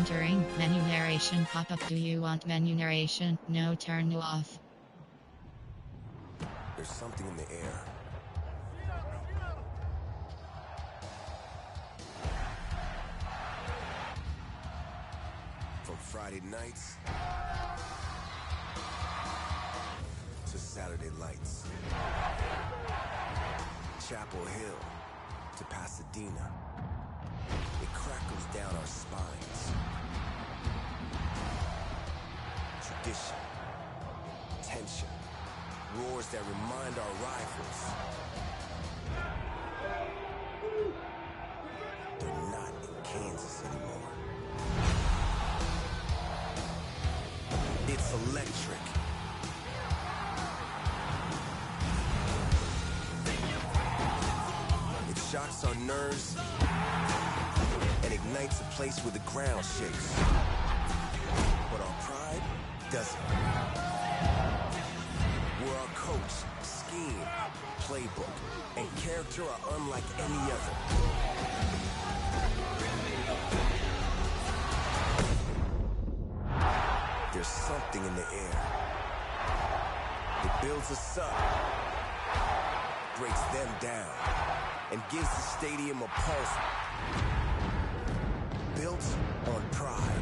Entering menu narration pop-up. Do you want menu narration? No, turn off. There's something in the air. From Friday nights to Saturday lights. Chapel Hill to Pasadena. It crackles down our spines. Tradition, tension, roars that remind our rivals. They're not in Kansas anymore. It's electric. It shocks our nerves and ignites a place where the ground shakes. But our pride doesn't. Where our coach, scheme, playbook, and character are unlike any other. There's something in the air. It builds us up, breaks them down, and gives the stadium a pulse built on pride.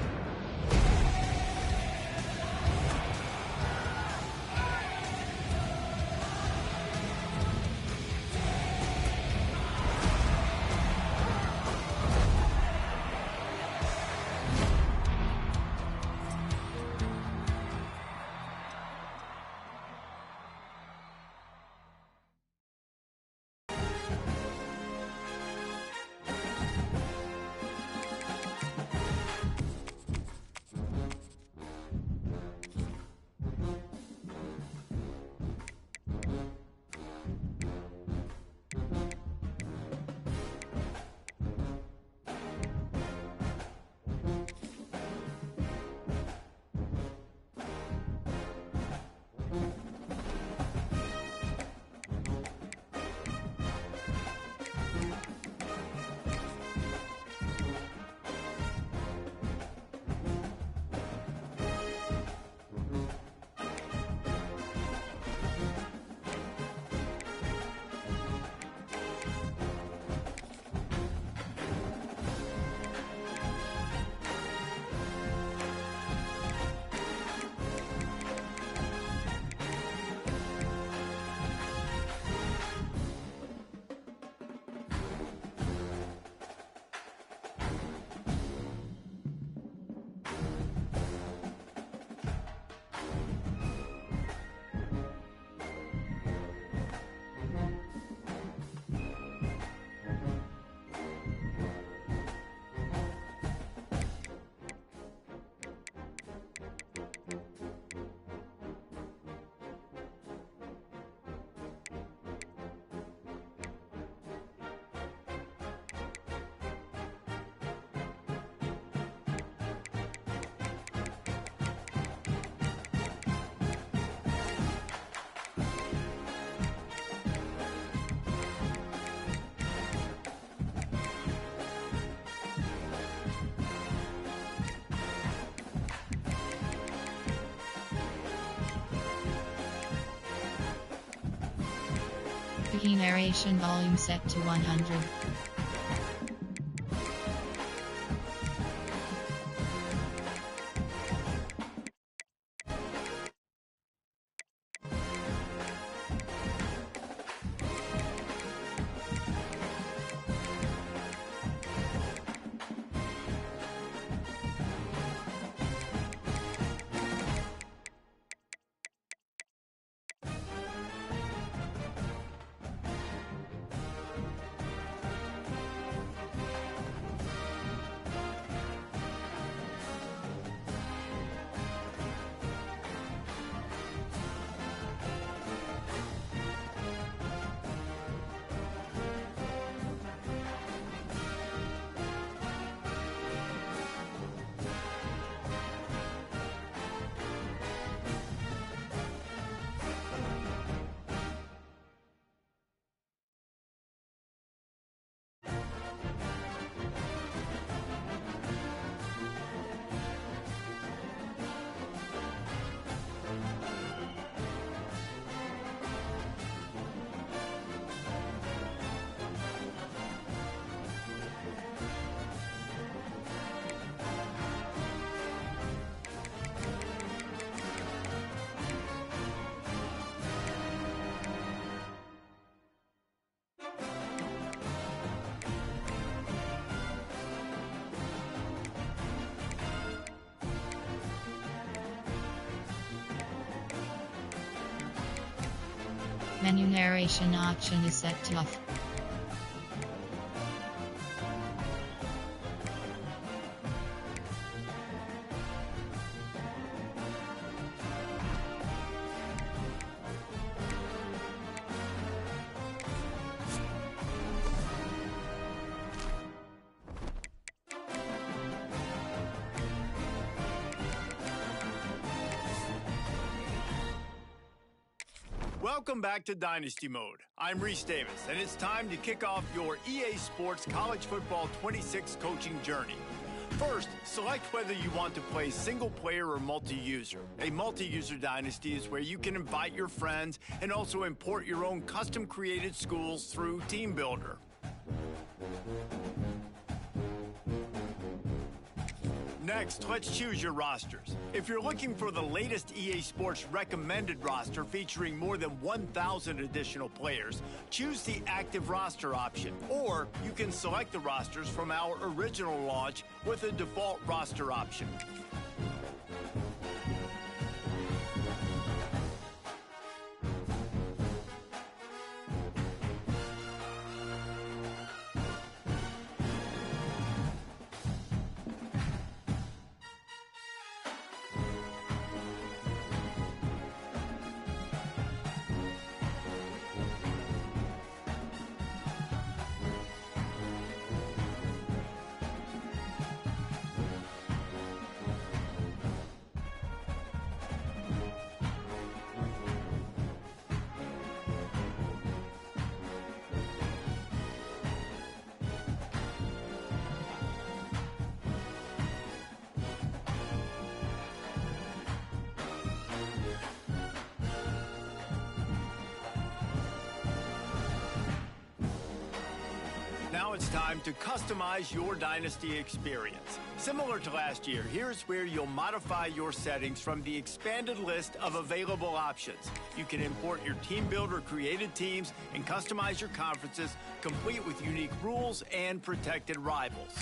Key narration volume set to 100. Menu narration option is set to off. Welcome back to Dynasty Mode. I'm Reese Davis, and it's time to kick off your EA Sports College Football 26 coaching journey. First, select whether you want to play single-player or multi-user. A multi-user dynasty is where you can invite your friends and also import your own custom-created schools through Team Builder. Next, let's choose your rosters. If you're looking for the latest EA Sports recommended roster featuring more than 1,000 additional players, choose the active roster option, or you can select the rosters from our original launch with a default roster option. Now it's time to customize your Dynasty experience. Similar to last year, here's where you'll modify your settings from the expanded list of available options. You can import your Team Builder created teams and customize your conferences, complete with unique rules and protected rivals.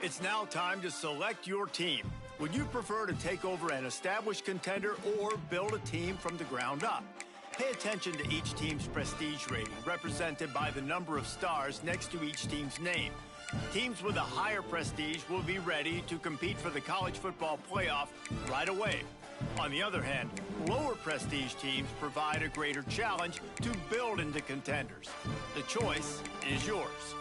It's now time to select your team. Would you prefer to take over an established contender or build a team from the ground up? Pay attention to each team's prestige rating, represented by the number of stars next to each team's name. Teams with a higher prestige will be ready to compete for the college football playoff right away. On the other hand, lower prestige teams provide a greater challenge to build into contenders. The choice is yours.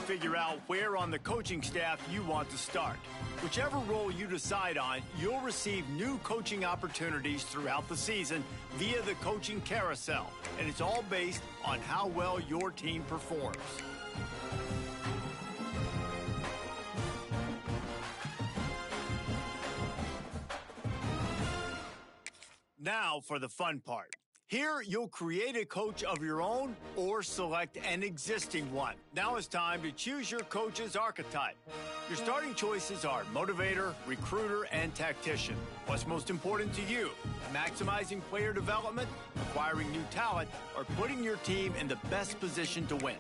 figure out where on the coaching staff you want to start. Whichever role you decide on, you'll receive new coaching opportunities throughout the season via the coaching carousel, and it's all based on how well your team performs. Now for the fun part. Here, you'll create a coach of your own or select an existing one. Now it's time to choose your coach's archetype. Your starting choices are motivator, recruiter, and tactician. What's most important to you? Maximizing player development, acquiring new talent, or putting your team in the best position to win?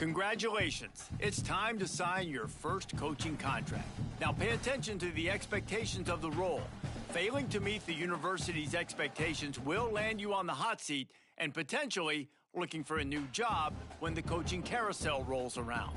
Congratulations. It's time to sign your first coaching contract. Now pay attention to the expectations of the role. Failing to meet the university's expectations will land you on the hot seat and potentially looking for a new job when the coaching carousel rolls around.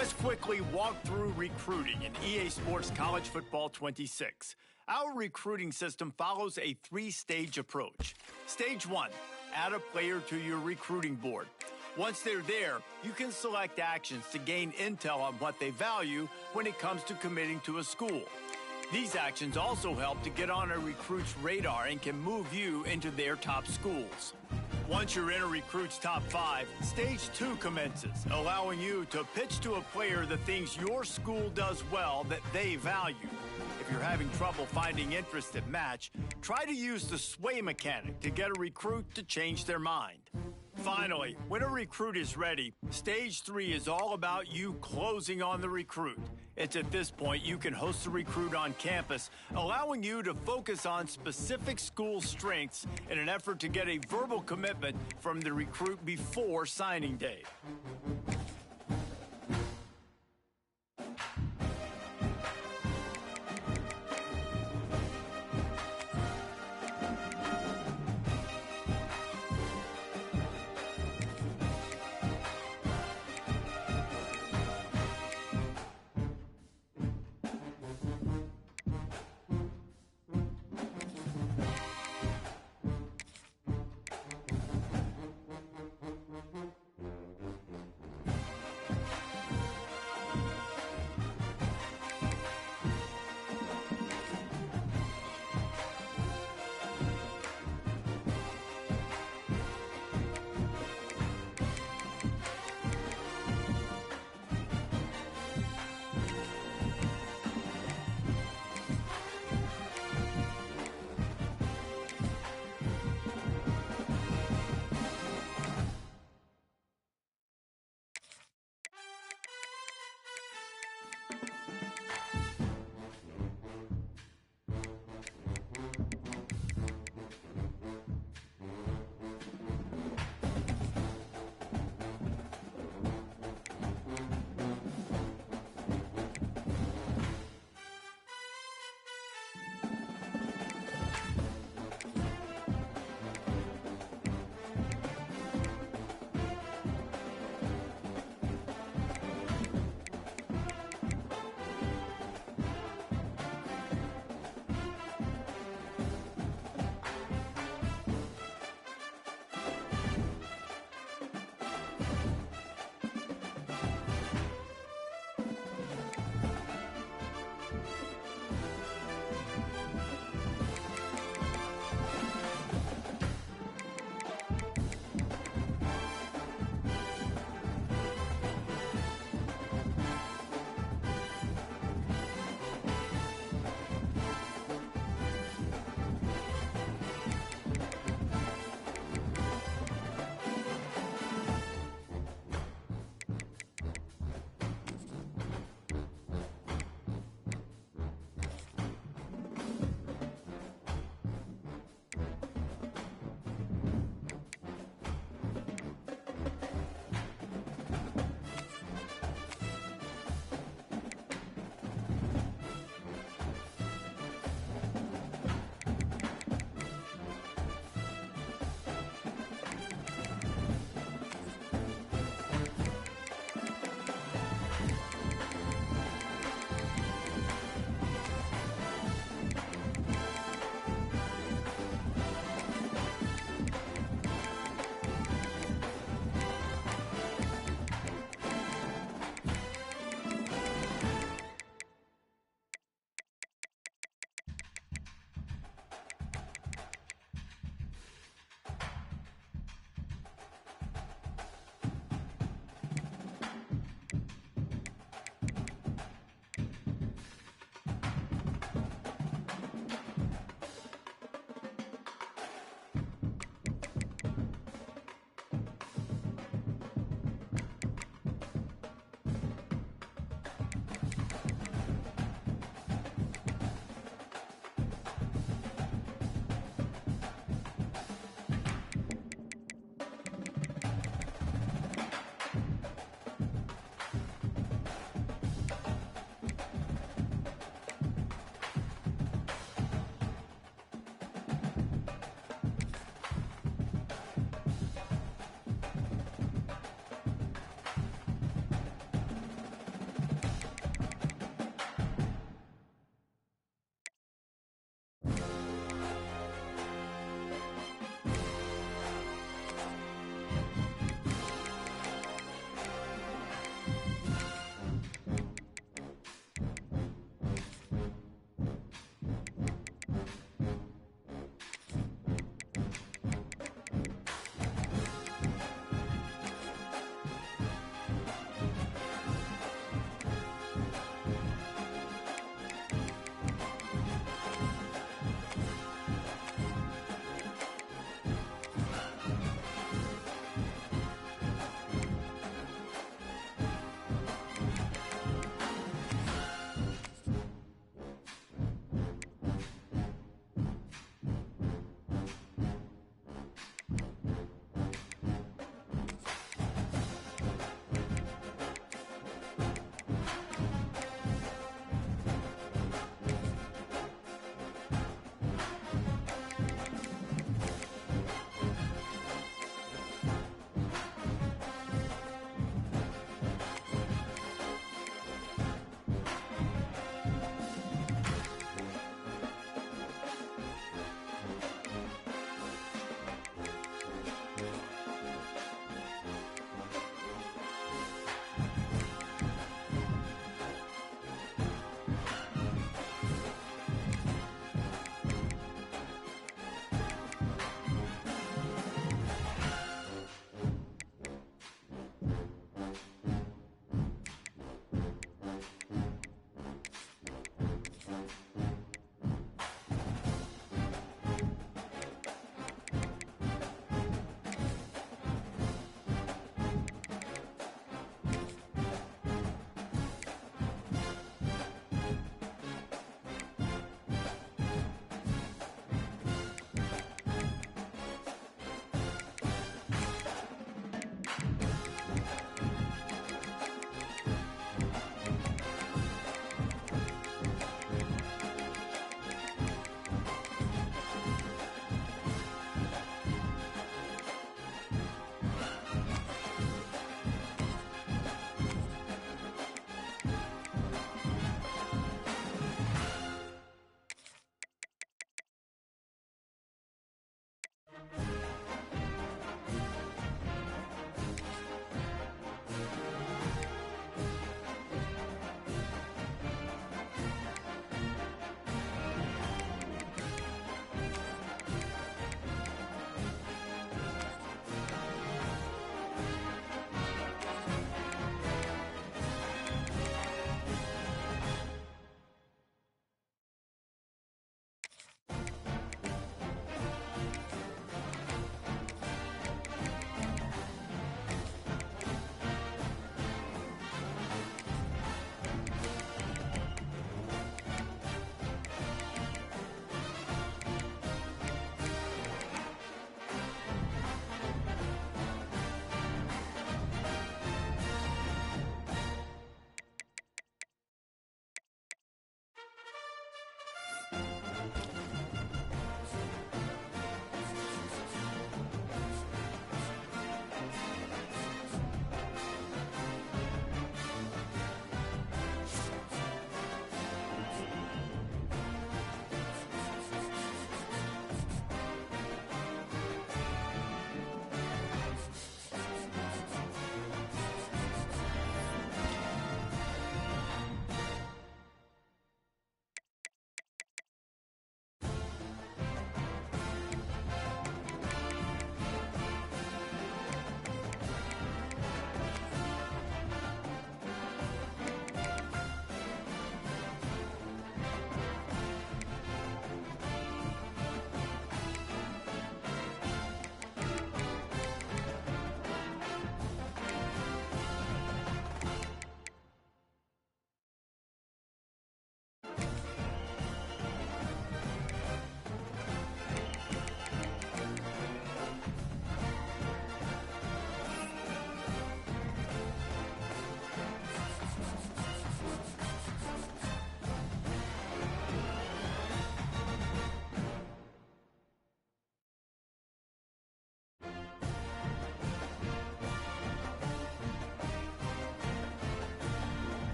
Let's quickly walk through recruiting in EA Sports College Football 26. Our recruiting system follows a three-stage approach. Stage 1, add a player to your recruiting board. Once they're there, you can select actions to gain intel on what they value when it comes to committing to a school. These actions also help to get on a recruit's radar and can move you into their top schools. Once you're in a recruit's top 5, Stage 2 commences, allowing you to pitch to a player the things your school does well that they value. If you're having trouble finding interest that match, try to use the sway mechanic to get a recruit to change their mind. Finally, when a recruit is ready, Stage 3 is all about you closing on the recruit. It's at this point you can host the recruit on campus, allowing you to focus on specific school strengths in an effort to get a verbal commitment from the recruit before signing day.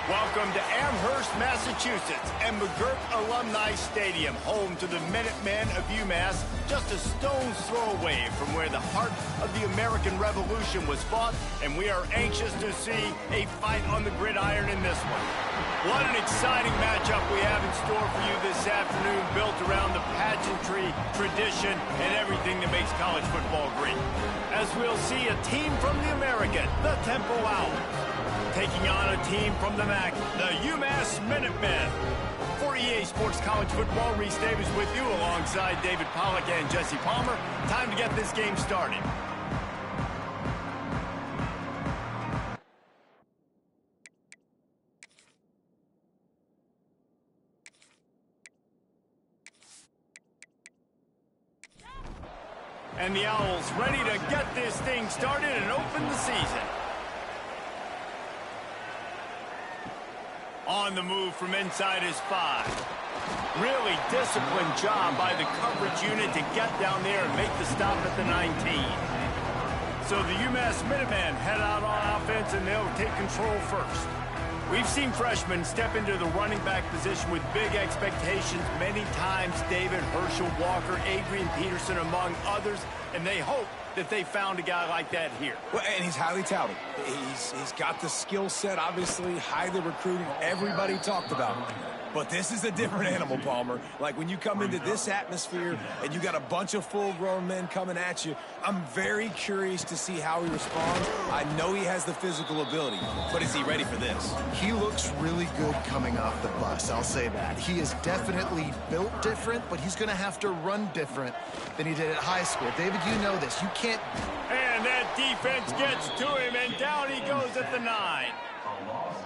Welcome to Amherst, Massachusetts, and McGirt Alumni Stadium, home to the Minutemen of UMass, just a stone's throw away from where the heart of the American Revolution was fought, and we are anxious to see a fight on the gridiron in this one. What an exciting matchup we have in store for you this afternoon, built around the pageantry, tradition, and everything that makes college football great. As we'll see a team from the American, the Temple Owls, taking on a team from the MAC, the UMass Minutemen. For EA Sports College Football, Reese Davis with you alongside David Pollack and Jesse Palmer. Time to get this game started. And the Owls ready to get this thing started and open the season. On the move from inside his 5. Really disciplined job by the coverage unit to get down there and make the stop at the 19. So the UMass Minutemen head out on offense, and they'll take control first. We've seen freshmen step into the running back position with big expectations many times. David, Herschel Walker, Adrian Peterson, among others, and they hope that they found a guy like that here. Well, and he's highly touted. He's got the skill set, obviously, highly recruited. Everybody talked about him. But this is a different animal, Palmer. Like, when you come into this atmosphere and you got a bunch of full-grown men coming at you, I'm very curious to see how he responds. I know he has the physical ability, but is he ready for this? He looks really good coming off the bus, I'll say that. He is definitely built different, but he's going to have to run different than he did at high school. David, you know this. You can't... And that defense gets to him, and down he goes at the 9.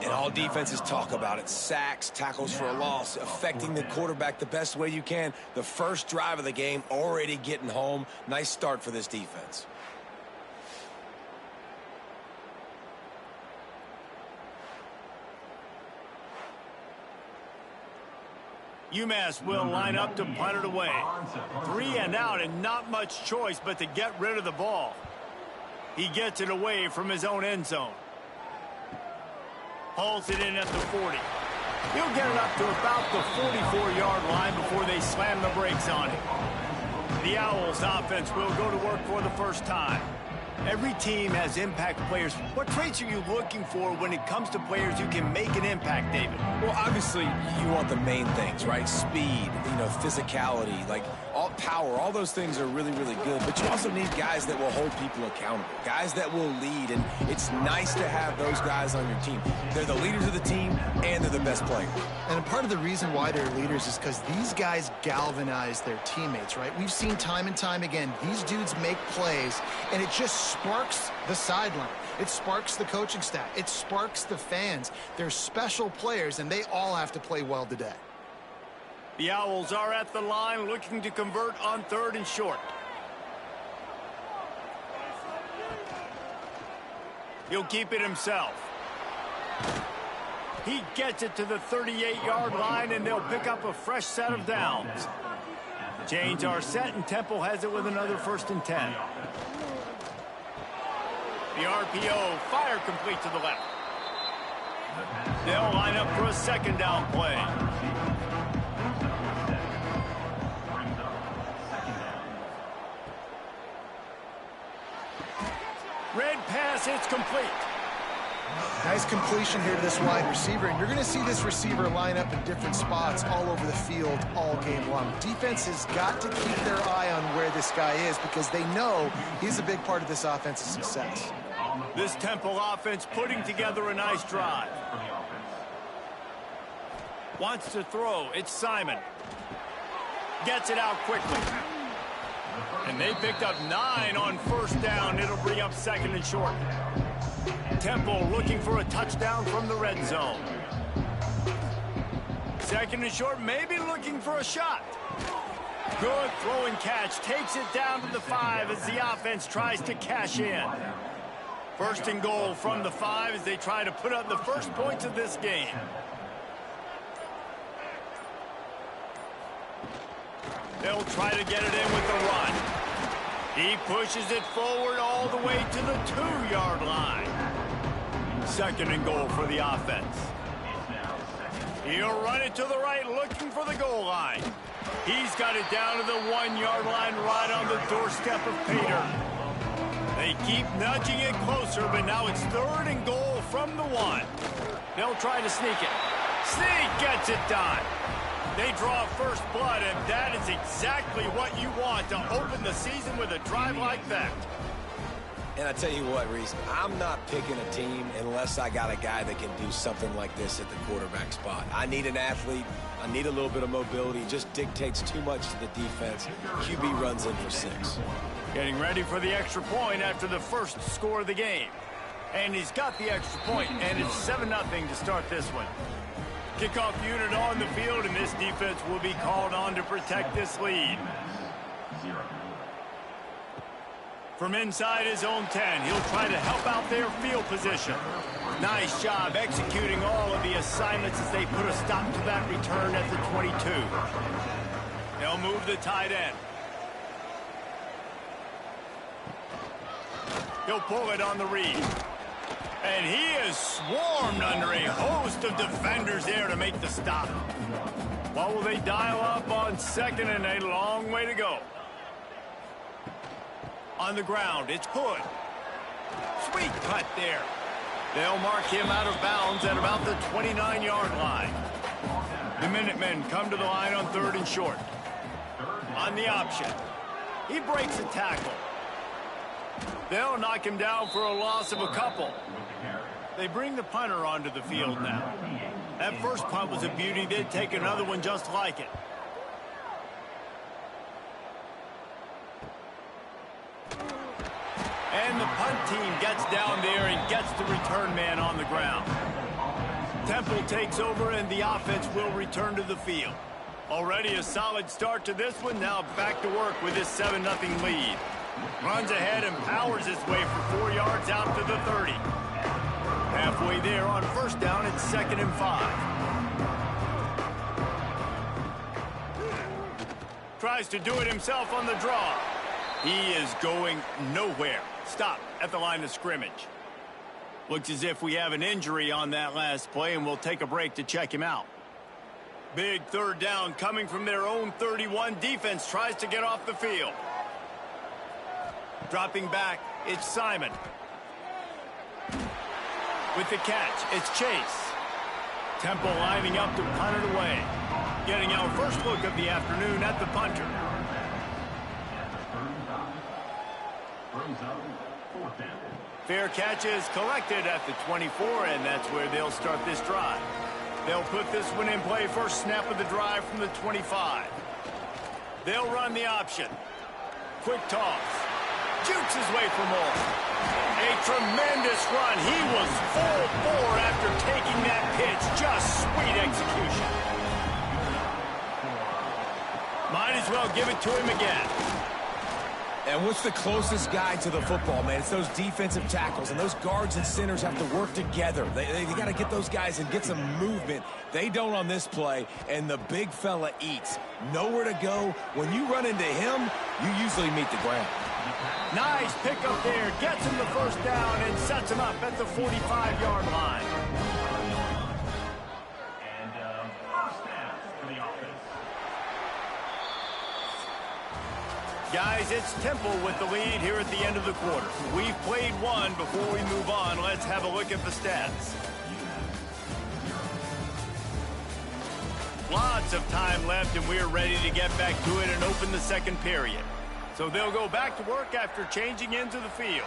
And all defenses talk about it. Sacks, tackles for a loss, affecting the quarterback the best way you can. The first drive of the game, already getting home. Nice start for this defense. UMass will line up to punt it away. 3 and out, and not much choice but to get rid of the ball. He gets it away from his own end zone. Hauls it in at the 40. He'll get it up to about the 44-yard line before they slam the brakes on him. The Owls offense will go to work for the first time. Every team has impact players. What traits are you looking for when it comes to players who can make an impact, David? Well, obviously, you want the main things, right? Speed, physicality, like all power, all those things are really, really good. But you also need guys that will hold people accountable, guys that will lead. And it's nice to have those guys on your team. They're the leaders of the team, and they're the best players. And part of the reason why they're leaders is because these guys galvanize their teammates, right? We've seen time and time again, these dudes make plays, and it just sparks the sideline. It sparks the coaching staff. It sparks the fans. They're special players, and they all have to play well today. The Owls are at the line looking to convert on 3rd and short. He'll keep it himself. He gets it to the 38-yard line, and they'll pick up a fresh set of downs. Chains are set, and Temple has it with another 1st and 10. The RPO, fire complete to the left. They'll line up for a 2nd down play. Red pass, it's complete. Nice completion here to this wide receiver, and you're going to see this receiver line up in different spots all over the field all game long. Defense has got to keep their eye on where this guy is because they know he's a big part of this offense's success. This Temple offense putting together a nice drive. Wants to throw. It's Simon. Gets it out quickly. And they picked up 9 on 1st down. It'll bring up 2nd and short. Temple looking for a touchdown from the red zone. 2nd and short, maybe looking for a shot. Good throw and catch. Takes it down to the 5 as the offense tries to cash in. 1st and goal from the 5 as they try to put up the first points of this game. They'll try to get it in with the run. He pushes it forward all the way to the 2-yard line. 2nd and goal for the offense. He'll run it to the right, looking for the goal line. He's got it down to the 1-yard line, right on the doorstep of Pater. They keep nudging it closer, but now it's 3rd and goal from the 1. They'll try to sneak it. Sneak gets it done. They draw first blood, and that is exactly what you want to open the season with a drive like that. And I tell you what, Reese, I'm not picking a team unless I got a guy that can do something like this at the quarterback spot. I need an athlete. I need a little bit of mobility. It just dictates too much to the defense. QB runs in for 6. Getting ready for the extra point after the first score of the game. And he's got the extra point, and it's 7-0 to start this one. Kickoff unit on the field, and this defense will be called on to protect this lead. From inside his own 10, he'll try to help out their field position. Nice job executing all of the assignments as they put a stop to that return at the 22. They'll move the tight end. He'll pull it on the read. And he is swarmed under a host of defenders there to make the stop. What will they dial up on 2nd and a long way to go? On the ground, it's Hood. Sweet cut there. They'll mark him out of bounds at about the 29-yard line. The Minutemen come to the line on 3rd and short. On the option. He breaks a tackle. They'll knock him down for a loss of a couple. They bring the punter onto the field now. That first punt was a beauty. They'd take another one just like it. And the punt team gets down there and gets the return man on the ground. Temple takes over and the offense will return to the field. Already a solid start to this one. Now back to work with this 7-0 lead. Runs ahead and powers his way for 4 yards out to the 30. Halfway there on 1st down, it's 2nd and 5. Tries to do it himself on the draw. He is going nowhere. Stop at the line of scrimmage. Looks as if we have an injury on that last play, and we'll take a break to check him out. Big 3rd down coming from their own 31. Defense tries to get off the field. Dropping back, it's Simon. With the catch, it's Chase. Temple lining up to punt it away. Getting our first look of the afternoon at the punter. Fair catch is collected at the 24, and that's where they'll start this drive. They'll put this one in play first snap of the drive from the 25. They'll run the option. Quick toss. Jukes his way for more. A tremendous run. He was full bore after taking that pitch. Just sweet execution. Might as well give it to him again. And what's the closest guy to the football, man? It's those defensive tackles, and those guards and centers have to work together. They got to get those guys and get some movement. They don't on this play, and the big fella eats. Nowhere to go. When you run into him, you usually meet the ground. Nice pickup there. Gets him the first down and sets him up at the 45-yard line. Guys, it's Temple with the lead here at the end of the quarter. We've played one. Before we move on, let's have a look at the stats. Lots of time left, and we're ready to get back to it and open the second period. So they'll go back to work after changing into the field.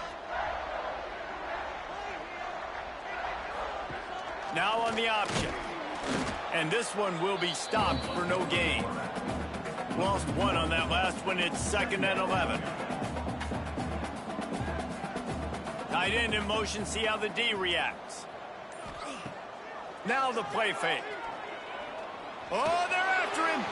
Now on the option. And this one will be stopped for no gain. Lost one on that last one. It's 2nd and 11. Tight end in motion. See how the D reacts. Now the play fake. Oh, they're after him.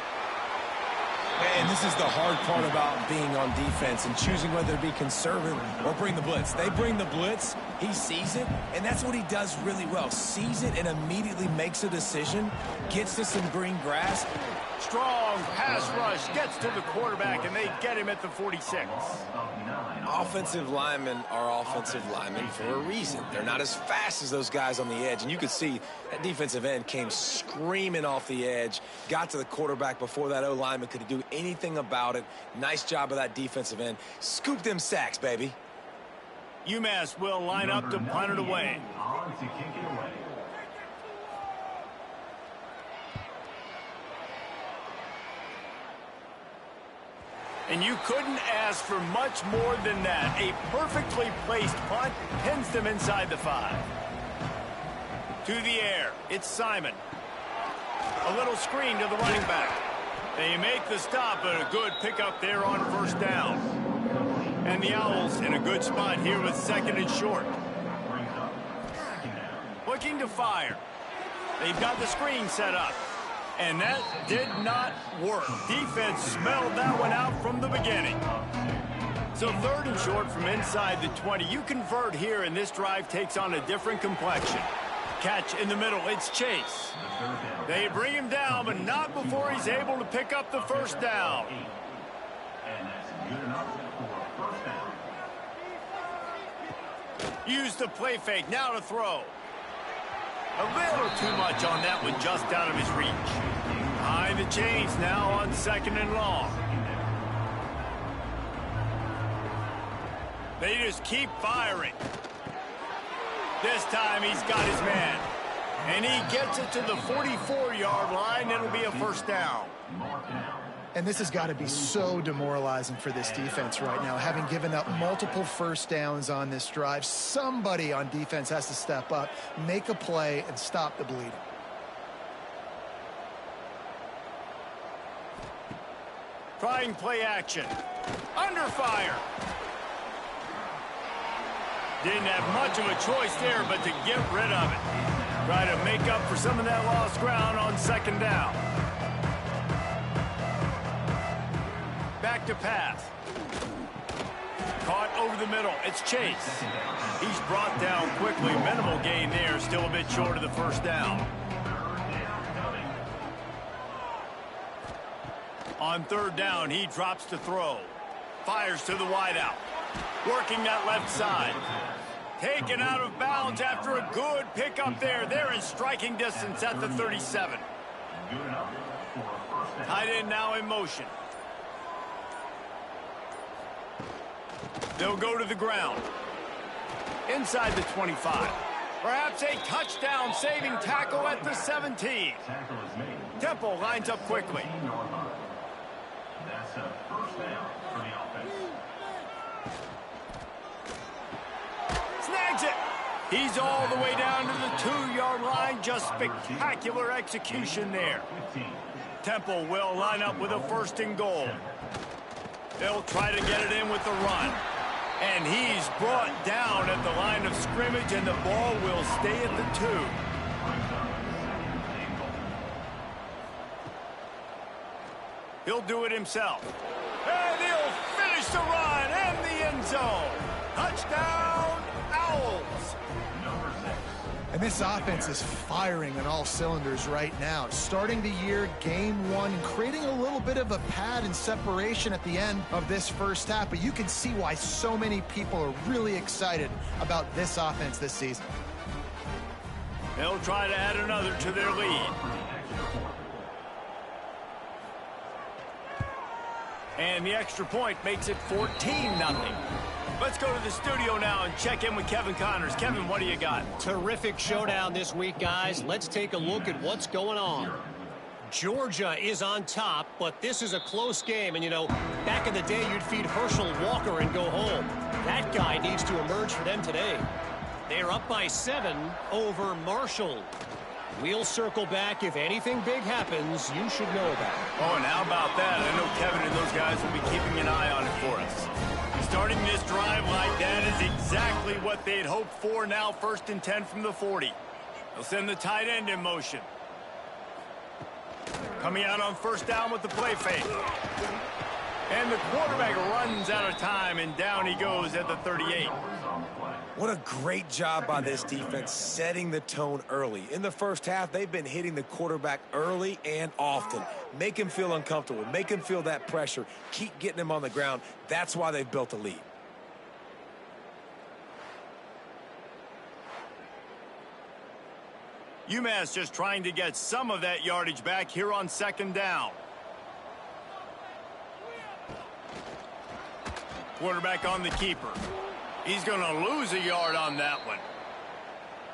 Man, this is the hard part about being on defense and choosing whether to be conservative or bring the blitz. They bring the blitz, he sees it, and that's what he does really well. Sees it and immediately makes a decision, gets to some green grass. Strong pass rush, gets to the quarterback, and they get him at the 46. Offensive linemen are offensive linemen for a reason. They're not as fast as those guys on the edge, and you could see that defensive end came screaming off the edge, got to the quarterback before that O-lineman could do anything about it. Nice job of that defensive end. Scoop them sacks, baby. UMass will line up to punt it away. And you couldn't ask for much more than that. A perfectly placed punt pins them inside the 5. To the air, it's Simon. A little screen to the running back. They make the stop, but a good pickup there on first down. And the Owls in a good spot here with 2nd and short. Looking to fire. They've got the screen set up. And that did not work. Defense smelled that one out from the beginning. So 3rd and short from inside the 20. You convert here, and this drive takes on a different complexion. Catch in the middle. It's Chase. They bring him down, but not before he's able to pick up the first down. Use the play fake. Now to throw. A little too much on that one, just out of his reach. Behind the chains now on 2nd and long. They just keep firing. This time he's got his man. And he gets it to the 44-yard line. It'll be a first down. And this has got to be so demoralizing for this defense right now. Having given up multiple first downs on this drive, somebody on defense has to step up, make a play, and stop the bleeding. Trying play action. Under fire. Didn't have much of a choice there, but to get rid of it. Try to make up for some of that lost ground on 2nd down. Back to pass. Caught over the middle. It's Chase. He's brought down quickly. Minimal gain there. Still a bit short of the first down. On 3rd down, he drops to throw. Fires to the wideout. Working that left side. Taken out of bounds after a good pickup there. They're in striking distance at the 37. Tight end now in motion. They'll go to the ground. Inside the 25. Perhaps a touchdown-saving tackle at the 17. Temple lines up quickly. That's a first down for the offense. Snags it. He's all the way down to the 2-yard line. Just spectacular execution there. Temple will line up with a 1st and goal. They'll try to get it in with the run. And he's brought down at the line of scrimmage, and the ball will stay at the 2. He'll do it himself. And he'll finish the run and the end zone. Touchdown, Owls. And this offense is firing on all cylinders right now. Starting the year, game 1, creating a little bit of a pad and separation at the end of this first half. But you can see why so many people are really excited about this offense this season. They'll try to add another to their lead. And the extra point makes it 14-0. Let's go to the studio now and check in with Kevin Connors. Kevin, what do you got? Terrific showdown this week, guys. Let's take a look at what's going on. Georgia is on top, but this is a close game. And, you know, back in the day, you'd feed Herschel Walker and go home. That guy needs to emerge for them today. They're up by 7 over Marshall. We'll circle back. If anything big happens, you should know about it. Oh, and how about that? I know Kevin and those guys will be keeping an eye on it for us. Starting this drive like that is exactly what they'd hoped for. Now 1st and 10 from the 40. They'll send the tight end in motion. Coming out on 1st down with the play fake. And the quarterback runs out of time, and down he goes at the 38. What a great job by this defense setting the tone early. In the first half, they've been hitting the quarterback early and often. Make him feel uncomfortable. Make him feel that pressure. Keep getting him on the ground. That's why they've built a lead. UMass just trying to get some of that yardage back here on 2nd down. Quarterback on the keeper. He's going to lose a yard on that one.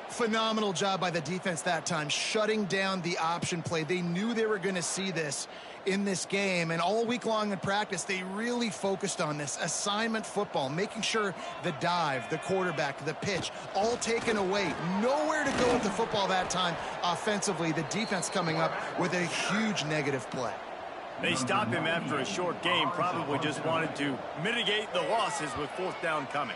Phenomenal job by the defense that time, shutting down the option play. They knew they were going to see this in this game, and all week long in practice, they really focused on this assignment football, making sure the dive, the quarterback, the pitch, all taken away. Nowhere to go with the football that time offensively. The defense coming up with a huge negative play. They stopped him after a short game, probably just wanted to mitigate the losses with 4th down coming.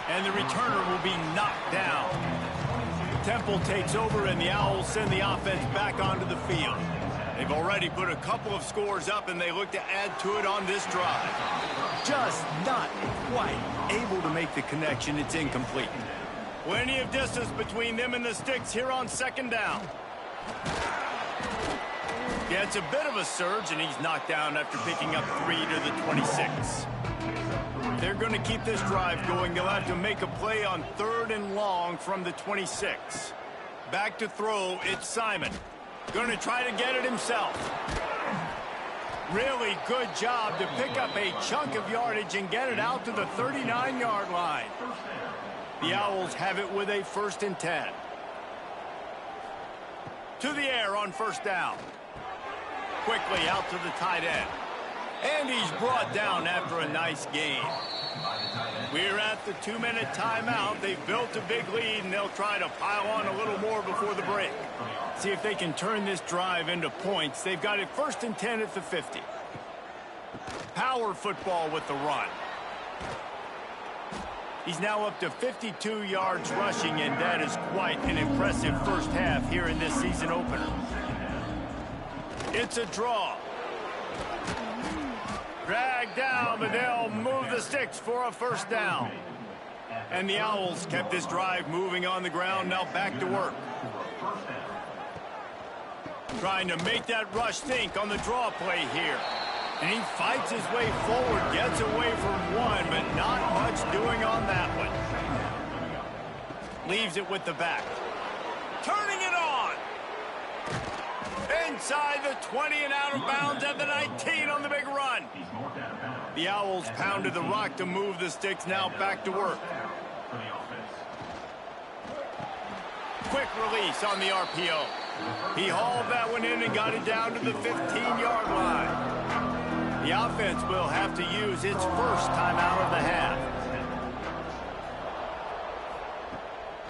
And the returner will be knocked down. Temple takes over, and the Owls send the offense back onto the field. They've already put a couple of scores up, and they look to add to it on this drive. Just not quite able to make the connection. It's incomplete. Plenty of distance between them and the sticks here on 2nd down. Yeah, it's a bit of a surge, and he's knocked down after picking up 3 to the 26. They're going to keep this drive going. They'll have to make a play on 3rd and long from the 26. Back to throw, it's Simon. Going to try to get it himself. Really good job to pick up a chunk of yardage and get it out to the 39-yard line. The Owls have it with a 1st and 10. To the air on 1st down. Quickly out to the tight end. And he's brought down after a nice gain. We're at the 2-minute timeout. They've built a big lead, and they'll try to pile on a little more before the break. See if they can turn this drive into points. They've got it 1st and 10 at the 50. Power football with the run. He's now up to 52 yards rushing, and that is quite an impressive first half here in this season opener. It's a draw. Dragged down, but they'll move the sticks for a 1st down. And the Owls kept this drive moving on the ground, now back to work. Trying to make that rush think on the draw play here. And he fights his way forward, gets away from one, but not much doing on that one. Leaves it with the back. Turning it on. Inside the 20 and out of bounds at the 19 on the big run. The Owls pounded the rock to move the sticks, now back to work. Quick release on the RPO. He hauled that one in and got it down to the 15-yard line. The offense will have to use its first timeout of the half.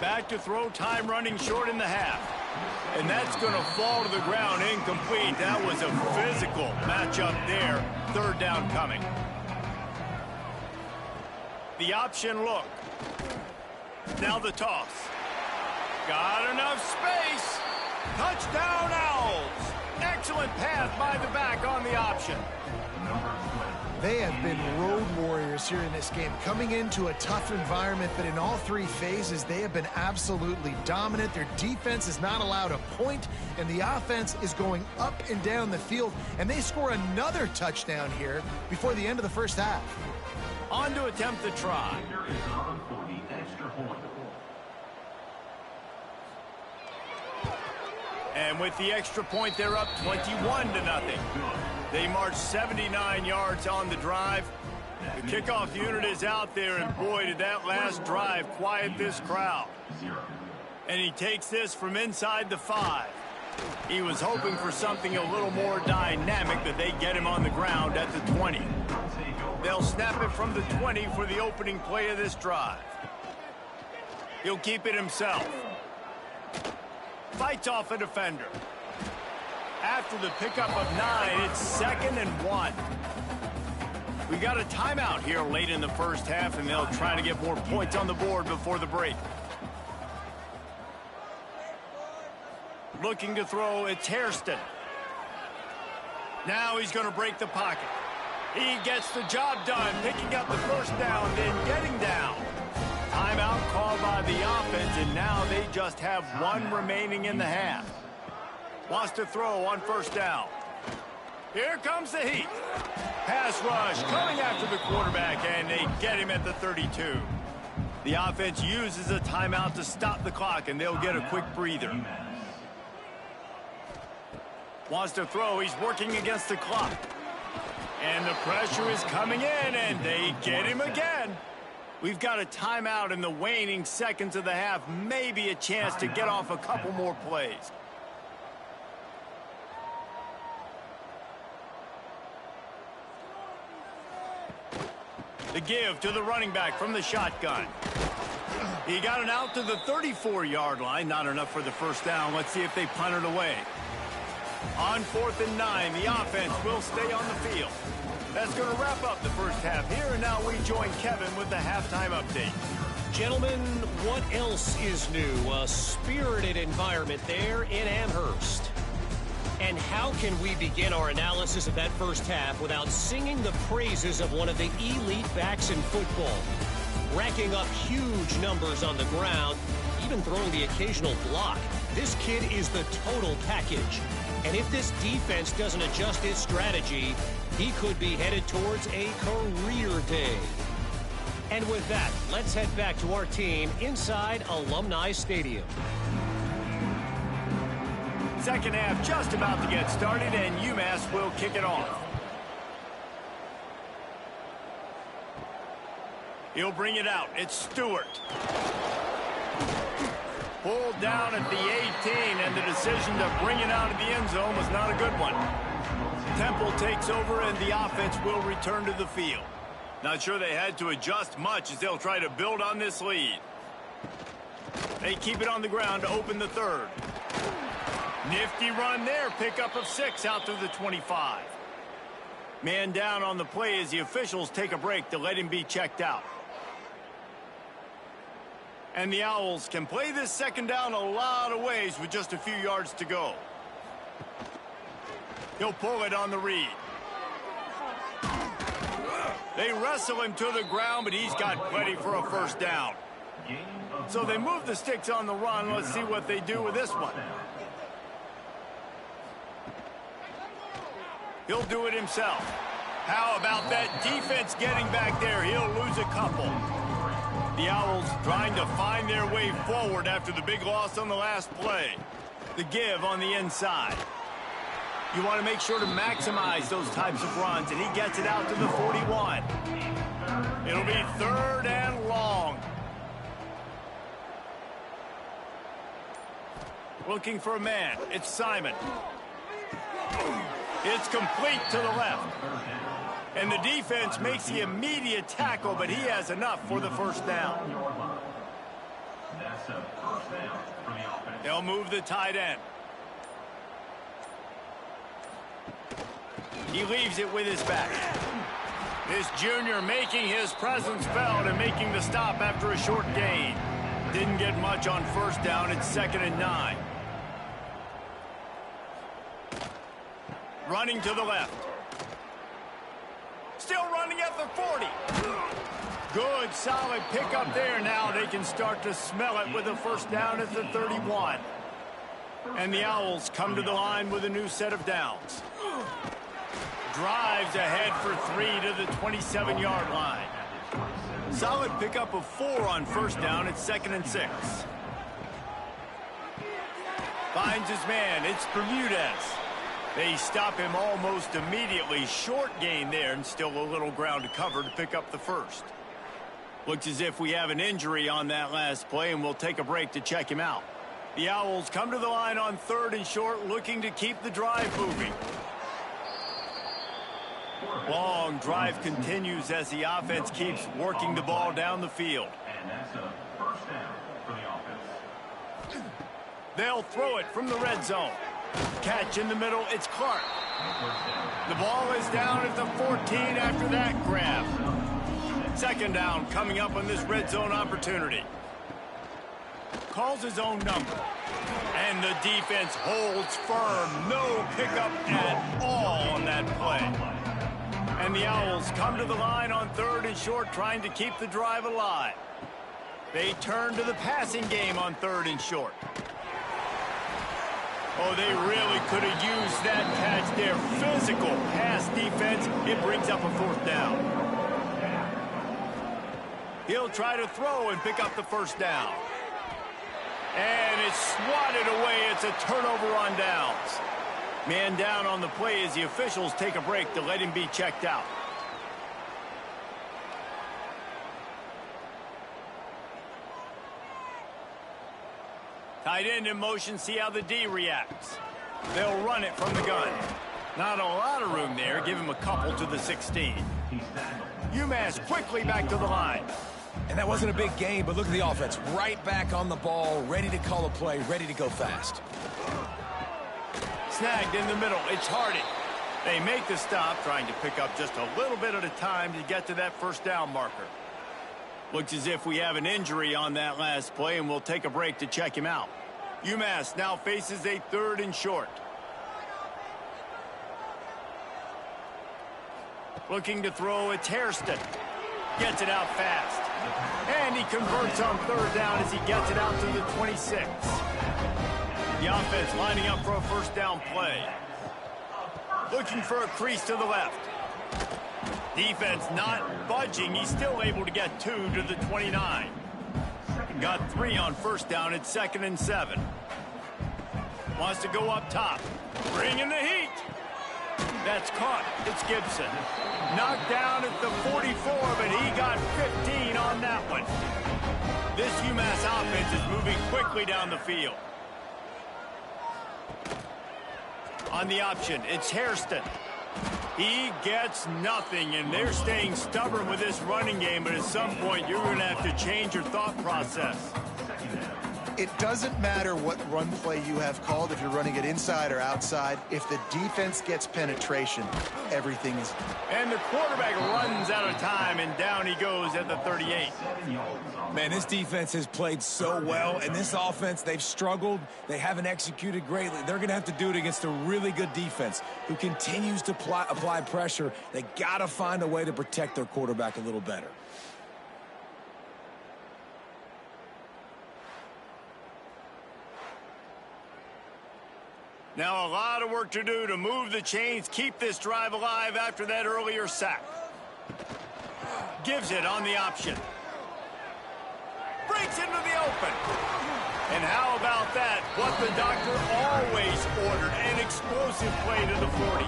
Back to throw, time running short in the half. And that's going to fall to the ground incomplete. That was a physical matchup there. Third down coming. The option look. Now the toss. Got enough space. Touchdown Owls. Excellent pass by the back on the option. They have been road warriors here in this game, coming into a tough environment, but in all three phases, they have been absolutely dominant. Their defense is not allowed a point, and the offense is going up and down the field, and they score another touchdown here before the end of the first half. On to attempt the try. And with the extra point, they're up 21-0. They march 79 yards on the drive. The kickoff unit is out there, and boy, did that last drive quiet this crowd. And he takes this from inside the 5. He was hoping for something a little more dynamic, but they get him on the ground at the 20. They'll snap it from the 20 for the opening play of this drive. He'll keep it himself. Fights off a defender. After the pickup of 9, it's 2nd and 1. We got a timeout here late in the first half, and they'll try to get more points on the board before the break. Looking to throw, it's Hairston. Now he's going to break the pocket. He gets the job done, picking up the first down, then getting down. Timeout called by the offense, and now they just have one remaining in the half. Wants to throw on first down. Here comes the heat. Pass rush coming after the quarterback, and they get him at the 32. The offense uses a timeout to stop the clock, and they'll get a quick breather. Wants to throw. He's working against the clock. And the pressure is coming in, and they get him again. We've got a timeout in the waning seconds of the half. Maybe a chance to get off a couple more plays. The give to the running back from the shotgun. He got it out to the 34-yard line. Not enough for the first down. Let's see if they punt it away. On 4th and 9, the offense will stay on the field. That's going to wrap up the first half here, and now we join Kevin with the halftime update. Gentlemen, what else is new? A spirited environment there in Amherst. And how can we begin our analysis of that first half without singing the praises of one of the elite backs in football? Racking up huge numbers on the ground, even throwing the occasional block. This kid is the total package. And if this defense doesn't adjust its strategy, he could be headed towards a career day. And with that, let's head back to our team inside Alumni Stadium. Second half just about to get started, and UMass will kick it off. He'll bring it out. It's Stewart. Pulled down at the 18, and the decision to bring it out of the end zone was not a good one. Temple takes over, and the offense will return to the field. Not sure they had to adjust much as they'll try to build on this lead. They keep it on the ground to open the third. Nifty run there, pickup of 6 out to the 25. Man down on the play as the officials take a break to let him be checked out. And the Owls can play this second down a lot of ways with just a few yards to go. He'll pull it on the read. They wrestle him to the ground, but he's got plenty for a first down. So they move the sticks on the run. Let's see what they do with this one. He'll do it himself. How about that defense getting back there? He'll lose a couple. The Owls trying to find their way forward after the big loss on the last play. The give on the inside. You want to make sure to maximize those types of runs, and he gets it out to the 41. It'll be 3rd and long. Looking for a man. It's Simon. It's complete to the left. And the defense makes the immediate tackle, but he has enough for the first down. That's a first down for the offense. They'll move the tight end. He leaves it with his back. This junior making his presence felt and making the stop after a short gain. Didn't get much on first down. It's 2nd and 9. Running to the left. Still running at the 40. Good, solid pickup there. Now they can start to smell it with a first down at the 31. And the Owls come to the line with a new set of downs. Drives ahead for 3 to the 27-yard line. Solid pickup of 4 on first down. It's 2nd and 6. Finds his man. It's Bermudez. They stop him almost immediately. Short gain there, and still a little ground to cover to pick up the first. Looks as if we have an injury on that last play, and we'll take a break to check him out. The Owls come to the line on 3rd and short, looking to keep the drive moving. Long drive continues as the offense keeps working the ball down the field. And that's a first down for the offense. They'll throw it from the red zone. Catch in the middle, it's Clark. The ball is down at the 14 after that grab. 2nd down coming up on this red zone opportunity. Calls his own number. And the defense holds firm. No pickup at all on that play. And the Owls come to the line on 3rd and short, trying to keep the drive alive. They turn to the passing game on 3rd and short. Oh, they really could have used that catch there. Physical pass defense. It brings up a 4th down. He'll try to throw and pick up the first down. And it's swatted away. It's a turnover on downs. Man down on the play as the officials take a break to let him be checked out. Tight end in motion, see how the D reacts. They'll run it from the gun. Not a lot of room there. Give him a couple to the 16. UMass quickly back to the line. And that wasn't a big gain, but look at the offense. Right back on the ball, ready to call a play, ready to go fast. Snagged in the middle. It's Hardy. They make the stop, trying to pick up just a little bit at a time to get to that first down marker. Looks as if we have an injury on that last play, and we'll take a break to check him out. UMass now faces a 3rd and short. Looking to throw, it's Hairston. Gets it out fast. And he converts on 3rd down as he gets it out to the 26. The offense lining up for a first down play. Looking for a crease to the left. Defense not budging. He's still able to get 2 to the 29. Got 3 on first down. It's 2nd and 7. Wants to go up top. Bring in the heat. That's caught. It's Gibson. Knocked down at the 44, but he got 15 on that one. This UMass offense is moving quickly down the field. On the option, it's Hairston. He gets nothing, and they're staying stubborn with this running game, but at some point you're going to have to change your thought process. It doesn't matter what run play you have called, if you're running it inside or outside. If the defense gets penetration, everything is... And the quarterback runs out of time, and down he goes at the 38. Man, this defense has played so well, and this offense, they've struggled. They haven't executed greatly. They're going to have to do it against a really good defense who continues to apply pressure. They got to find a way to protect their quarterback a little better. Now a lot of work to do to move the chains, keep this drive alive after that earlier sack. Gives it on the option. Breaks into the open. And how about that? What the doctor always ordered, an explosive play to the 40.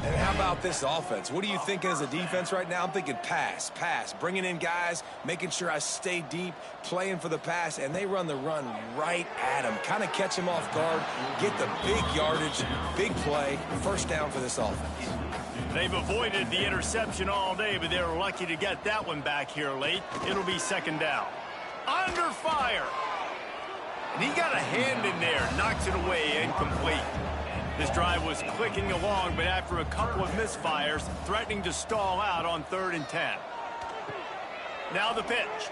And how about this offense? What are you thinking as a defense right now? I'm thinking pass, bringing in guys, making sure I stay deep, playing for the pass, and they run the run right at him. Kind of catch him off guard, get the big yardage, big play, first down for this offense. They've avoided the interception all day, but they were lucky to get that one back here late. It'll be second down. Under fire. And he got a hand in there, knocks it away, incomplete. This drive was clicking along, but after a couple of misfires, threatening to stall out on 3rd and 10. Now the pitch.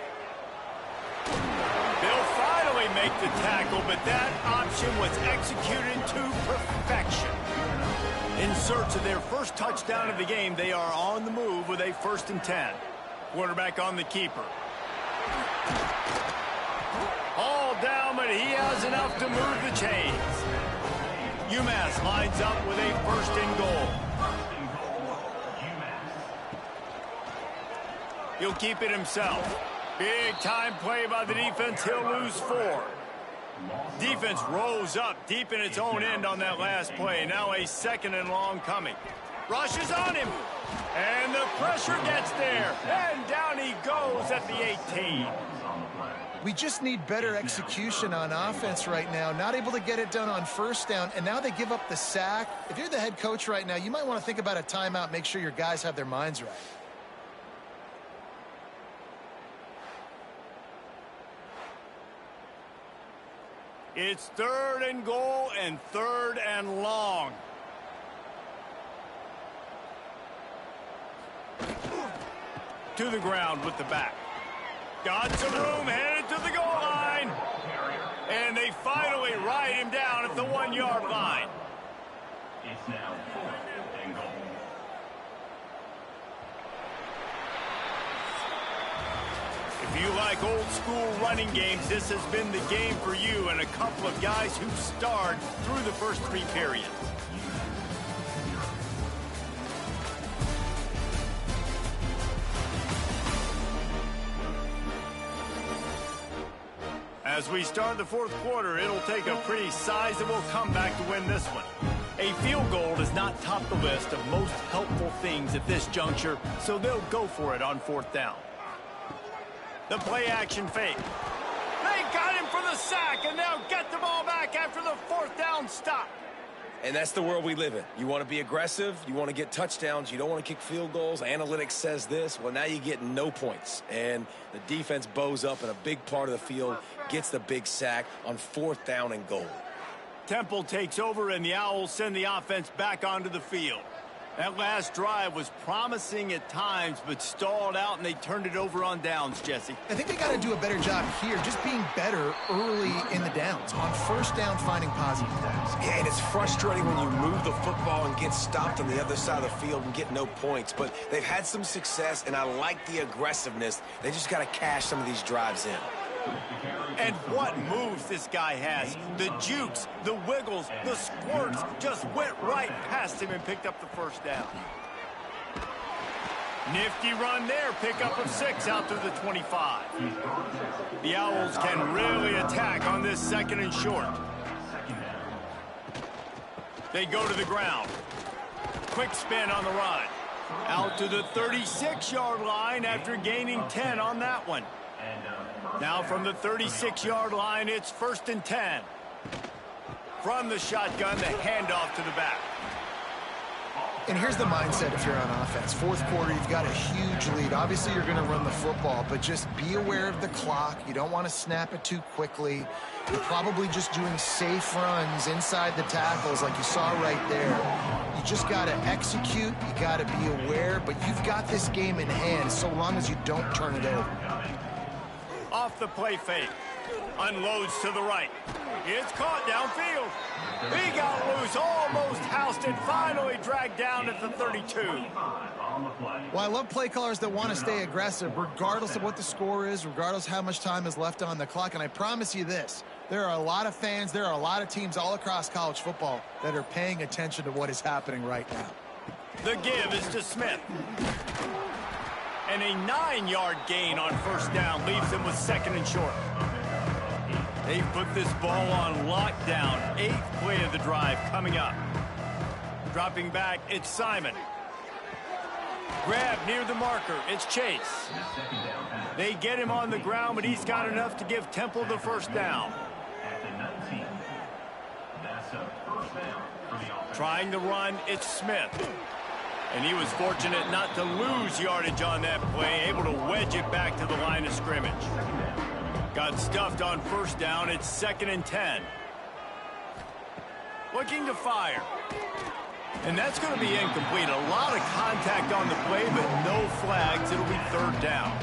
They'll finally make the tackle, but that option was executed to perfection. In search of their first touchdown of the game, they are on the move with a 1st and 10. Quarterback on the keeper. All down, but he has enough to move the chains. UMass lines up with a 1st and goal. He'll keep it himself. Big time play by the defense. He'll lose 4. Defense rose up deep in its own end on that last play. Now a 2nd and long coming. Rushes on him. And the pressure gets there. And down he goes at the 18. We just need better execution on offense right now. Not able to get it done on 1st down, and now they give up the sack. If you're the head coach right now, you might want to think about a timeout, make sure your guys have their minds right. It's 3rd and goal and 3rd and long. To the ground with the back. Got some room, headed to the goal line. And they finally ride him down at the 1-yard line. It's now 4th and goal. If you like old school running games, this has been the game for you and a couple of guys who starred through the first 3 periods. As we start the 4th quarter, it'll take a pretty sizable comeback to win this one. A field goal does not top the list of most helpful things at this juncture, so they'll go for it on 4th down. The play action fake. They got him for the sack, and they'll get the ball back after the 4th down stop. And that's the world we live in. You want to be aggressive, you want to get touchdowns, you don't want to kick field goals. Analytics says this. Well, now you get no points. And the defense bows up in a big part of the field, gets the big sack on 4th down and goal. Temple takes over, and the Owls send the offense back onto the field. That last drive was promising at times, but stalled out, and they turned it over on downs, Jesse. I think they got to do a better job here, just being better early in the downs. On 1st down, finding positive downs. Yeah, and it's frustrating when you move the football and get stopped on the other side of the field and get no points. But they've had some success, and I like the aggressiveness. They just got to cash some of these drives in. And what moves this guy has. The jukes, the wiggles, the squirts just went right past him and picked up the 1st down. Nifty run there, pickup of 6 out to the 25. The Owls can really attack on this 2nd and short. They go to the ground. Quick spin on the run. Out to the 36-yard line after gaining 10 on that one. Now from the 36-yard line, it's 1st and 10. From the shotgun, the handoff to the back. And here's the mindset if you're on offense. 4th quarter, you've got a huge lead. Obviously, you're going to run the football, but just be aware of the clock. You don't want to snap it too quickly. You're probably just doing safe runs inside the tackles like you saw right there. You just got to execute. You got to be aware, but you've got this game in hand so long as you don't turn it over. Off the play fake. Unloads to the right. It's caught downfield. He got loose, almost housed it, finally dragged down at the 32. Well, I love play callers that want to stay aggressive, regardless of what the score is, regardless of how much time is left on the clock. And I promise you this, there are a lot of fans, there are a lot of teams all across college football that are paying attention to what is happening right now. The give is to Smith. And a 9-yard gain on 1st down leaves him with 2nd and short. They put this ball on lockdown. 8th play of the drive coming up. Dropping back, it's Simon. Grab near the marker, it's Chase. They get him on the ground, but he's got enough to give Temple the first down. At the 19. That's a first down for the offense. Trying to run, it's Smith. And he was fortunate not to lose yardage on that play, able to wedge it back to the line of scrimmage. Got stuffed on first down, it's 2nd and 10. Looking to fire. And that's going to be incomplete. A lot of contact on the play, but no flags. It'll be 3rd down.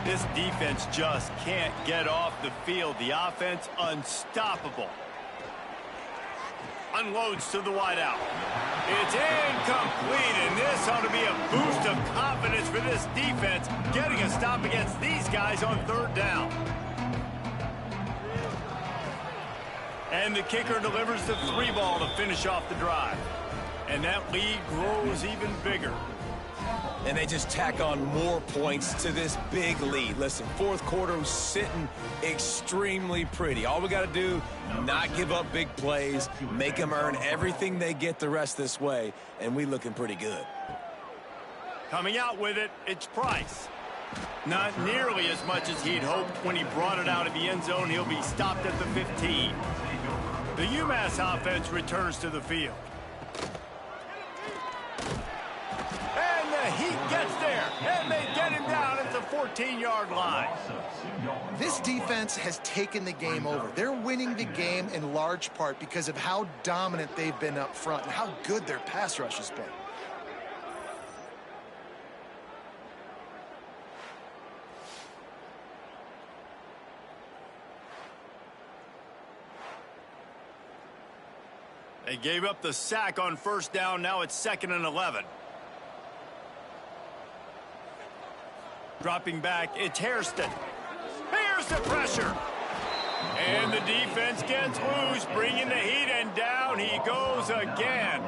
This defense just can't get off the field. The offense unstoppable. Unloads to the wideout. It's incomplete, and this ought to be a boost of confidence for this defense, getting a stop against these guys on 3rd down. And the kicker delivers the 3 ball to finish off the drive. And that lead grows even bigger. And they just tack on more points to this big lead. Listen, 4th quarter was sitting extremely pretty. All we got to do, not give up big plays, make them earn everything they get the rest this way, and we looking pretty good. Coming out with it, it's Price. Not nearly as much as he'd hoped when he brought it out of the end zone. He'll be stopped at the 15. The UMass offense returns to the field. And the Heat gets there, and they get him down at the 14-yard line. This defense has taken the game over. They're winning the game in large part because of how dominant they've been up front and how good their pass rush has been. They gave up the sack on first down. Now it's 2nd and 11. Dropping back, it's Hairston. Here's the pressure. And the defense gets loose, bringing the Heat, and down he goes again.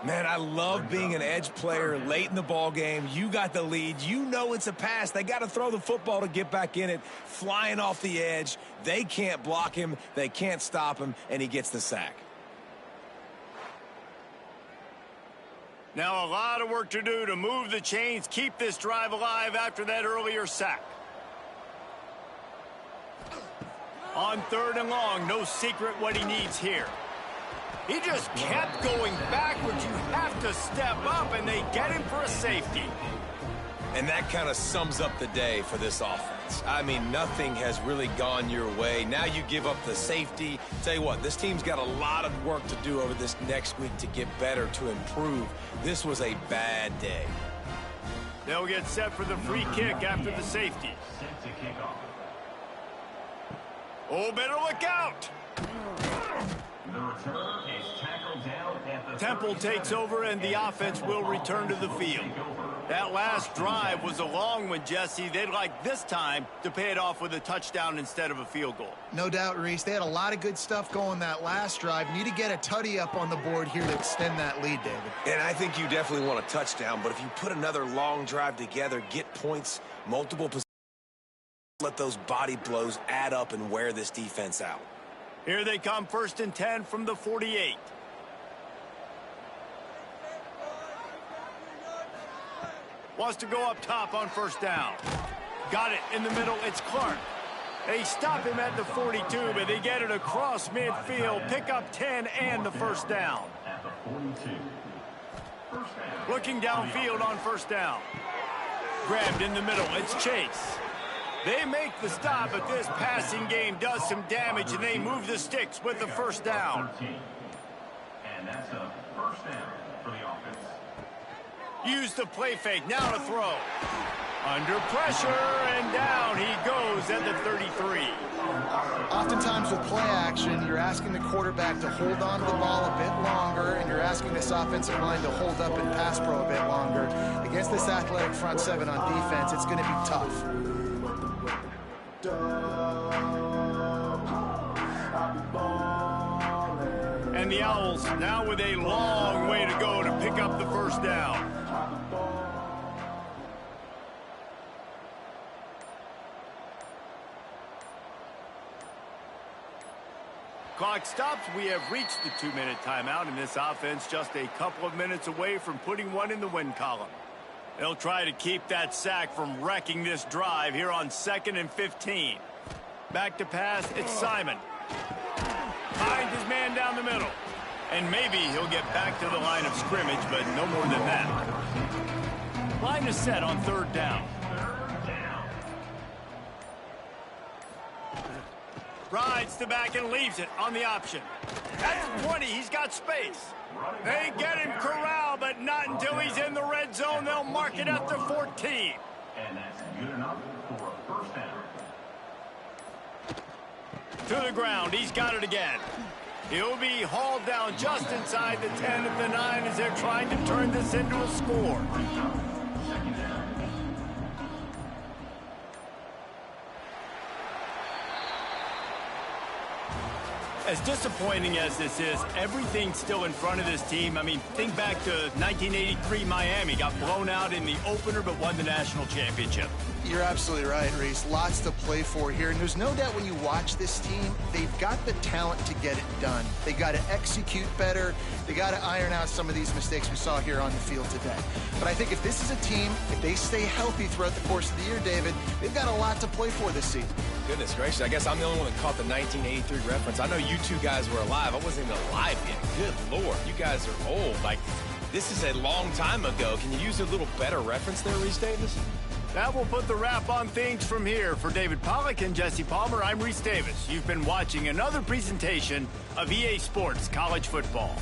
Man, I love being an edge player late in the ball game. You got the lead. You know it's a pass. They got to throw the football to get back in it. Flying off the edge. They can't block him. They can't stop him, and he gets the sack. Now a lot of work to do to move the chains, keep this drive alive after that earlier sack. On 3rd and long, no secret what he needs here. He just kept going backwards. You have to step up, and they get him for a safety. And that kind of sums up the day for this offense. I mean, nothing has really gone your way. Now you give up the safety. Tell you what, this team's got a lot of work to do over this next week to get better, to improve. This was a bad day. They'll get set for the free kick after the safety. Set to kick off. Oh, better look out. The return is tackled down at the Temple takes over, and the offense will return to the field. That last drive was a long one, Jesse. They'd like this time to pay it off with a touchdown instead of a field goal. No doubt, Reese. They had a lot of good stuff going that last drive. Need to get a tutty up on the board here to extend that lead, David. And I think you definitely want a touchdown, but if you put another long drive together, get points, multiple positions, let those body blows add up and wear this defense out. Here they come, 1st and 10 from the 48. Wants to go up top on first down. Got it in the middle, it's Clark. They stop him at the 42, but they get it across midfield. Pick up 10 and the first down. at the 42. First down. Looking downfield on first down. Grabbed in the middle, it's Chase. They make the stop, but this passing game does some damage, and they move the sticks with the first down. 13. And that's a first down for the offense. Use the play fake, now to throw. Under pressure, and down he goes at the 33. Oftentimes with play action, you're asking the quarterback to hold on to the ball a bit longer, and you're asking this offensive line to hold up and pass pro a bit longer. Against this athletic front seven on defense, it's going to be tough. And the Owls now with a long way to go to pick up the first down. Clock stops. We have reached the 2-minute timeout, and this offense just a couple of minutes away from putting one in the win column. They'll try to keep that sack from wrecking this drive here on 2nd and 15. Back to pass, it's Simon. Finds his man down the middle. And maybe he'll get back to the line of scrimmage, but no more than that. Line is set on 3rd down. Rides to back and leaves it on the option. That's 20. He's got space. They get him corralled, but not until he's in the red zone. They'll mark it at the 14. And that's good enough for a first down. To the ground. He's got it again. He'll be hauled down just inside the 10 of the 9 as they're trying to turn this into a score. As disappointing as this is, everything's still in front of this team. I mean, think back to 1983 Miami. Got blown out in the opener but won the national championship. You're absolutely right, Reese. Lots to play for here. And there's no doubt when you watch this team, they've got the talent to get it done. They got to execute better. They got to iron out some of these mistakes we saw here on the field today. But I think if this is a team, if they stay healthy throughout the course of the year, David, they've got a lot to play for this season. Goodness gracious, I guess I'm the only one that caught the 1983 reference. I know you two guys were alive. I wasn't even alive yet. Good Lord, you guys are old. Like, this is a long time ago. Can you use a little better reference there, Reese Davis? That will put the wrap on things from here. For David Pollack and Jesse Palmer, I'm Reese Davis. You've been watching another presentation of EA Sports College Football.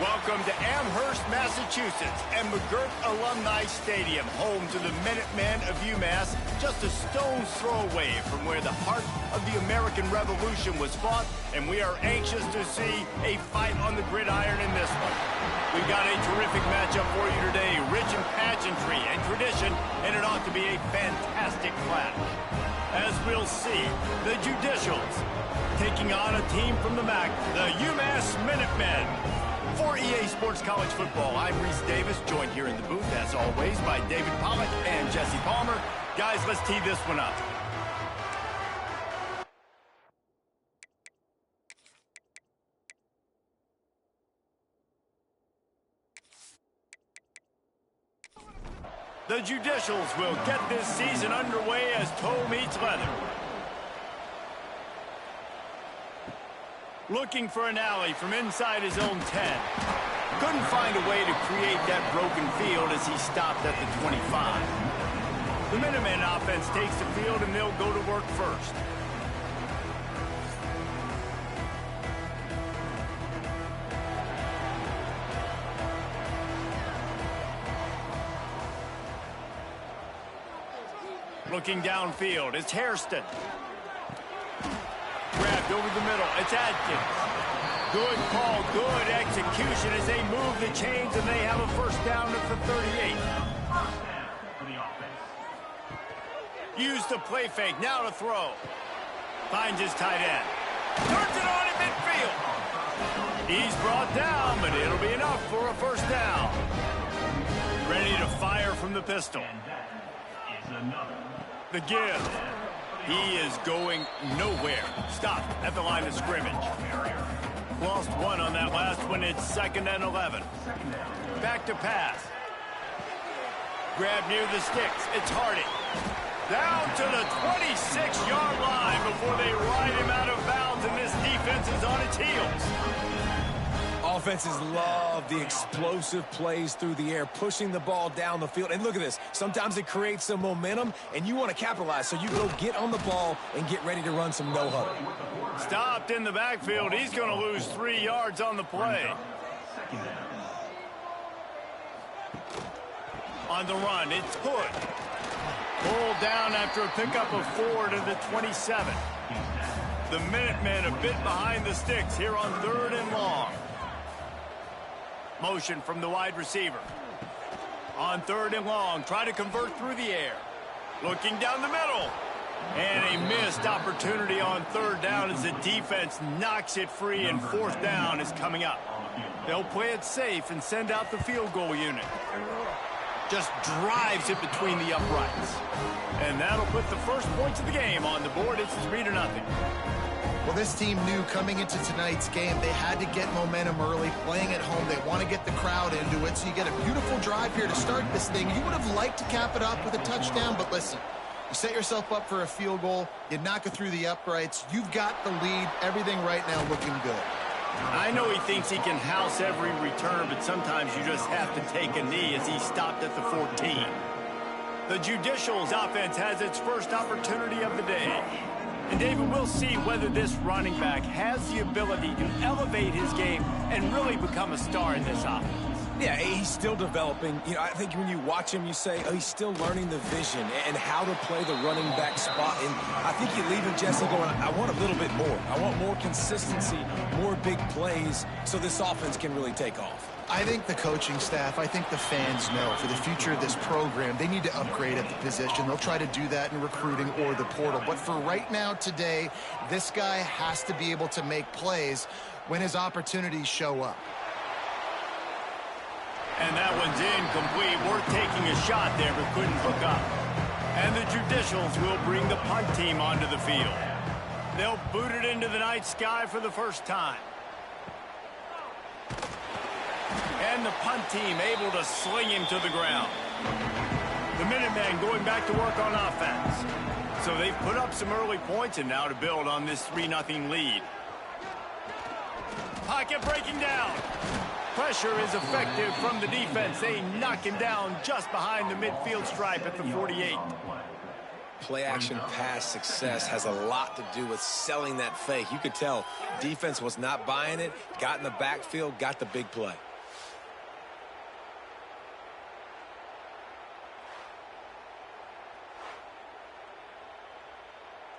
Welcome to Amherst, Massachusetts, and McGirt Alumni Stadium, home to the Minutemen of UMass, just a stone's throw away from where the heart of the American Revolution was fought, and we are anxious to see a fight on the gridiron in this one. We got a terrific matchup for you today, rich in pageantry and tradition, and it ought to be a fantastic clash. As we'll see, the Judicials taking on a team from the MAC, the UMass Minutemen. For EA Sports College Football, I'm Reese Davis, joined here in the booth, as always, by David Pollack and Jesse Palmer. Guys, let's tee this one up. The Judicials will get this season underway as toe meets leather. Looking for an alley from inside his own 10. Couldn't find a way to create that broken field as he stopped at the 25. The Minutemen offense takes the field and they'll go to work first. Looking downfield, it's Hairston. Grabbed over the middle, it's Adkins. Good call, good execution as they move the chains and they have a first down at the 38. Use the play fake, now to throw. Finds his tight end. Turns it on in midfield. He's brought down, but it'll be enough for a first down. Ready to fire from the pistol. The give. He is going nowhere. Stopped at the line of scrimmage. Lost one on that last one. It's 2nd and 11. Back to pass. Grab near the sticks. It's Hardy. Down to the 26-yard line before they ride him out of bounds, and this defense is on its heels. Offenses love the explosive plays through the air, pushing the ball down the field. And look at this. Sometimes it creates some momentum, and you want to capitalize. So you go get on the ball and get ready to run some no-huddle. Stopped in the backfield. He's going to lose 3 yards on the play. On the run, it's Hood. Pulled down after a pickup of 4 to the 27. The Minutemen a bit behind the sticks here on 3rd and long. Motion from the wide receiver. On 3rd and long, try to convert through the air. Looking down the middle. And a missed opportunity on 3rd down as the defense knocks it free, and 4th down is coming up. They'll play it safe and send out the field goal unit. Just drives it between the uprights. And that'll put the first points of the game on the board. It's 3-0. Well, this team knew coming into tonight's game they had to get momentum early, playing at home. They want to get the crowd into it, so you get a beautiful drive here to start this thing. You would have liked to cap it up with a touchdown, but listen, you set yourself up for a field goal, you knock it through the uprights, you've got the lead, everything right now looking good. I know he thinks he can house every return, but sometimes you just have to take a knee as he stopped at the 14. The Judicials offense has its first opportunity of the day. And David, we'll see whether this running back has the ability to elevate his game and really become a star in this offense. Yeah, he's still developing. You know, I think when you watch him, you say, oh, he's still learning the vision and how to play the running back spot. And I think you leave him, Jesse, going, I want a little bit more. I want more consistency, more big plays so this offense can really take off. I think the coaching staff, I think the fans know for the future of this program, they need to upgrade at the position. They'll try to do that in recruiting or the portal. But for right now, today, this guy has to be able to make plays when his opportunities show up. And that one's incomplete. Worth taking a shot there, but couldn't hook up. And the Judicials will bring the punt team onto the field. They'll boot it into the night sky for the first time. And the punt team able to sling him to the ground. The Minutemen going back to work on offense. So they've put up some early points, and now to build on this 3-0 lead. Pocket breaking down. Pressure is effective from the defense. They knock him down just behind the midfield stripe at the 48. Play-action pass success has a lot to do with selling that fake. You could tell defense was not buying it, got in the backfield, got the big play.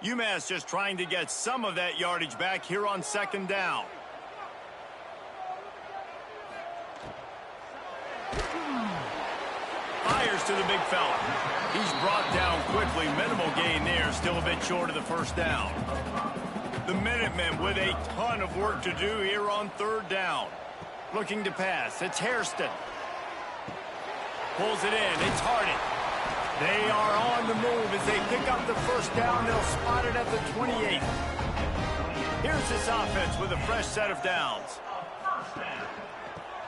UMass just trying to get some of that yardage back here on second down. Fires to the big fella. He's brought down quickly. Minimal gain there. Still a bit short of the first down. The Minutemen with a ton of work to do here on third down. Looking to pass. It's Hairston. Pulls it in. It's Harden. They are on the move as they pick up the first down. They'll spot it at the 28. Here's this offense with a fresh set of downs.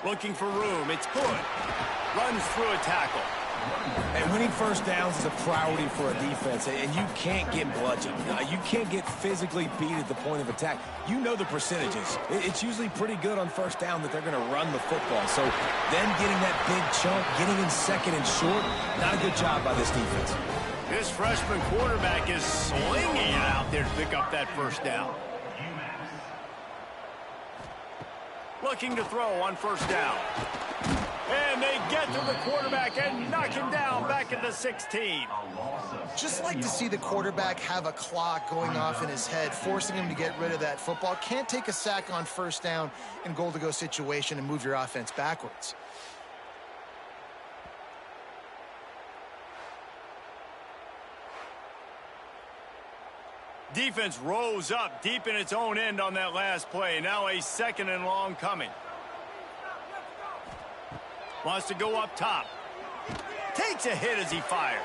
Looking for room. It's Hood. Runs through a tackle. And winning first downs is a priority for a defense, and you can't get bludgeoned. You can't get physically beat at the point of attack. You know the percentages. It's usually pretty good on first down that they're going to run the football. So then getting that big chunk, getting in second and short, not a good job by this defense. This freshman quarterback is slinging it out there to pick up that first down. Looking to throw on first down. And they get to the quarterback and knock him down back at the 16. Just like to see the quarterback have a clock going off in his head, forcing him to get rid of that football. Can't take a sack on first down in goal-to-go situation and move your offense backwards. Defense rose up deep in its own end on that last play. Now a second and long coming. Wants to go up top. Takes a hit as he fires.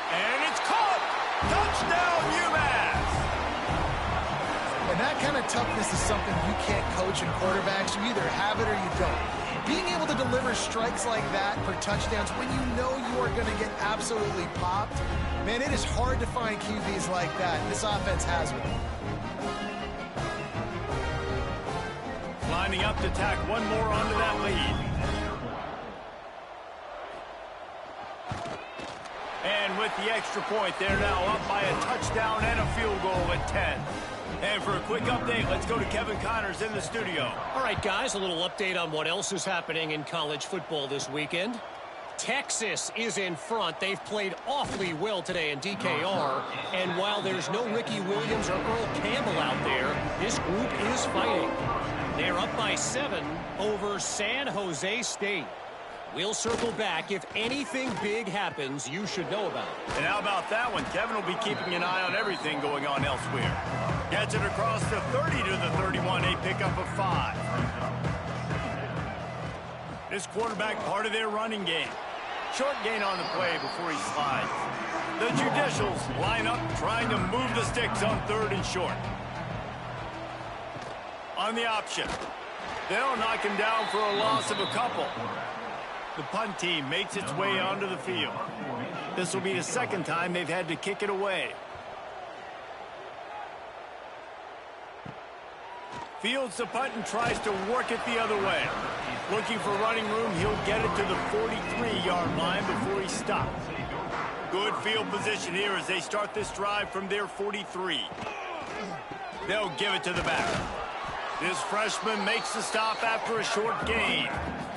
And it's caught! Touchdown, UMass! And that kind of toughness is something you can't coach in quarterbacks. You either have it or you don't. Being able to deliver strikes like that for touchdowns when you know you are going to get absolutely popped, man, it is hard to find QBs like that. This offense has one. Lining up to tack one more onto that lead. And with the extra point, they're now up by a touchdown and a field goal at 10. And for a quick update, let's go to Kevin Connors in the studio. All right, guys, a little update on what else is happening in college football this weekend. Texas is in front. They've played awfully well today in DKR. And while there's no Ricky Williams or Earl Campbell out there, this group is fighting. They're up by 7 over San Jose State. We'll circle back. If anything big happens, you should know about it. And how about that one? Kevin will be keeping an eye on everything going on elsewhere. Gets it across the 30 to the 31, a pickup of 5. This quarterback part of their running game. Short gain on the play before he slides. The Judicials line up trying to move the sticks on third and short. On the option. They'll knock him down for a loss of a couple. The punt team makes its way onto the field. This will be the second time they've had to kick it away. Fields the punt and tries to work it the other way. Looking for running room, he'll get it to the 43-yard line before he stops. Good field position here as they start this drive from their 43. They'll give it to the back. This freshman makes the stop after a short gain.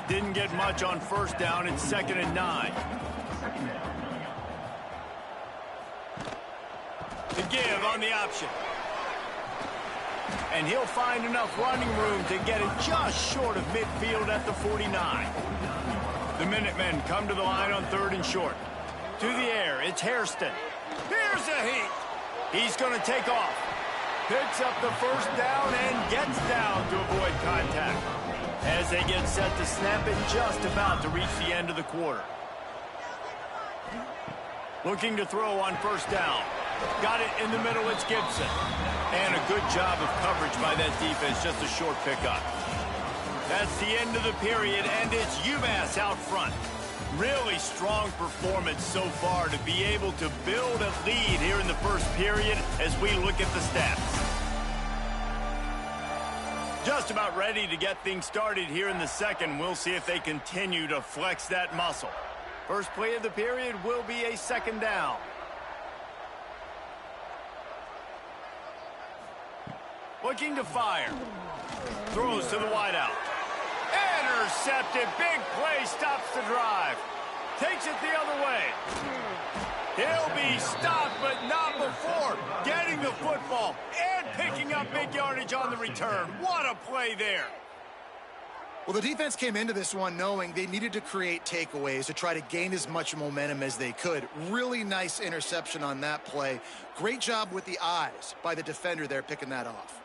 Didn't get much on first down. It's 2nd and 9. The give on the option. And he'll find enough running room to get it just short of midfield at the 49. The Minutemen come to the line on third and short. To the air, it's Hairston. Here's a heat. He's going to take off. Picks up the first down and gets down to avoid contact. As they get set to snap it, just about to reach the end of the quarter. Looking to throw on first down. Got it in the middle, it's Gibson. And a good job of coverage by that defense, just a short pickup. That's the end of the period, and it's UMass out front. Really strong performance so far to be able to build a lead here in the first period as we look at the stats. Just about ready to get things started here in the second. We'll see if they continue to flex that muscle. First play of the period will be a second down. Looking to fire. Throws to the wideout. Intercepted. Big play stops the drive. Takes it the other way. He'll be stopped, but not before getting the football and picking up big yardage on the return. What a play there. Well, the defense came into this one knowing they needed to create takeaways to try to gain as much momentum as they could. Really nice interception on that play. Great job with the eyes by the defender there picking that off.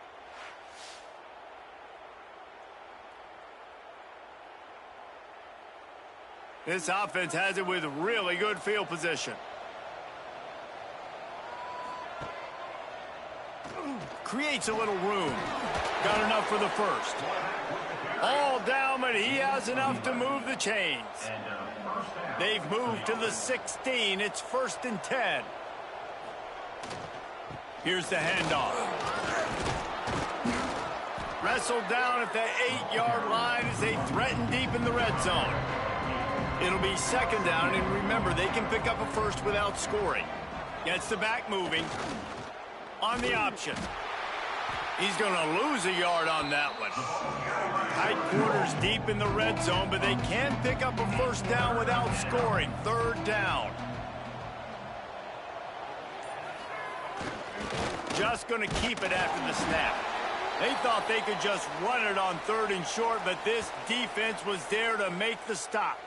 This offense has it with really good field position. Creates a little room. Got enough for the first. All down, but he has enough to move the chains. They've moved to the 16. It's 1st and 10. Here's the handoff. Wrestled down at the 8-yard line as they threaten deep in the red zone. It'll be 2nd down, and remember, they can pick up a first without scoring. Gets the back moving. On the option. He's going to lose a yard on that one. Tight quarters deep in the red zone, but they can pick up a first down without scoring. 3rd down. Just going to keep it after the snap. They thought they could just run it on 3rd and short, but this defense was there to make the stop.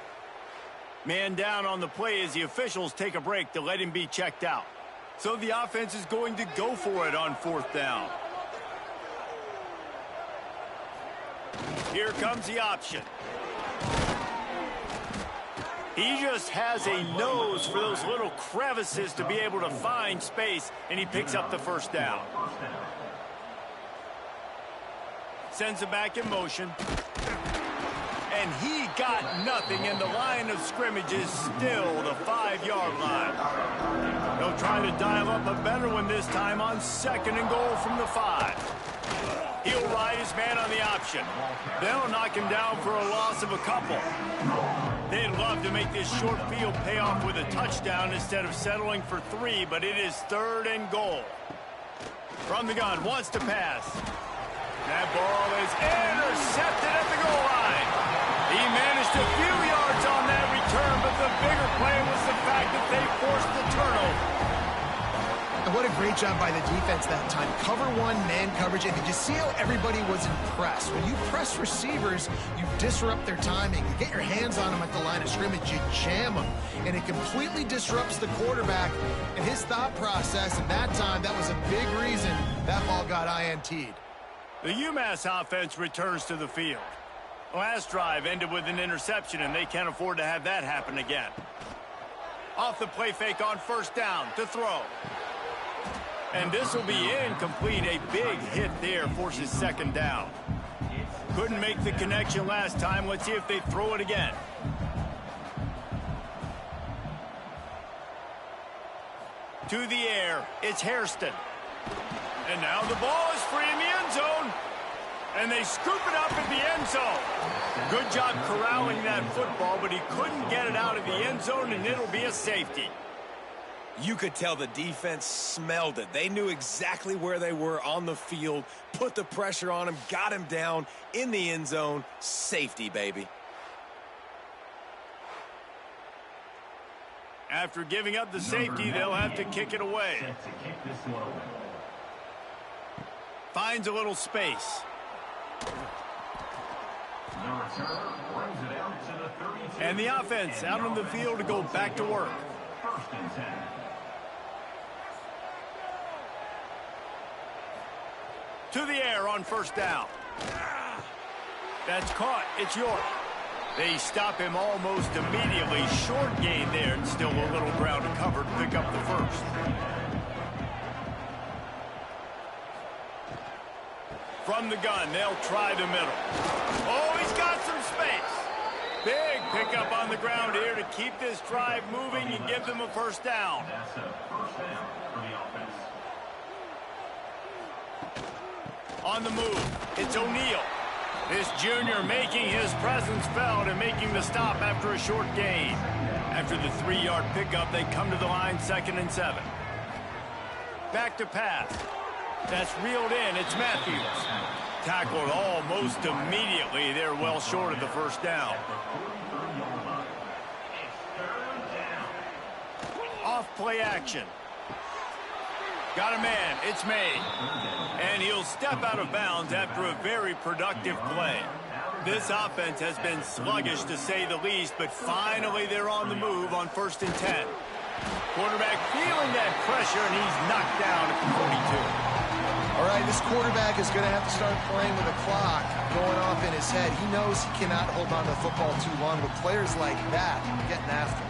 Man down on the play as the officials take a break to let him be checked out. So the offense is going to go for it on 4th down. Here comes the option. He just has a nose for those little crevices to be able to find space, and he picks up the 1st down. Sends it back in motion. And he got nothing, and the line of scrimmage is still the 5-yard line. They'll try to dial up a better one this time on 2nd and goal from the 5. He'll ride his man on the option. They'll knock him down for a loss of a couple. They'd love to make this short field pay off with a touchdown instead of settling for 3, but it is 3rd and goal. From the gun, wants to pass. That ball is intercepted at the goal line. He managed a few yards on that return, but the bigger play was the fact that they forced the turnover. And what a great job by the defense that time. Cover 1, man coverage, and did you see how everybody was impressed? When you press receivers, you disrupt their timing. You get your hands on them at the line of scrimmage, you jam them, and it completely disrupts the quarterback and his thought process, and that time, that was a big reason that ball got INT'd. The UMass offense returns to the field. Last drive ended with an interception, and they can't afford to have that happen again. Off the play fake on 1st down to throw. And this will be incomplete. A big hit there forces 2nd down. Couldn't make the connection last time. Let's see if they throw it again. To the air. It's Hairston. And now the ball is free in the end zone. And they scoop it up in the end zone. Good job corralling that football, but he couldn't get it out of the end zone, and it'll be a safety. You could tell the defense smelled it. They knew exactly where they were on the field, put the pressure on him, got him down in the end zone. Safety, baby. After giving up the safety, they'll have to kick it away. Finds a little space. And the offense out on the field to go back to work. 1st and 10. To the air on 1st down. That's caught. It's York. They stop him almost immediately. Short gain there, and still a little ground to cover to pick up the 1st. From the gun, they'll try the middle. Oh, he's got some space. Big pickup on the ground here to keep this drive moving and give them a 1st down. That's a 1st down for the offense. On the move, it's O'Neal. This junior making his presence felt and making the stop after a short gain. After the 3-yard pickup, they come to the line 2nd and 7. Back to pass. That's reeled in. It's Matthews. Tackled almost immediately. They're well short of the 1st down. enough play action. Got a man, it's made. And he'll step out of bounds after a very productive play. This offense has been sluggish to say the least, but finally they're on the move on 1st and 10. Quarterback feeling that pressure, and he's knocked down at the 42. All right, this quarterback is going to have to start playing with a clock going off in his head. He knows he cannot hold on to the football too long with players like that getting after him.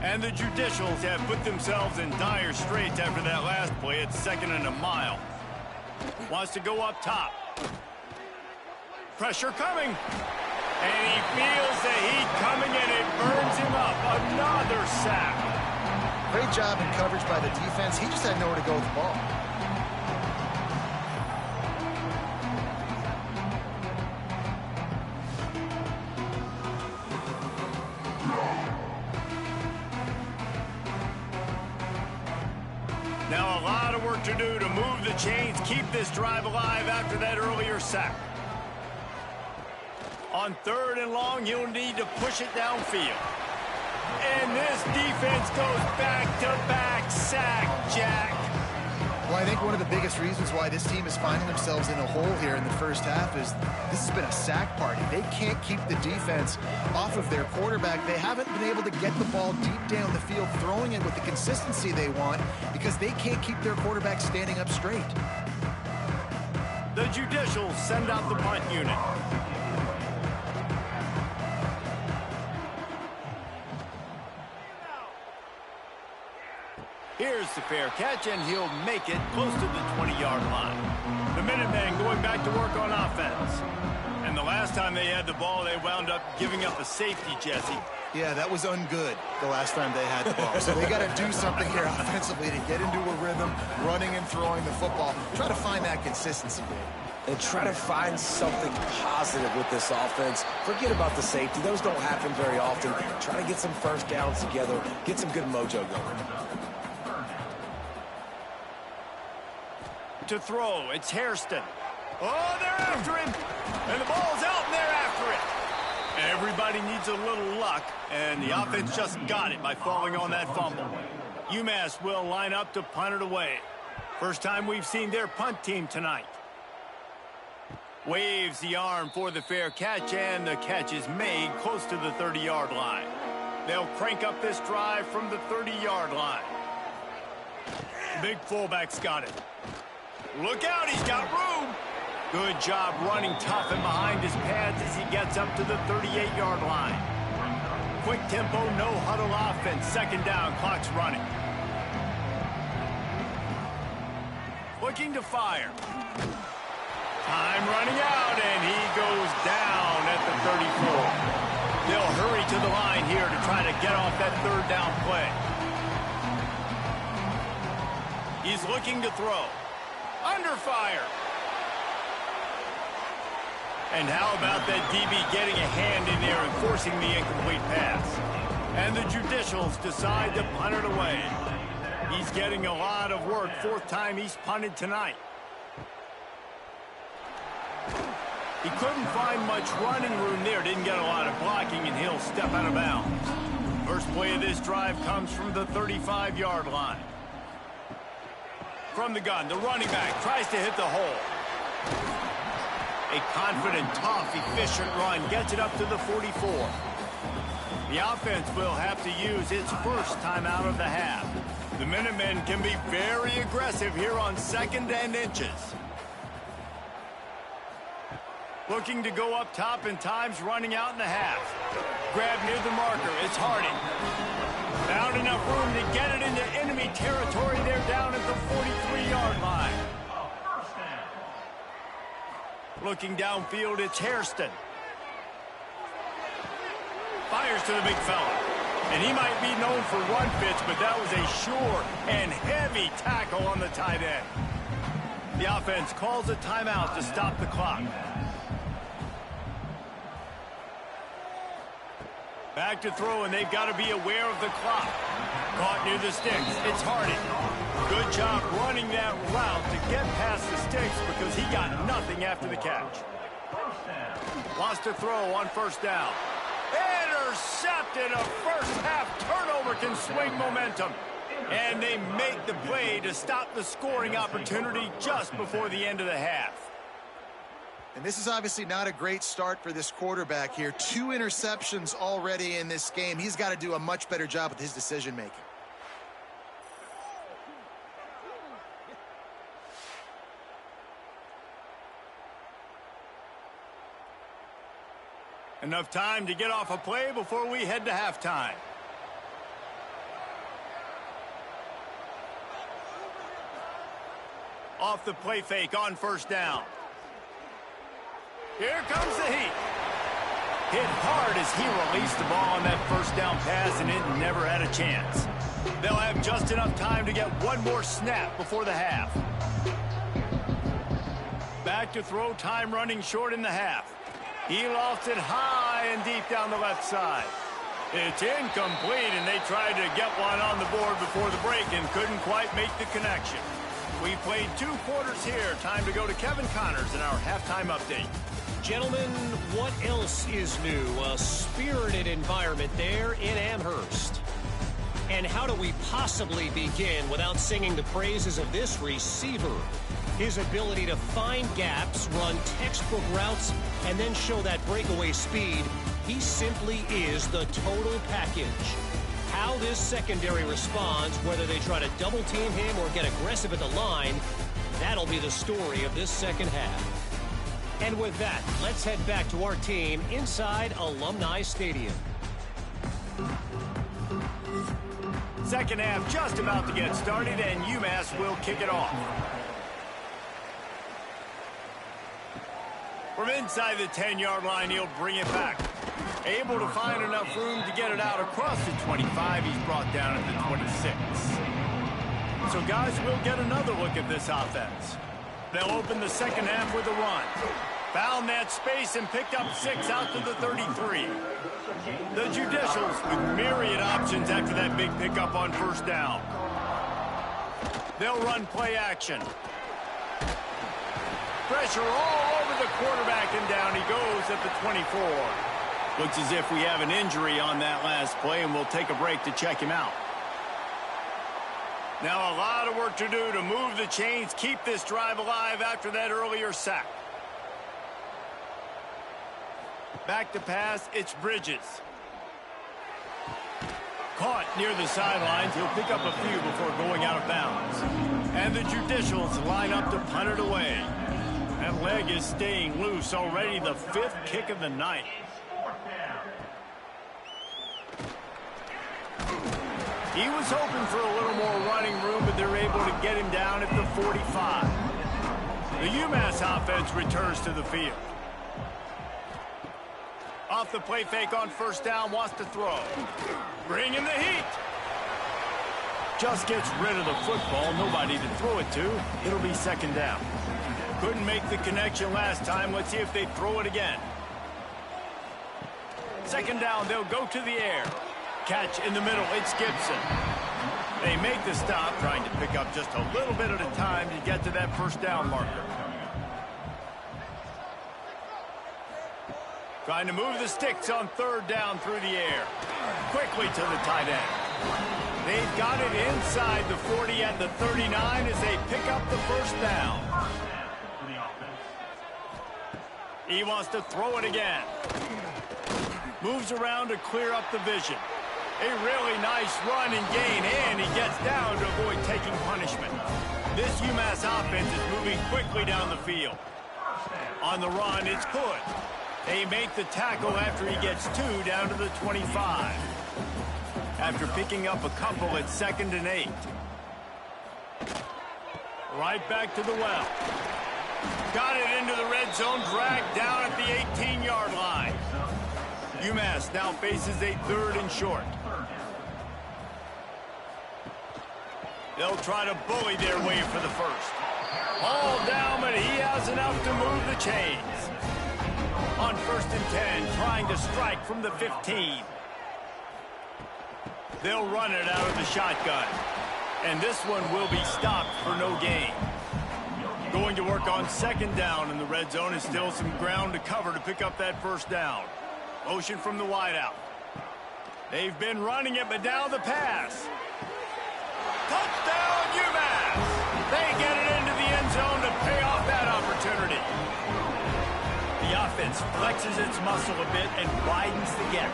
And the Judicials have put themselves in dire straits after that last play at 2nd and a mile. Wants to go up top. Pressure coming. And he feels the heat coming, and it burns him up. Another sack. Great job in coverage by the defense. He just had nowhere to go with the ball. Now a lot of work to do to move the chains, keep this drive alive after that earlier sack. On 3rd and long, he'll need to push it downfield. And this defense goes back-to-back sack, Jack. Well, I think one of the biggest reasons why this team is finding themselves in a hole here in the first half is this has been a sack party. They can't keep the defense off of their quarterback. They haven't been able to get the ball deep down the field, throwing it with the consistency they want because they can't keep their quarterback standing up straight. The Judicials send out the punt unit. Here's the fair catch, and he'll make it close to the 20-yard line. The Minutemen going back to work on offense. And the last time they had the ball, they wound up giving up a safety, Jesse. Yeah, that was ungood the last time they had the ball. So they got to do something here offensively to get into a rhythm, running and throwing the football. Try to find that consistency, Dave. And try to find something positive with this offense. Forget about the safety. Those don't happen very often. Try to get some first downs together, get some good mojo going. To throw, it's Hairston. Oh, they're after him. And the ball's out, and they're after it. Everybody needs a little luck, and the offense just got it by falling on that fumble. UMass will line up to punt it away. First time we've seen their punt team tonight. Waves the arm for the fair catch, and the catch is made close to the 30-yard line. They'll crank up this drive from the 30-yard line. Big fullback's got it. Look out, he's got room. Good job running tough and behind his pads as he gets up to the 38-yard line. Quick tempo, no huddle offense. 2nd down, clock's running. Looking to fire. Time running out, and he goes down at the 34. They'll hurry to the line here to try to get off that 3rd down play. He's looking to throw. Under fire. And how about that DB getting a hand in there and forcing the incomplete pass? And the Judicials decide to punt it away. He's getting a lot of work. 4th time he's punted tonight. He couldn't find much running room there. Didn't get a lot of blocking, and he'll step out of bounds. First play of this drive comes from the 35-yard line. From the gun, the running back tries to hit the hole. A confident, tough, efficient run gets it up to the 44. The offense will have to use its first time out of the half. The Minutemen can be very aggressive here on 2nd and inches. Looking to go up top, and time's running out in the half. Grab near the marker, it's Harding. Found enough room to get it into enemy territory. They're down at the 43-yard line. Looking downfield, it's Hairston. Fires to the big fella. And he might be known for run fits, but that was a sure and heavy tackle on the tight end. The offense calls a timeout to stop the clock. Back to throw, and they've got to be aware of the clock. Caught near the sticks. It's Hardy. Good job running that route to get past the sticks because he got nothing after the catch. Wants to throw on first down. Intercepted. A first half turnover can swing momentum. And they make the play to stop the scoring opportunity just before the end of the half. And this is obviously not a great start for this quarterback here. 2 interceptions already in this game. He's got to do a much better job with his decision-making. Enough time to get off a play before we head to halftime. Off the play fake on first down. Here comes the heat. Hit hard as he released the ball on that first down pass, and it never had a chance. They'll have just enough time to get one more snap before the half. Back to throw, time running short in the half. He lofts it high and deep down the left side. It's incomplete, and they tried to get one on the board before the break and couldn't quite make the connection. We played 2 quarters here. Time to go to Kevin Connors in our halftime update. Gentlemen, what else is new? A spirited environment there in Amherst. And how do we possibly begin without singing the praises of this receiver? His ability to find gaps, run textbook routes, and then show that breakaway speed. He simply is the total package. How this secondary responds, whether they try to double team him or get aggressive at the line, that'll be the story of this second half. And with that, let's head back to our team inside Alumni Stadium. Second half just about to get started, and UMass will kick it off. From inside the 10-yard line, he'll bring it back. Able to find enough room to get it out across the 25. He's brought down at the 26. So, guys, we'll get another look at this offense. They'll open the second half with a run. Found that space and picked up 6 out to the 33. The Judicials with myriad options after that big pickup on first down. They'll run play action. Pressure all over the quarterback, and down he goes at the 24. Looks as if we have an injury on that last play, and we'll take a break to check him out. Now a lot of work to do to move the chains, keep this drive alive after that earlier sack. Back to pass, it's Bridges. Caught near the sidelines. He'll pick up a few before going out of bounds. And the Judicials line up to punt it away. That leg is staying loose. Already the 5th kick of the night. He was hoping for a little more running room, but they're able to get him down at the 45. The UMass offense returns to the field. Off the play fake on first down, wants to throw. Bring in the heat. Just gets rid of the football, nobody to throw it to. It'll be second down. Couldn't make the connection last time. Let's see if they throw it again. Second down, they'll go to the air. Catch in the middle, it's Gibson. They make the stop, trying to pick up just a little bit at a time to get to that first down marker. Trying to move the sticks on third down through the air. Quickly to the tight end. They've got it inside the 40 at the 39 as they pick up the first down. He wants to throw it again. Moves around to clear up the vision. A really nice run and gain, and he gets down to avoid taking punishment. This UMass offense is moving quickly down the field. On the run, it's good. They make the tackle after he gets 2 down to the 25. After picking up a couple at 2nd and 8. Right back to the well. Got it into the red zone, dragged down at the 18-yard line. UMass now faces a 3rd and short. They'll try to bully their way for the first. All down, but he has enough to move the chains. On 1st and 10, trying to strike from the 15. They'll run it out of the shotgun. And this one will be stopped for no gain. Going to work on second down in the red zone, is still some ground to cover to pick up that first down. Motion from the wideout. They've been running it, but now the pass. Touchdown, UMass! They get it into the end zone to pay off that opportunity. The offense flexes its muscle a bit and widens the gap.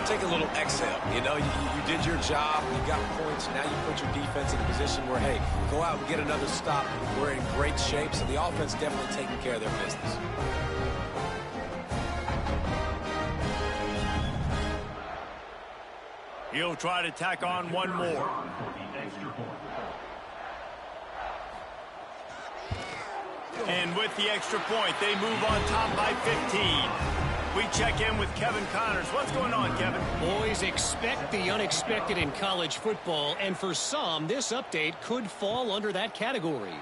Take a little exhale. You know, you did your job. You got points. Now you put your defense in a position where, hey, go out and get another stop. We're in great shape, so the offense definitely taking care of their business. He'll try to tack on one more. And with the extra point, they move on top by 15. We check in with Kevin Connors. What's going on, Kevin? Boys, expect the unexpected in college football, and for some, this update could fall under that category.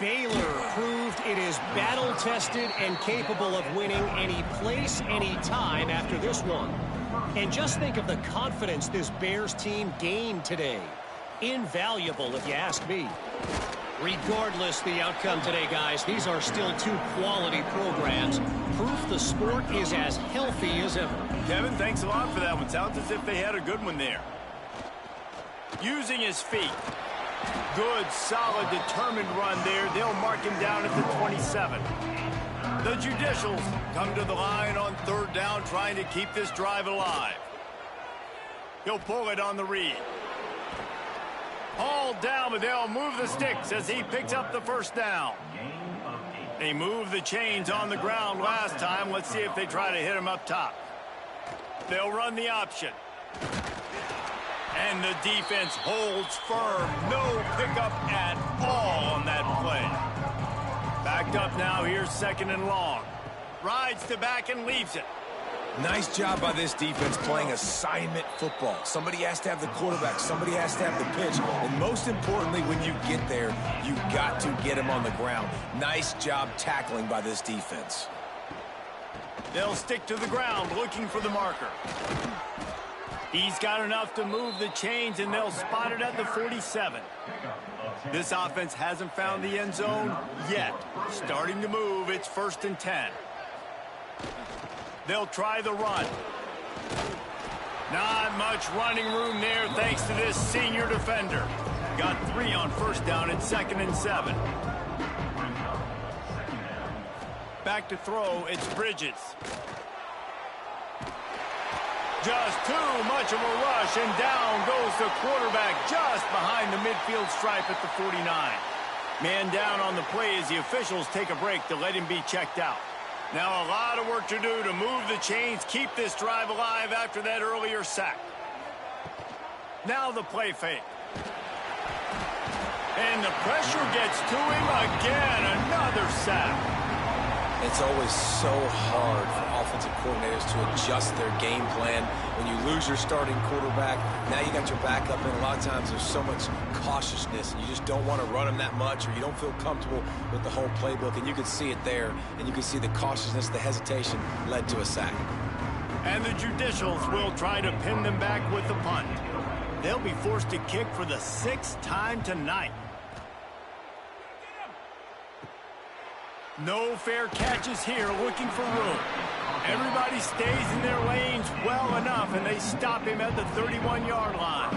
Baylor proved it is battle-tested and capable of winning any place, any time after this one. And just think of the confidence this Bears team gained today. Invaluable, if you ask me. Regardless the outcome today, guys, these are still two quality programs. Proof the sport is as healthy as ever. Kevin, thanks a lot for that one. Sounds as if they had a good one there. Using his feet. Good, solid, determined run there. They'll mark him down at the 27. The Judicials come to the line on third down, trying to keep this drive alive. He'll pull it on the read. Hauled down, but they'll move the sticks as he picks up the first down. They moved the chains on the ground last time. Let's see if they try to hit him up top. They'll run the option. And the defense holds firm. No pickup at all on that play. Backed up now. Here's second and long. Rides to back and leaves it. Nice job by this defense playing assignment football. Somebody has to have the quarterback. Somebody has to have the pitch. And most importantly, when you get there, you got to get him on the ground. Nice job tackling by this defense. They'll stick to the ground looking for the marker. He's got enough to move the chains, and they'll spot it at the 47. This offense hasn't found the end zone yet. Starting to move, it's 1st and 10. They'll try the run. Not much running room there thanks to this senior defender. Got 3 on first down at 2nd and 7. Back to throw, it's Bridges. Just too much of a rush, and down goes the quarterback just behind the midfield stripe at the 49. Man down on the play as the officials take a break to let him be checked out. Now a lot of work to do to move the chains, keep this drive alive after that earlier sack. Now the play fake. And the pressure gets to him again, another sack. It's always so hard for offensive coordinators to adjust their game plan. When you lose your starting quarterback, now you got your backup, and a lot of times there's so much cautiousness, and you just don't want to run them that much, or you don't feel comfortable with the whole playbook, and you can see it there, and you can see the cautiousness, the hesitation led to a sack. And the Judicials will try to pin them back with the punt. They'll be forced to kick for the 6th time tonight. No fair catches here, looking for room. Everybody stays in their lanes well enough, and they stop him at the 31-yard line.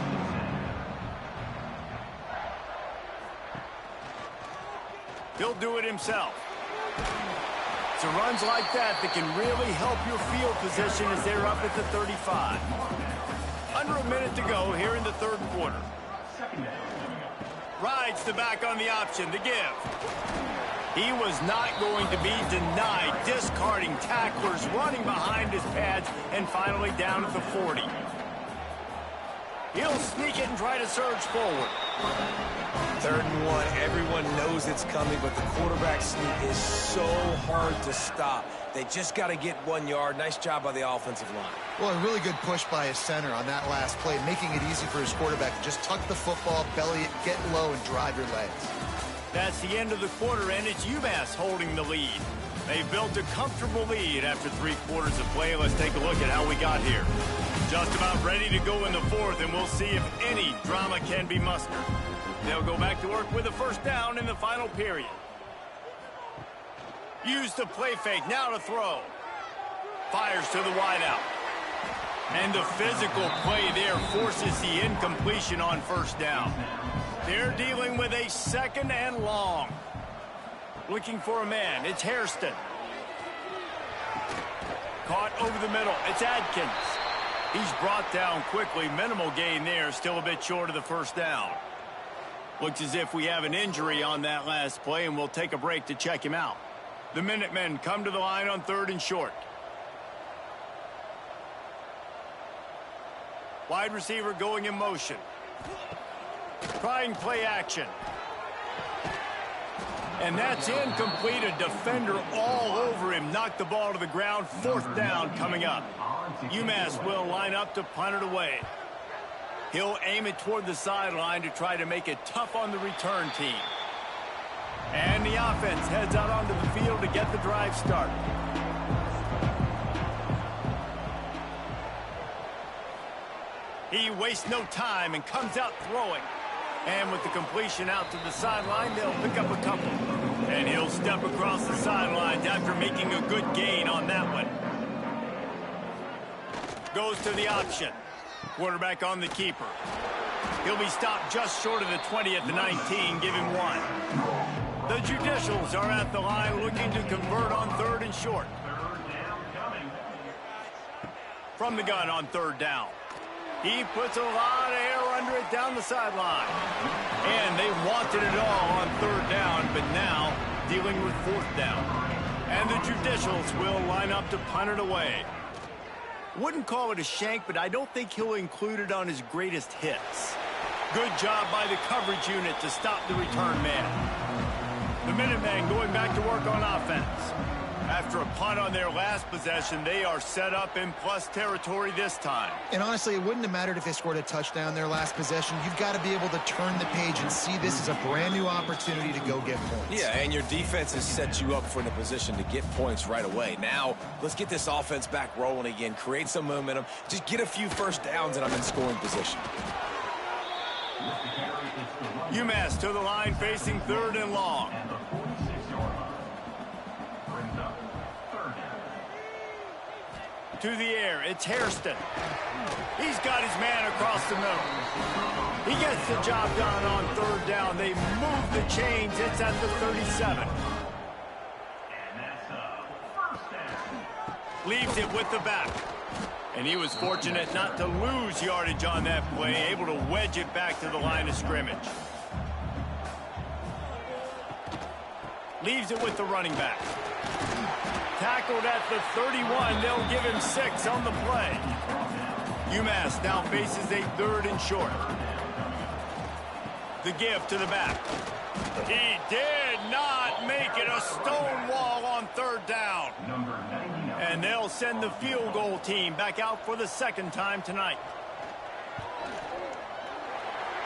He'll do it himself. It's runs like that that can really help your field position as they're up at the 35. Under a minute to go here in the third quarter. Rides the back on the option to give. He was not going to be denied, discarding tacklers, running behind his pads, and finally down at the 40. He'll sneak it and try to surge forward. 3rd and 1, everyone knows it's coming, but the quarterback sneak is so hard to stop. They just got to get 1 yard. Nice job by the offensive line. Well, a really good push by his center on that last play, making it easy for his quarterback to just tuck the football, belly it, get low, and drive your legs. That's the end of the quarter, and it's UMass holding the lead. They built a comfortable lead after 3 quarters of play. Let's take a look at how we got here. Just about ready to go in the 4th, and we'll see if any drama can be mustered. They'll go back to work with a first down in the final period. Use the play fake, now to throw. Fires to the wideout. And the physical play there forces the incompletion on first down. They're dealing with a 2nd and long. Looking for a man, it's Hairston. Caught over the middle, it's Adkins. He's brought down quickly, minimal gain there, still a bit short of the first down. Looks as if we have an injury on that last play, and we'll take a break to check him out. The Minutemen come to the line on 3rd and short. Wide receiver going in motion. Trying play action. And that's incomplete. A defender all over him. Knocked the ball to the ground. 4th down coming up. UMass will line up to punt it away. He'll aim it toward the sideline to try to make it tough on the return team. And the offense heads out onto the field to get the drive started. He wastes no time and comes out throwing. And with the completion out to the sideline, they'll pick up a couple. And he'll step across the sidelines after making a good gain on that one. Goes to the option. Quarterback on the keeper. He'll be stopped just short of the 20 at the 19. Give him 1. The Judicials are at the line looking to convert on 3rd and short. From the gun on 3rd down. He puts a lot of air under it down the sideline. And they wanted it all on 3rd down, but now dealing with 4th down. And the Judicials will line up to punt it away. Wouldn't call it a shank, but I don't think he'll include it on his greatest hits. Good job by the coverage unit to stop the return man. The Minutemen going back to work on offense. After a punt on their last possession, they are set up in plus territory this time. And honestly, it wouldn't have mattered if they scored a touchdown their last possession. You've got to be able to turn the page and see this as a brand new opportunity to go get points. Yeah, and your defense has set you up for the position to get points right away. Now, let's get this offense back rolling again, create some momentum, just get a few first downs, and I'm in scoring position. UMass to the line facing 3rd and long. To the air, it's Hairston. He's got his man across the middle. He gets the job done on 3rd down. They move the chains. It's at the 37. Leaves it with the back. And he was fortunate not to lose yardage on that play, able to wedge it back to the line of scrimmage. Leaves it with the running back. Tackled at the 31. They'll give him 6 on the play. UMass now faces a 3rd and short. The give to the back. He did not make it. A stone wall on 3rd down. And they'll send the field goal team back out for the 2nd time tonight.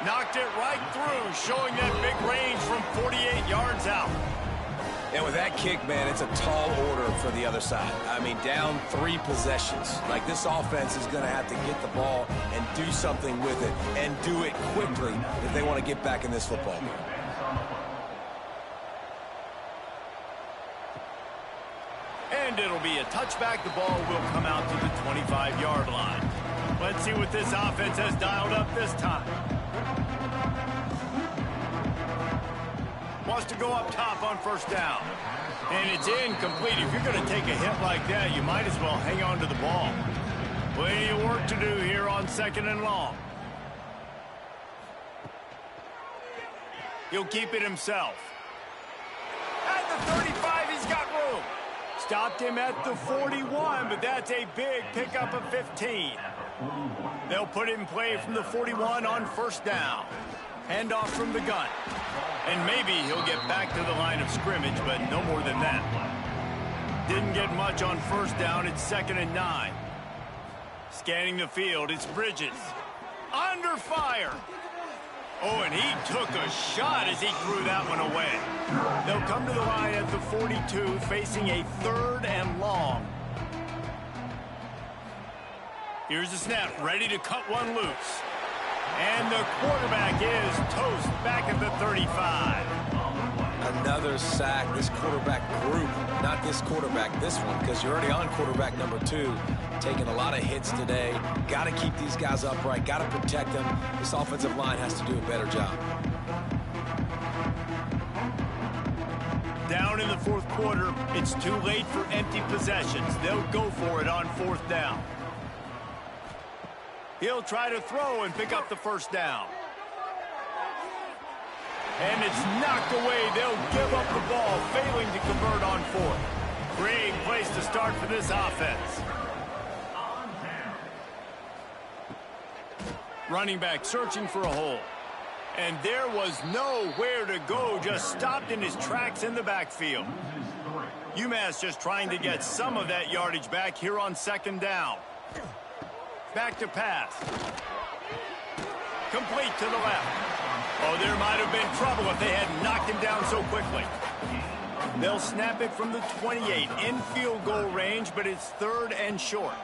Knocked it right through, showing that big range from 48 yards out. And with that kick, man, it's a tall order for the other side. I mean, down 3 possessions. Like, this offense is going to have to get the ball and do something with it, and do it quickly if they want to get back in this football game. And it'll be a touchback. The ball will come out to the 25-yard line. Let's see what this offense has dialed up this time. Wants to go up top on 1st down. And it's incomplete. If you're going to take a hit like that, you might as well hang on to the ball. Plenty of work to do here on 2nd and long. He'll keep it himself. At the 35, he's got room. Stopped him at the 41, but that's a big pickup of 15. They'll put it in play from the 41 on 1st down. Handoff from the gun. And maybe he'll get back to the line of scrimmage, but no more than that. Didn't get much on 1st down. It's 2nd and 9. Scanning the field, it's Bridges. Under fire. Oh, and he took a shot as he threw that one away. They'll come to the line at the 42, facing a 3rd and long. Here's the snap, ready to cut one loose. And the quarterback is toast back at the 35. Another sack. This quarterback group, not this quarterback, this one, because you're already on quarterback number 2. Taking a lot of hits today. Got to keep these guys upright. Got to protect them. This offensive line has to do a better job. Down in the 4th quarter, it's too late for empty possessions. They'll go for it on 4th down. He'll try to throw and pick up the 1st down. And it's knocked away. They'll give up the ball, failing to convert on 4th. Great place to start for this offense. Running back searching for a hole. And there was nowhere to go, just stopped in his tracks in the backfield. UMass just trying to get some of that yardage back here on 2nd down. Back to pass. Complete to the left. Oh, there might have been trouble if they had knocked him down so quickly. They'll snap it from the 28 in field goal range, but it's 3rd and short.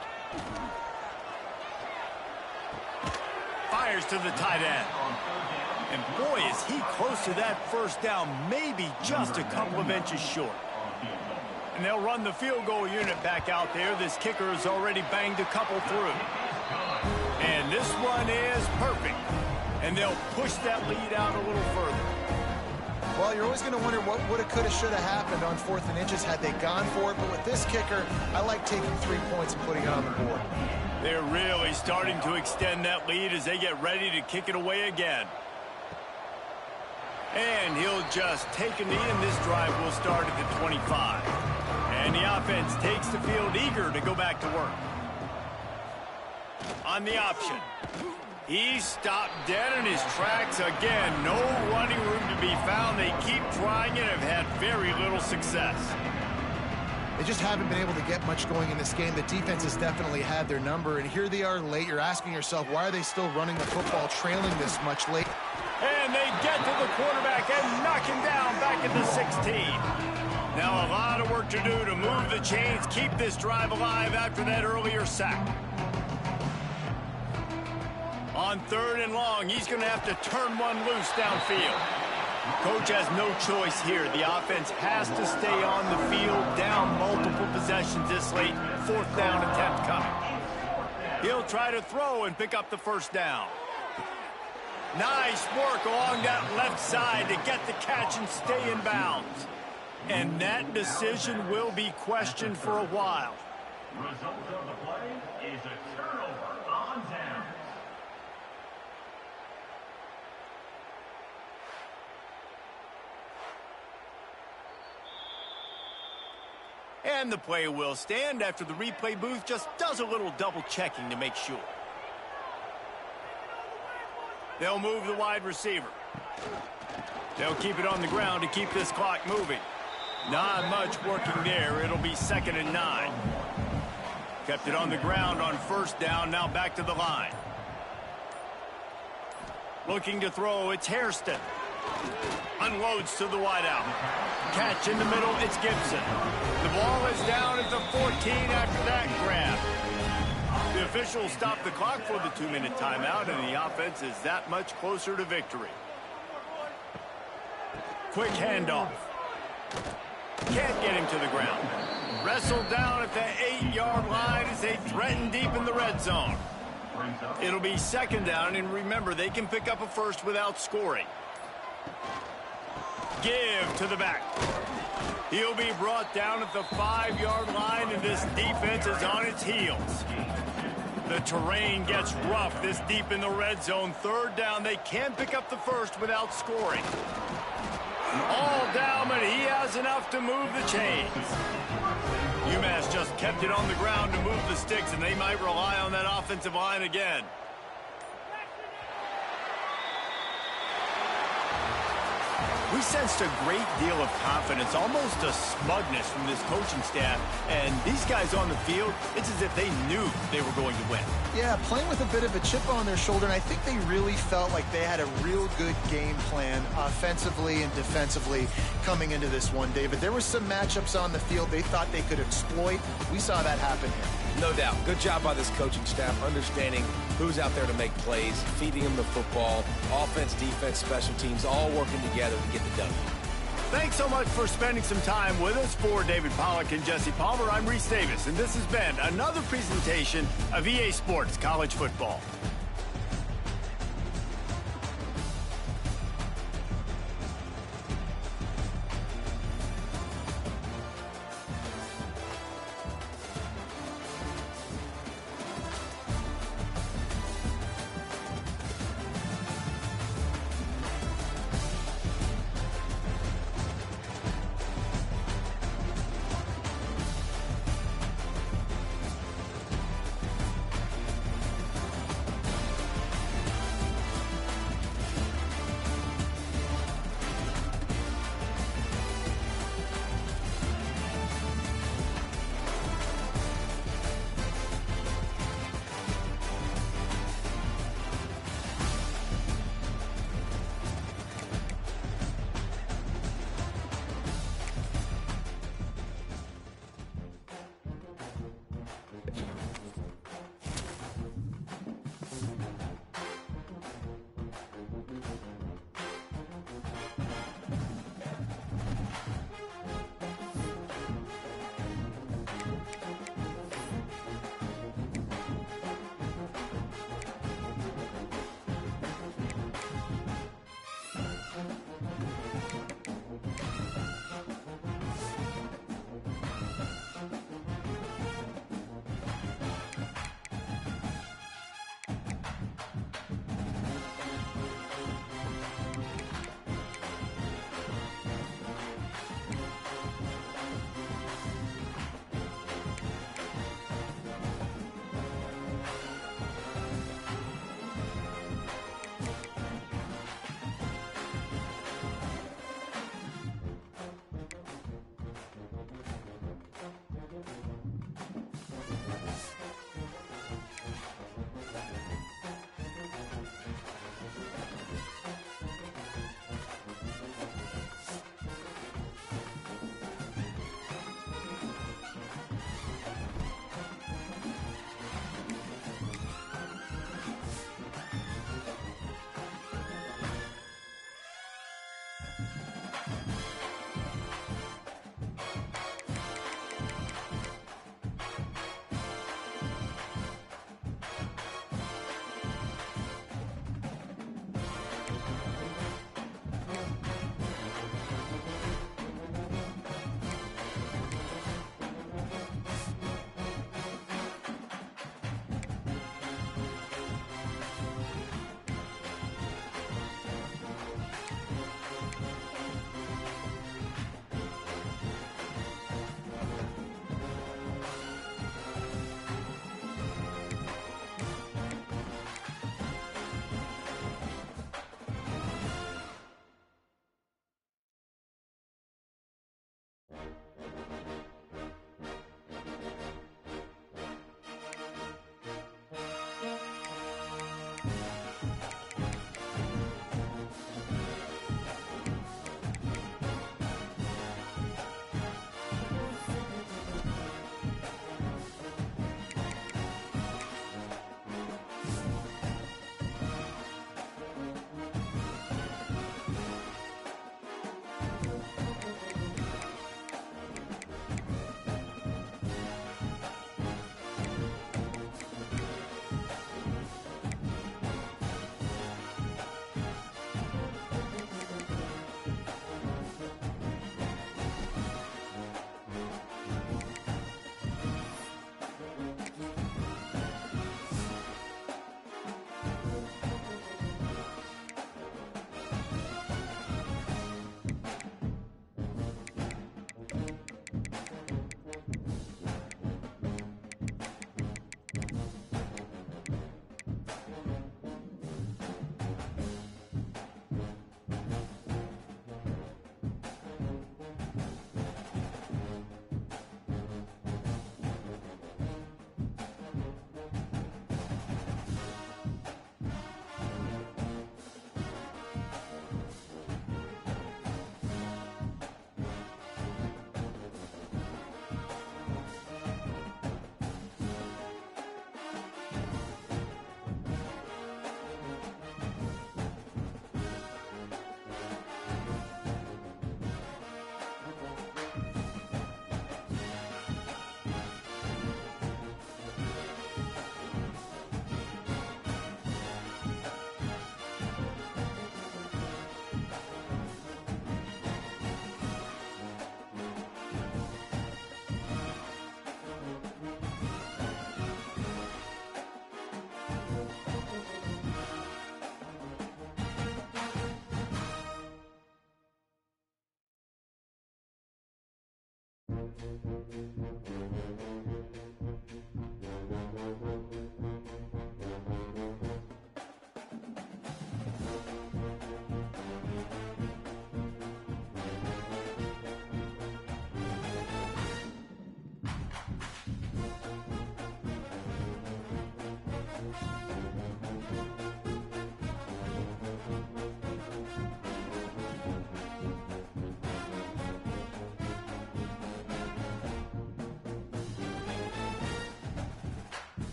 Fires to the tight end. And boy, is he close to that 1st down, maybe just a couple of inches short. And they'll run the field goal unit back out there. This kicker has already banged a couple through. And this one is perfect. And they'll push that lead out a little further. Well, you're always going to wonder what woulda, coulda, shoulda happened on 4th and inches had they gone for it. But with this kicker, I like taking 3 points and putting it on the board. They're really starting to extend that lead as they get ready to kick it away again. And he'll just take a knee, and this drive will start at the 25. And the offense takes the field eager to go back to work. On the option. He stopped dead in his tracks again. No running room to be found. They keep trying and have had very little success. They just haven't been able to get much going in this game. The defense has definitely had their number, and here they are late. You're asking yourself, why are they still running the football, trailing this much late? And they get to the quarterback and knock him down back at the 16. Now a lot of work to do to move the chains, keep this drive alive after that earlier sack. On 3rd and long, he's going to have to turn one loose downfield. Coach has no choice here. The offense has to stay on the field, down multiple possessions this late. 4th down attempt coming. He'll try to throw and pick up the 1st down. Nice work along that left side to get the catch and stay in bounds. And that decision will be questioned for a while. Result of the play is a turnover on down. And the play will stand after the replay booth just does a little double checking to make sure. They'll move the wide receiver. They'll keep it on the ground to keep this clock moving. Not much working there. It'll be 2nd and 9. Kept it on the ground on 1st down. Now back to the line. Looking to throw. It's Hairston. Unloads to the wideout. Catch in the middle. It's Gibson. The ball is down at the 14 after that grab. The officials stop the clock for the 2-minute timeout, and the offense is that much closer to victory. Quick handoff. Can't get him to the ground. Wrestled down at the 8-yard line as they threaten deep in the red zone. It'll be 2nd down, and remember, they can pick up a first without scoring. Give to the back. He'll be brought down at the 5-yard line, and this defense is on its heels. The terrain gets rough this deep in the red zone. 3rd down, they can pick up the first without scoring. All down, but he has enough to move the chains. UMass just kept it on the ground to move the sticks, and they might rely on that offensive line again. We sensed a great deal of confidence, almost a smugness from this coaching staff. And these guys on the field, it's as if they knew they were going to win. Yeah, playing with a bit of a chip on their shoulder, and I think they really felt like they had a real good game plan offensively and defensively coming into this one, David. There were some matchups on the field they thought they could exploit. We saw that happen here. No doubt. Good job by this coaching staff, understanding who's out there to make plays, feeding them the football, offense, defense, special teams, all working together to get the W. Thanks so much for spending some time with us. For David Pollack and Jesse Palmer, I'm Reese Davis, and this has been another presentation of EA Sports College Football.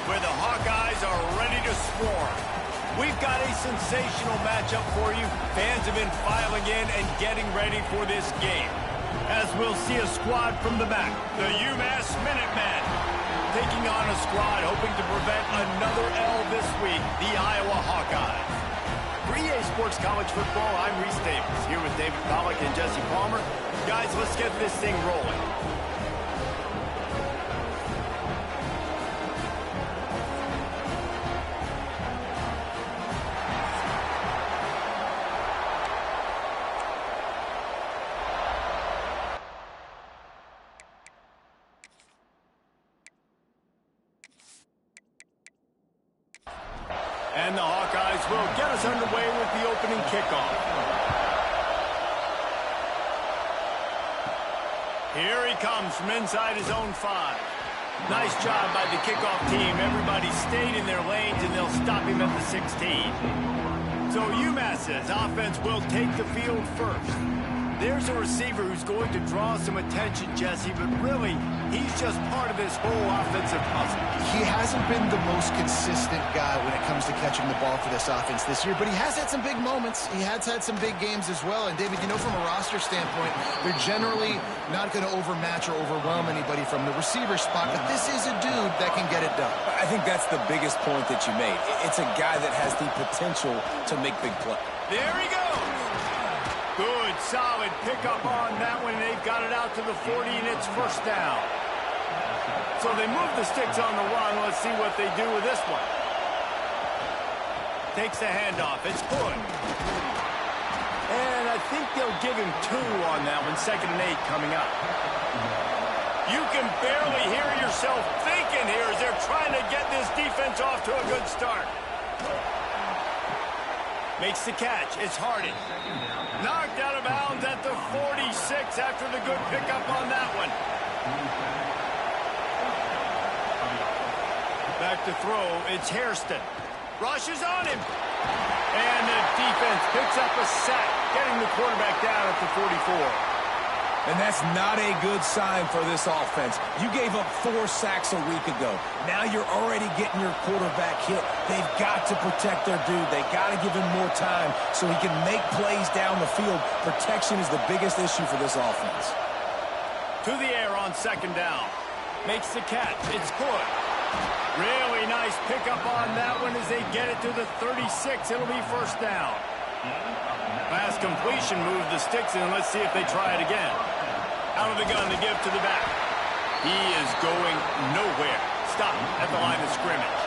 Where the Hawkeyes are ready to swarm. We've got a sensational matchup for you. Fans have been filing in and getting ready for this game. As we'll see a squad from the back, the UMass Minutemen, taking on a squad hoping to prevent another L this week, the Iowa Hawkeyes. For EA Sports College Football, I'm Reese Davis, here with David Pollack and Jesse Palmer. Guys, let's get this thing rolling. And the Hawkeyes will get us underway with the opening kickoff. Here he comes from inside his own 5. Nice job by the kickoff team. Everybody stayed in their lanes, and they'll stop him at the 16. So UMass's offense will take the field first. There's a receiver who's going to draw some attention, Jesse, but really, he's just part of this whole offensive puzzle. He hasn't been the most consistent guy when it comes to catching the ball for this offense this year, but he has had some big moments. He has had some big games as well. And, David, you know, from a roster standpoint, they're generally not going to overmatch or overwhelm anybody from the receiver spot, but this is a dude that can get it done. I think that's the biggest point that you made. It's a guy that has the potential to make big plays. There he goes. Good, solid pickup on that one. They've got it out to the 40, and it's first down. So they move the sticks on the run. Let's see what they do with this one. Takes the handoff. It's good. And I think they'll give him 2 on that one. 2nd and 8 coming up. You can barely hear yourself thinking here as they're trying to get this defense off to a good start. Makes the catch. It's Harding. Knocked out of bounds at the 46 after the good pickup on that one. Back to throw. It's Hairston. Rushes on him. And the defense picks up a sack, getting the quarterback down at the 44. And that's not a good sign for this offense. You gave up 4 sacks a week ago. Now you're already getting your quarterback hit. They've got to protect their dude. They got to give him more time so he can make plays down the field. Protection is the biggest issue for this offense. To the air on 2nd down. Makes the catch. It's good. Really nice pickup on that one as they get it to the 36. It'll be first down. Pass completion, move the sticks in. Let's see if they try it again. Out of the gun to give to the back. He is going nowhere. Stop at the line of scrimmage.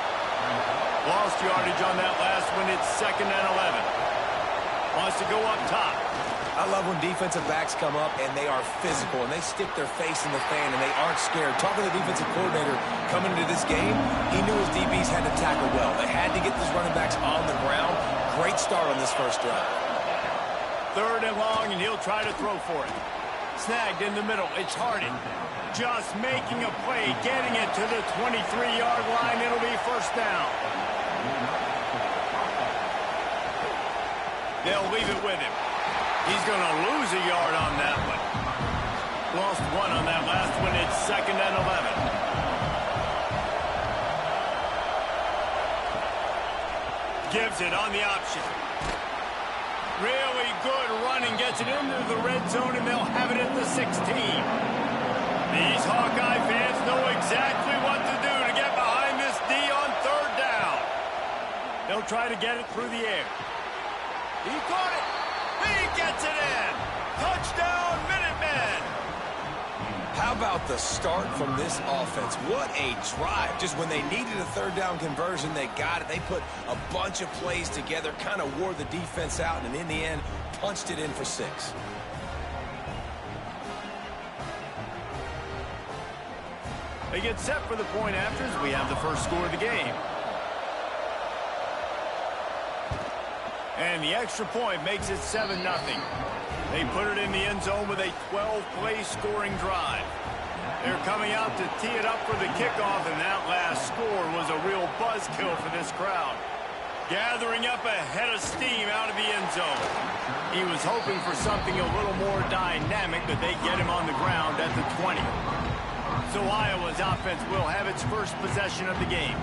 Lost yardage on that last one. It's 2nd and 11. Wants to go up top. I love when defensive backs come up and they are physical and they stick their face in the fan and they aren't scared. Talking to the defensive coordinator coming into this game, he knew his DBs had to tackle well. They had to get these running backs on the ground. Great start on this first drive. 3rd and long, and he'll try to throw for it. Snagged in the middle. It's Harding. Just making a play, getting it to the 23-yard line. It'll be first down. They'll leave it with him. He's going to lose a yard on that one. Lost 1 on that last one. It's 2nd and 11. Gives it on the option. Really good running, gets it into the red zone, and they'll have it at the 16. These Hawkeye fans know exactly what to do to get behind this D on 3rd down. They'll try to get it through the air. He caught it. He gets it in. Touchdown, Minutemen. How about the start from this offense? What a drive. Just when they needed a 3rd down conversion, they got it. They put a bunch of plays together, kind of wore the defense out, and in the end, punched it in for 6. They get set for the point after as we have the first score of the game. And the extra point makes it 7-0. They put it in the end zone with a 12-play scoring drive. They're coming out to tee it up for the kickoff, and that last score was a real buzzkill for this crowd. Gathering up a head of steam out of the end zone. He was hoping for something a little more dynamic, but they get him on the ground at the 20. So Iowa's offense will have its first possession of the game.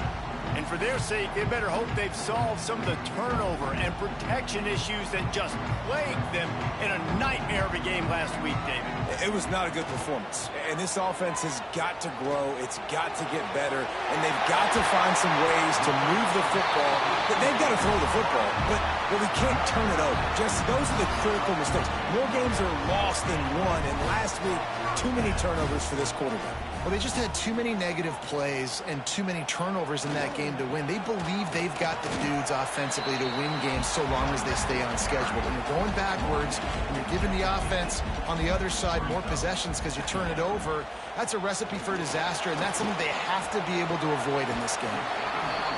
And for their sake, they better hope they've solved some of the turnover and protection issues that just plagued them in a nightmare of a game last week, David. It was not a good performance. And this offense has got to grow. It's got to get better. And they've got to find some ways to move the football. They've got to throw the football. But we can't turn it over. Just those are the critical mistakes. More games are lost than won. And last week, too many turnovers for this quarterback. Well, they just had too many negative plays and too many turnovers in that game to win. They believe they've got the dudes offensively to win games so long as they stay on schedule. When you're going backwards and you're giving the offense on the other side more possessions because you turn it over, that's a recipe for disaster, and that's something they have to be able to avoid in this game.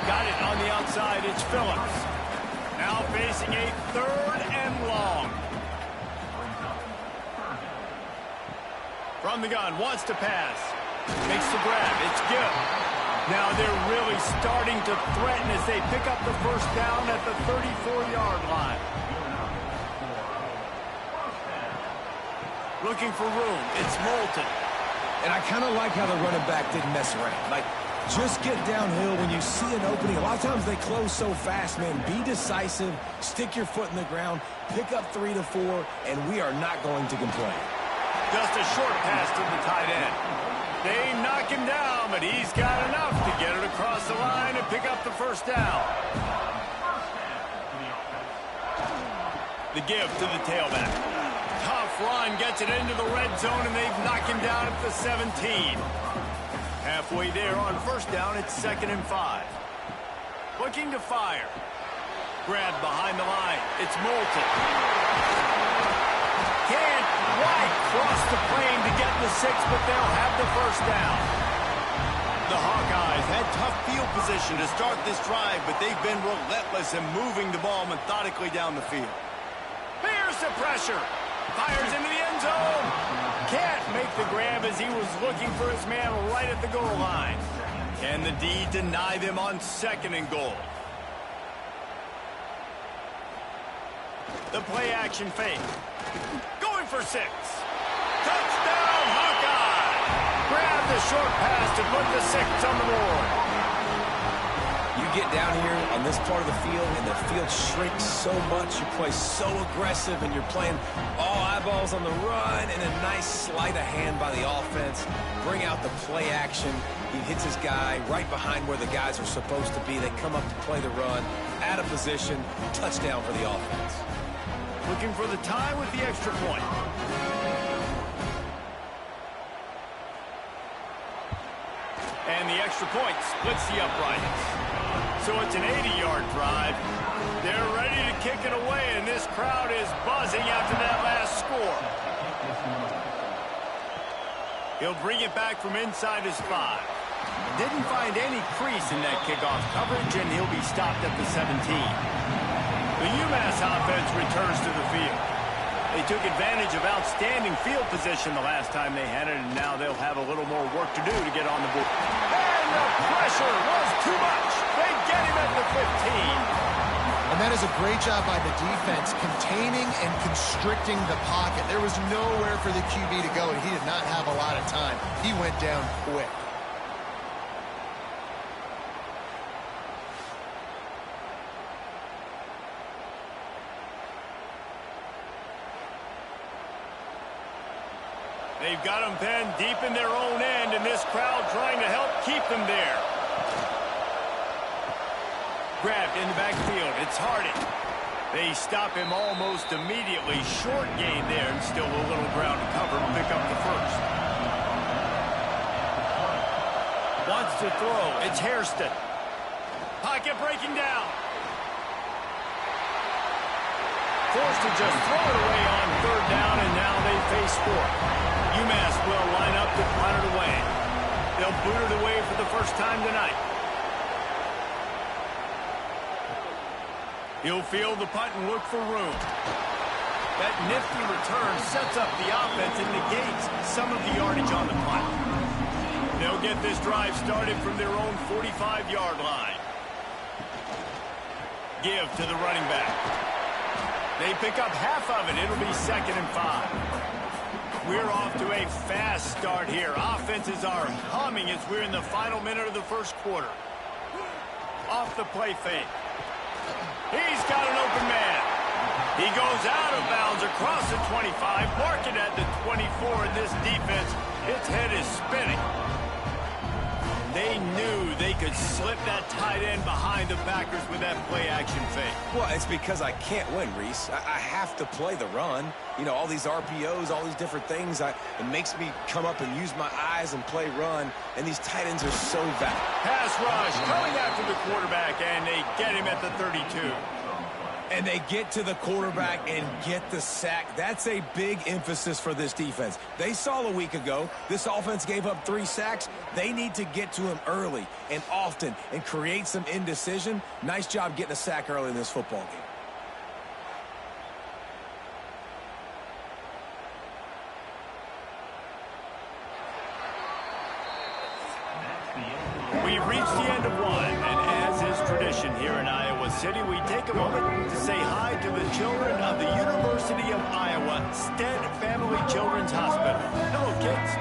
Got it on the outside. It's Phillips. Now facing a 3rd and long. From the gun, wants to pass. Makes the grab. It's good. Now they're really starting to threaten as they pick up the first down at the 34-yard line. Looking for room. It's Moulton. And I kind of like how the running back didn't mess around. Like, just get downhill when you see an opening. A lot of times they close so fast, man. Be decisive. Stick your foot in the ground. Pick up 3 to 4, and we are not going to complain. Just a short pass to the tight end. They knock him down, but he's got enough to get it across the line and pick up the first down. The give to the tailback. Tough run, gets it into the red zone, and they've knocked him down at the 17. Halfway there on first down, it's 2nd and 5. Looking to fire. Grab behind the line. It's Moulton. Can't quite cross the plane to get the 6, but they'll have the first down. The Hawkeyes had tough field position to start this drive, but they've been relentless in moving the ball methodically down the field. Here's the pressure. Fires into the end zone. Can't make the grab as he was looking for his man right at the goal line. Can the D deny them on 2nd and goal? The play action fake. Going for 6. Touchdown, Hawkeye! Grab the short pass to put the 6 on the board. You get down here on this part of the field, and the field shrinks so much. You play so aggressive, and you're playing all eyeballs on the run, and a nice sleight of hand by the offense. Bring out the play action. He hits his guy right behind where the guys are supposed to be. They come up to play the run, out of position, touchdown for the offense. Looking for the tie with the extra point. And the extra point splits the uprights. So it's an 80-yard drive. They're ready to kick it away, and this crowd is buzzing after that last score. He'll bring it back from inside his 5. Didn't find any crease in that kickoff coverage, and he'll be stopped at the 17. The UMass offense returns to the field. They took advantage of outstanding field position the last time they had it, and now they'll have a little more work to do to get on the board. And the pressure was too much. They get him at the 15. And that is a great job by the defense, containing and constricting the pocket. There was nowhere for the QB to go, and he did not have a lot of time. He went down quick. They've got them penned deep in their own end, and this crowd trying to help keep them there. Grabbed in the backfield. It's Hardy. They stop him almost immediately. Short gain there, and still a little ground to cover to pick up the first. Wants to throw. It's Hairston. Pocket breaking down. Forced to just throw it away on 3rd down, and now they face Sport. UMass will line up to punt it away. They'll boot it away for the first time tonight. He'll field the punt and look for room. That nifty return sets up the offense and negates some of the yardage on the punt. They'll get this drive started from their own 45-yard line. Give to the running back. They pick up half of it. It'll be 2nd and 5. We're off to a fast start here. Offenses are humming as we're in the final minute of the first quarter. Off the play fake. He's got an open man. He goes out of bounds across the 25, marking at the 24, and this defense, its head is spinning. They knew they could slip that tight end behind the backers with that play-action fake. Well, it's because I can't win, Reese. I have to play the run. You know, all these RPOs, all these different things. It makes me come up and use my eyes and play run, and these tight ends are so valuable. Pass rush coming after the quarterback, and they get him at the 32. And they get to the quarterback and get the sack. That's a big emphasis for this defense. They saw a week ago this offense gave up 3 sacks. They need to get to him early and often and create some indecision. Nice job getting a sack early in this football game. We've reached the end of one, and as is tradition here in Iowa City, we take a moment to say hi to the children of the University of Iowa Stead Family Children's Hospital. Hello, kids.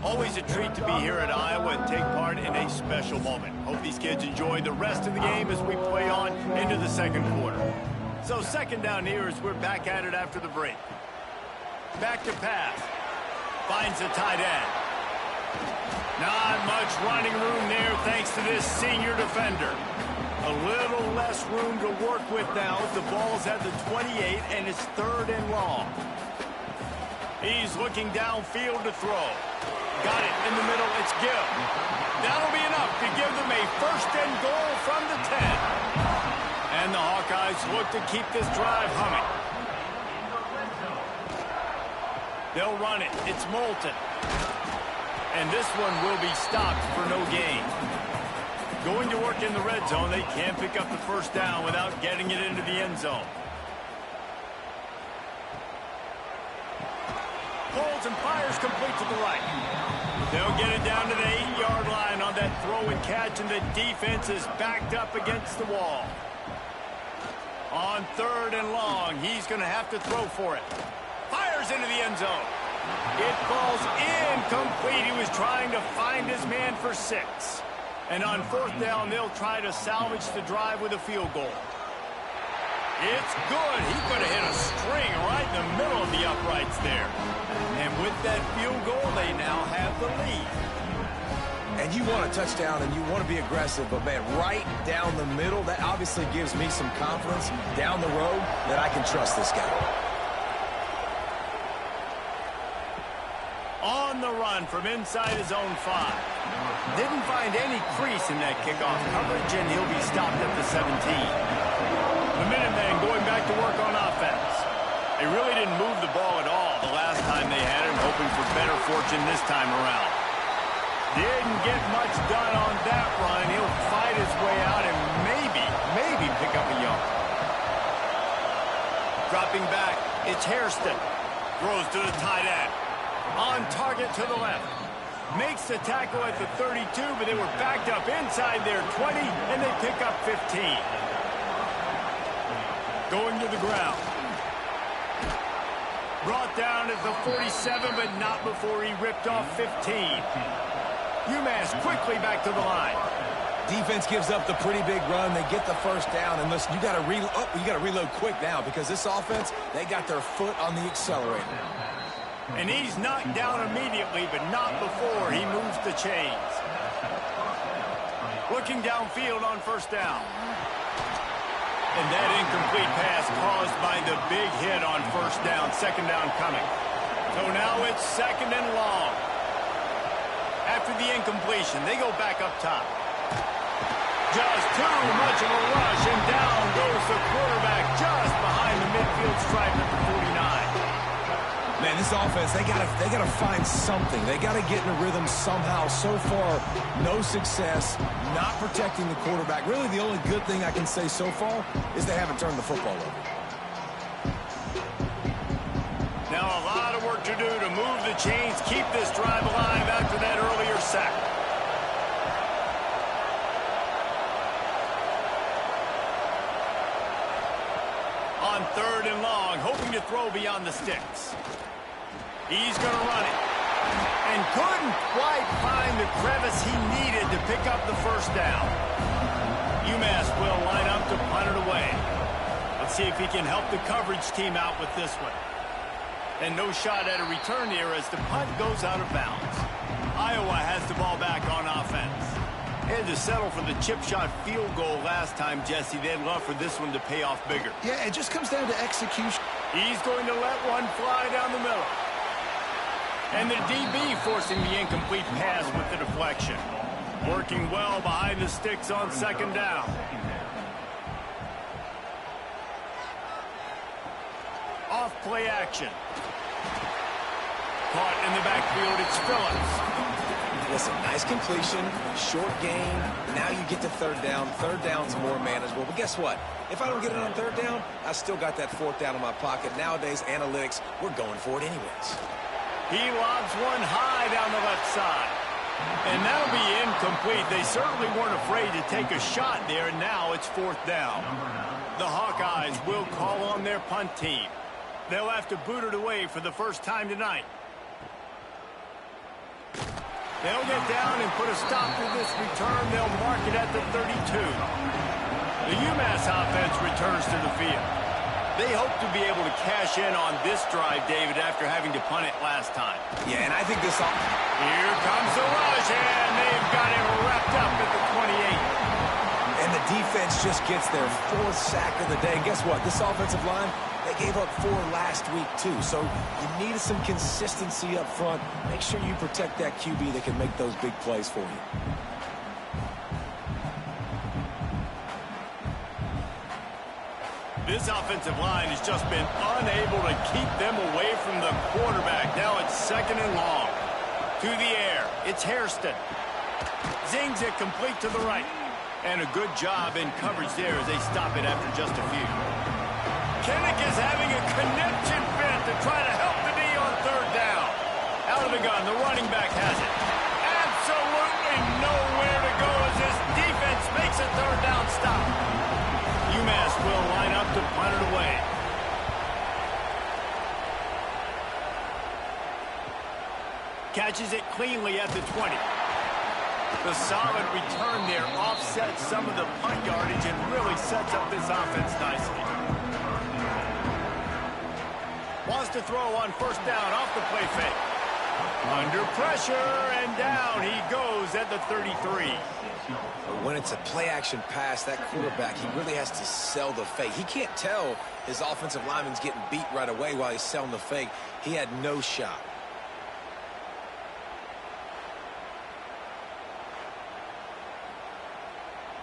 Always a treat to be here at Iowa and take part in a special moment. Hope these kids enjoy the rest of the game as we play on into the second quarter. So 2nd down here as we're back at it after the break. Back to pass. Finds the tight end. Not much running room there thanks to this senior defender. A little less room to work with now as the ball's at the 28 and it's 3rd and long. He's looking downfield to throw. Got it in the middle. It's Gill. That'll be enough to give them a 1st and goal from the 10. And the Hawkeyes look to keep this drive humming. They'll run it. It's Moulton. And this one will be stopped for no gain. Going to work in the red zone, they can't pick up the 1st down without getting it into the end zone. Pulls and fires complete to the right. They'll get it down to the 8-yard line on that throw and catch, and the defense is backed up against the wall. On 3rd and long, he's going to have to throw for it. Fires into the end zone. It falls incomplete. He was trying to find his man for 6. And on 4th down, they'll try to salvage the drive with a field goal. It's good. He could have hit a string right in the middle of the uprights there. And with that field goal, they now have the lead. And you want a touchdown and you want to be aggressive, but, man, right down the middle, that obviously gives me some confidence down the road that I can trust this guy. On the run from inside his own 5. Didn't find any crease in that kickoff coverage, and he'll be stopped at the 17. The Minutemen going back to work on offense. They really didn't move the ball at all the last time they had it, hoping for better fortune this time around. Didn't get much done on that run. He'll fight his way out and maybe pick up a yard. Dropping back, it's Hairston. Throws to the tight end. On target to the left. Makes the tackle at the 32, but they were backed up inside their 20, and they pick up 15. Going to the ground. Brought down at the 47, but not before he ripped off 15. UMass quickly back to the line. Defense gives up the pretty big run. They get the 1st down, and listen, you got to reload quick now because this offense, they got their foot on the accelerator. And he's knocked down immediately, but not before he moves the chains. Looking downfield on 1st down. And that incomplete pass caused by the big hit on 1st down, 2nd down coming. So now it's 2nd and long. After the incompletion, they go back up top. Just too much of a rush, and down goes the quarterback just behind the midfield stripe at the 49. Man, this offense, they gotta find something. They gotta get in a rhythm somehow. So far, no success, not protecting the quarterback. Really, the only good thing I can say so far is they haven't turned the football over. Now a lot of work to do to move the chains, keep this drive alive after that earlier sack. On 3rd and long, hoping to throw beyond the sticks. He's going to run it. And couldn't quite find the crevice he needed to pick up the first down. UMass will line up to punt it away. Let's see if he can help the coverage team out with this one. And no shot at a return here as the punt goes out of bounds. Iowa has the ball back on offense. Had to settle for the chip shot field goal last time, Jesse. They'd love for this one to pay off bigger. Yeah, it just comes down to execution. He's going to let one fly down the middle. And the DB forcing the incomplete pass with the deflection. Working well behind the sticks on 2nd down. Off play action. Caught in the backfield, it's Phillips. Listen, nice completion, short game. Now you get to 3rd down. 3rd down's more manageable. But guess what? If I don't get it on 3rd down, I still got that 4th down in my pocket. Nowadays, analytics, we're going for it anyways. He lobs one high down the left side. And that'll be incomplete. They certainly weren't afraid to take a shot there. Now it's 4th down. The Hawkeyes will call on their punt team. They'll have to boot it away for the first time tonight. They'll get down and put a stop to this return. They'll mark it at the 32. The UMass offense returns to the field. They hope to be able to cash in on this drive, David, after having to punt it last time. Yeah, and I think this... Here comes the rush, and they've got him wrapped up at the 28. And the defense just gets their 4th sack of the day. And guess what? This offensive line, they gave up 4 last week, too. So you needed some consistency up front. Make sure you protect that QB that can make those big plays for you. This offensive line has just been unable to keep them away from the quarterback. Now it's 2nd and long. To the air. It's Hairston. Zings it complete to the right. And a good job in coverage there as they stop it after just a few. Kinnick is having a connection fit to try to help the D on 3rd down. Out of the gun, the running back has it. Absolutely nowhere to go as this defense makes a 3rd down stop. UMass will line up to punt it away. Catches it cleanly at the 20. The solid return there offsets some of the punt yardage and really sets up this offense nicely. Wants to throw on 1st down off the play fake. Under pressure, and down he goes at the 33. When it's a play-action pass, that quarterback, he really has to sell the fake. He can't tell his offensive lineman's getting beat right away while he's selling the fake. He had no shot.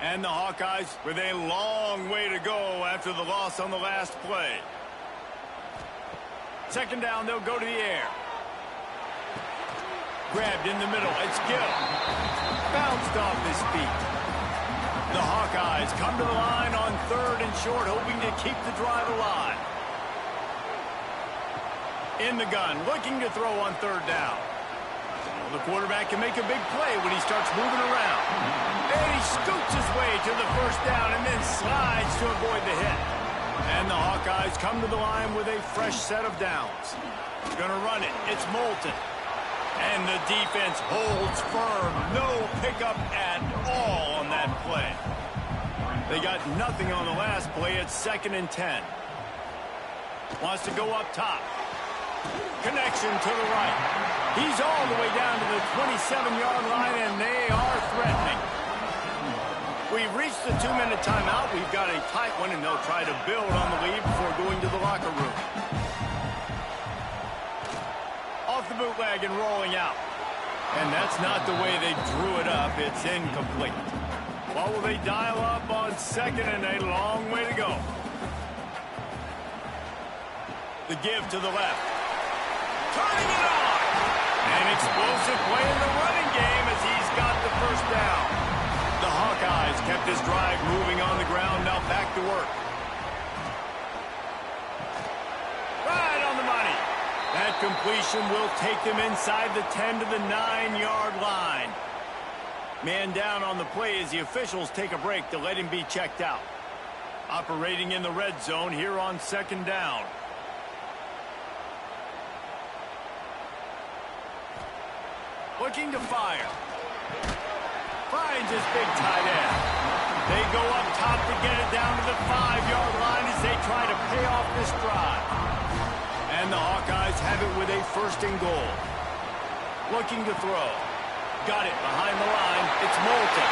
And the Hawkeyes with a long way to go after the loss on the last play. 2nd down, they'll go to the air. Grabbed in the middle, it's Gill. Bounced off his feet. The Hawkeyes come to the line on 3rd and short, hoping to keep the drive alive. In the gun, looking to throw on 3rd down. The quarterback can make a big play when he starts moving around. And he scoots his way to the 1st down and then slides to avoid the hit. And the Hawkeyes come to the line with a fresh set of downs. Gonna run it. It's Moulton. And the defense holds firm. No pickup at all on that play. They got nothing on the last play. It's 2nd and 10. Wants to go up top. Connection to the right. He's all the way down to the 27-yard line, and they are threatening. We've reached the 2-minute timeout. We've got a tight one, and they'll try to build on the lead before going to the locker room. Off the bootleg and rolling out. And that's not the way they drew it up. It's incomplete. What will they dial up on 2nd and a long way to go? The give to the left. turning it on. An explosive play in the running game as he's got the first down. The Hawkeyes kept this drive moving on the ground. Now back to work. Right on the money. That completion will take them inside the 10 to the 9-yard line. Man down on the play as the officials take a break to let him be checked out. Operating in the red zone here on second down. Looking to fire. Finds his big tight end. They go up top to get it down to the 5-yard line as they try to pay off this drive. And the Hawkeyes have it with a first and goal. Looking to throw. Got it behind the line. It's Moulton.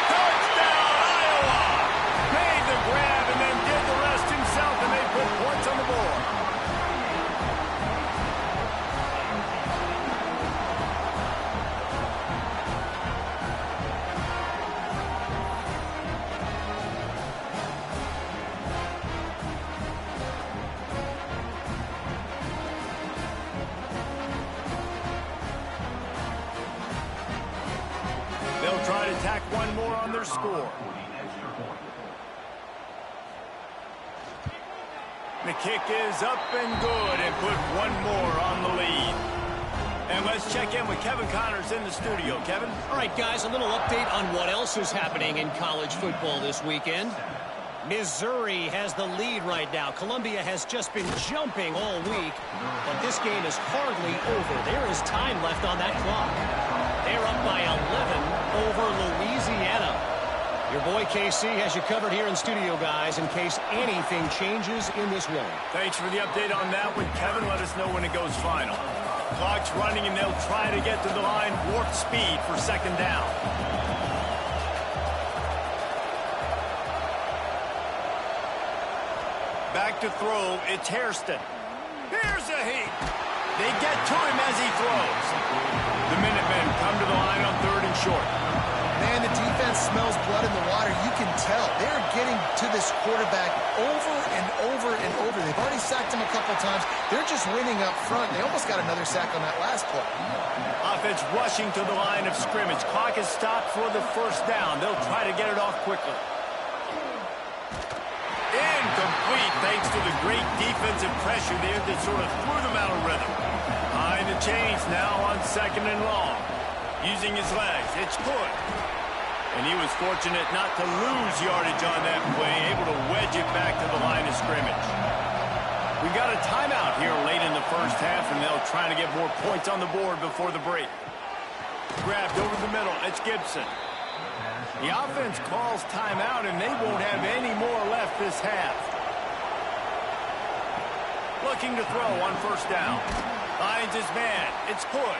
Touchdown, Iowa! Made the grab and then did the rest himself, and they put points on the board. They'll try to tack one more on their score. The kick is up and good and put one more on the lead. And let's check in with Kevin Connors in the studio. Kevin? All right, guys, a little update on what else is happening in college football this weekend. Missouri has the lead right now. Columbia has just been jumping all week, but this game is hardly over. There is time left on that clock. They're up by 11 over Louisiana. Your boy KC has you covered here in studio, guys, in case anything changes in this one. Thanks for the update on that one, Kevin. Let us know when it goes final. Clock's running, and they'll try to get to the line warp speed for second down. Back to throw, it's Hairston. Here's a heat. They get to him as he throws. The Minutemen come to the line on third and short. Man, the defense smells blood in the water. You can tell. They're getting to this quarterback over and over and over. They've already sacked him a couple times. They're just winning up front. They almost got another sack on that last play. Offense rushing to the line of scrimmage. Clock is stopped for the first down. They'll try to get it off quickly. Incomplete thanks to the great defensive pressure there that sort of threw them out of rhythm. Behind the chains now on second and long. Using his legs, it's good. And he was fortunate not to lose yardage on that play, able to wedge it back to the line of scrimmage. We've got a timeout here late in the first half, and they'll try to get more points on the board before the break. Grabbed over the middle, it's Gibson. The offense calls timeout, and they won't have any more left this half. Looking to throw on first down. Finds his man, it's good.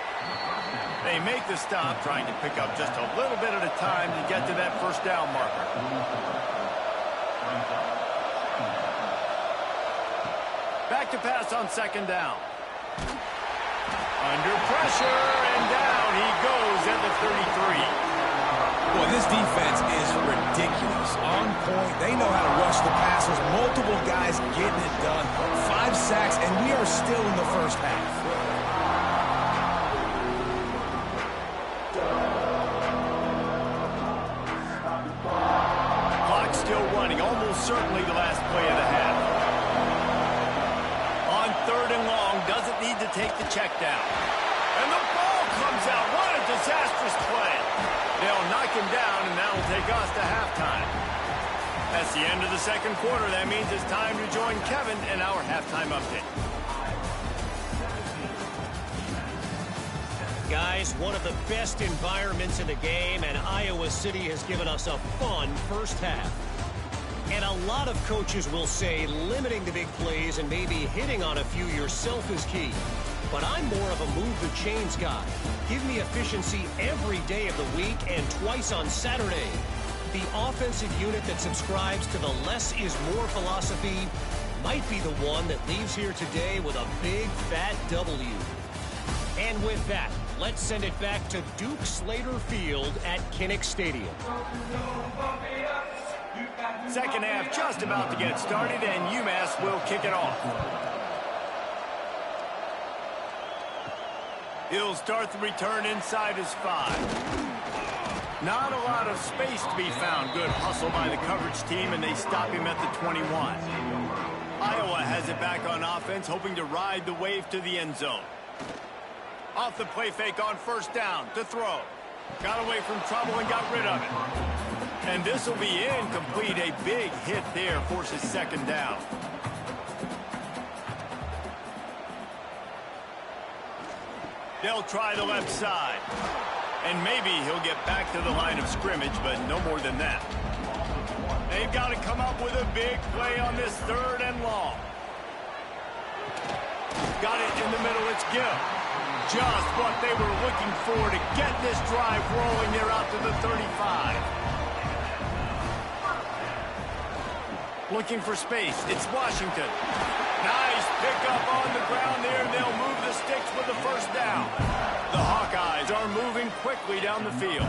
They make the stop, trying to pick up just a little bit at a time to get to that first down marker. Back to pass on second down. Under pressure, and down he goes at the 33. Boy, this defense is ridiculous. On point. They know how to rush the passers. Multiple guys getting it done. 5 sacks, and we are still in the first half. Still running, almost certainly the last play of the half. On third and long, doesn't need to take the check down. And the ball comes out. What a disastrous play. They'll knock him down, and that will take us to halftime. That's the end of the second quarter. That means it's time to join Kevin in our halftime update. Guys, one of the best environments in the game, and Iowa City has given us a fun first half. And a lot of coaches will say limiting the big plays and maybe hitting on a few yourself is key. But I'm more of a move the chains guy. Give me efficiency every day of the week and twice on Saturday. The offensive unit that subscribes to the less is more philosophy might be the one that leaves here today with a big fat W. And with that, let's send it back to Duke Slater Field at Kinnick Stadium. Second half just about to get started, and UMass will kick it off. He'll start the return inside his 5. Not a lot of space to be found. Good hustle by the coverage team, and they stop him at the 21. Iowa has it back on offense, hoping to ride the wave to the end zone. Off the play fake on first down to throw. Got away from trouble and got rid of it. And this will be incomplete. A big hit there forces second down. They'll try the left side. And maybe he'll get back to the line of scrimmage, but no more than that. They've got to come up with a big play on this 3rd and long. Got it in the middle. It's Gill. Just what they were looking for to get this drive rolling. They're out to the 35. Looking for space. It's Washington. Nice pickup on the ground there. They'll move the sticks with the first down. The Hawkeyes are moving quickly down the field.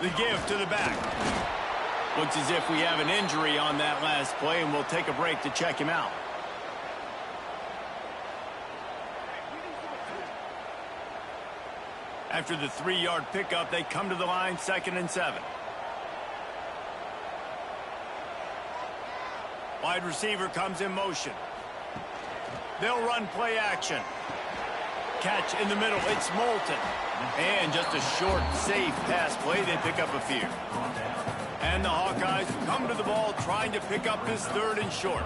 The give to the back. Looks as if we have an injury on that last play, and we'll take a break to check him out. After the 3-yard pickup, they come to the line, 2nd and 7. Wide receiver comes in motion. They'll run play action. Catch in the middle. It's Moulton. And just a short, safe pass play. They pick up a few. And the Hawkeyes come to the ball trying to pick up this 3rd and short.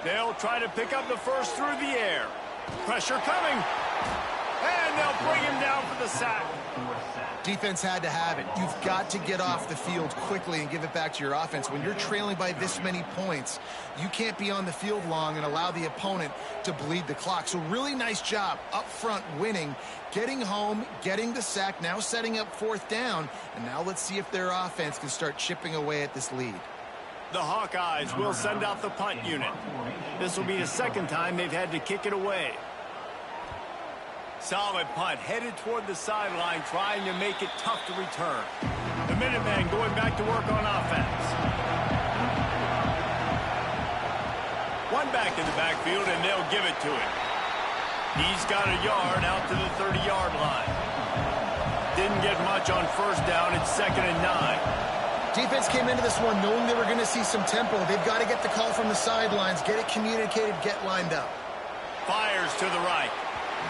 They'll try to pick up the first through the air. Pressure coming. And they'll bring him down for the sack. Defense had to have it. You've got to get off the field quickly and give it back to your offense. When you're trailing by this many points, you can't be on the field long and allow the opponent to bleed the clock. So really nice job up front winning, getting home, getting the sack, now setting up 4th down. And now let's see if their offense can start chipping away at this lead. The Hawkeyes will send out the punt unit. This will be the 2nd time they've had to kick it away. Solid punt, headed toward the sideline, trying to make it tough to return. The Minutemen going back to work on offense. One back in the backfield, and they'll give it to him. He's got a yard out to the 30-yard line. Didn't get much on first down. It's 2nd and 9. Defense came into this one knowing they were going to see some tempo. They've got to get the call from the sidelines, get it communicated, get lined up. Fires to the right.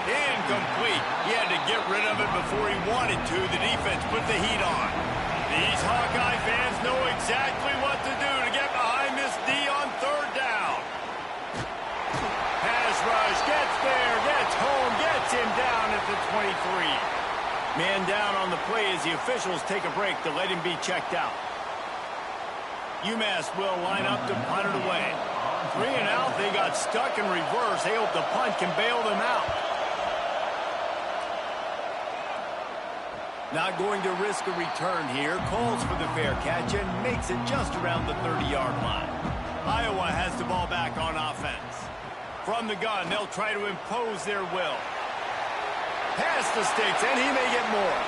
Incomplete. He had to get rid of it before he wanted to. The defense put the heat on. These Hawkeye fans know exactly what to do to get behind this D on 3rd down. Pass rush, gets there, gets home, gets him down at the 23. Man down on the play as the officials take a break to let him be checked out. UMass will line up to punt it away. 3 and out, they got stuck in reverse. They hope the punt can bail them out. Not going to risk a return here. Calls for the fair catch and makes it just around the 30-yard line. Iowa has the ball back on offense. From the gun, they'll try to impose their will. Past the sticks, and he may get more.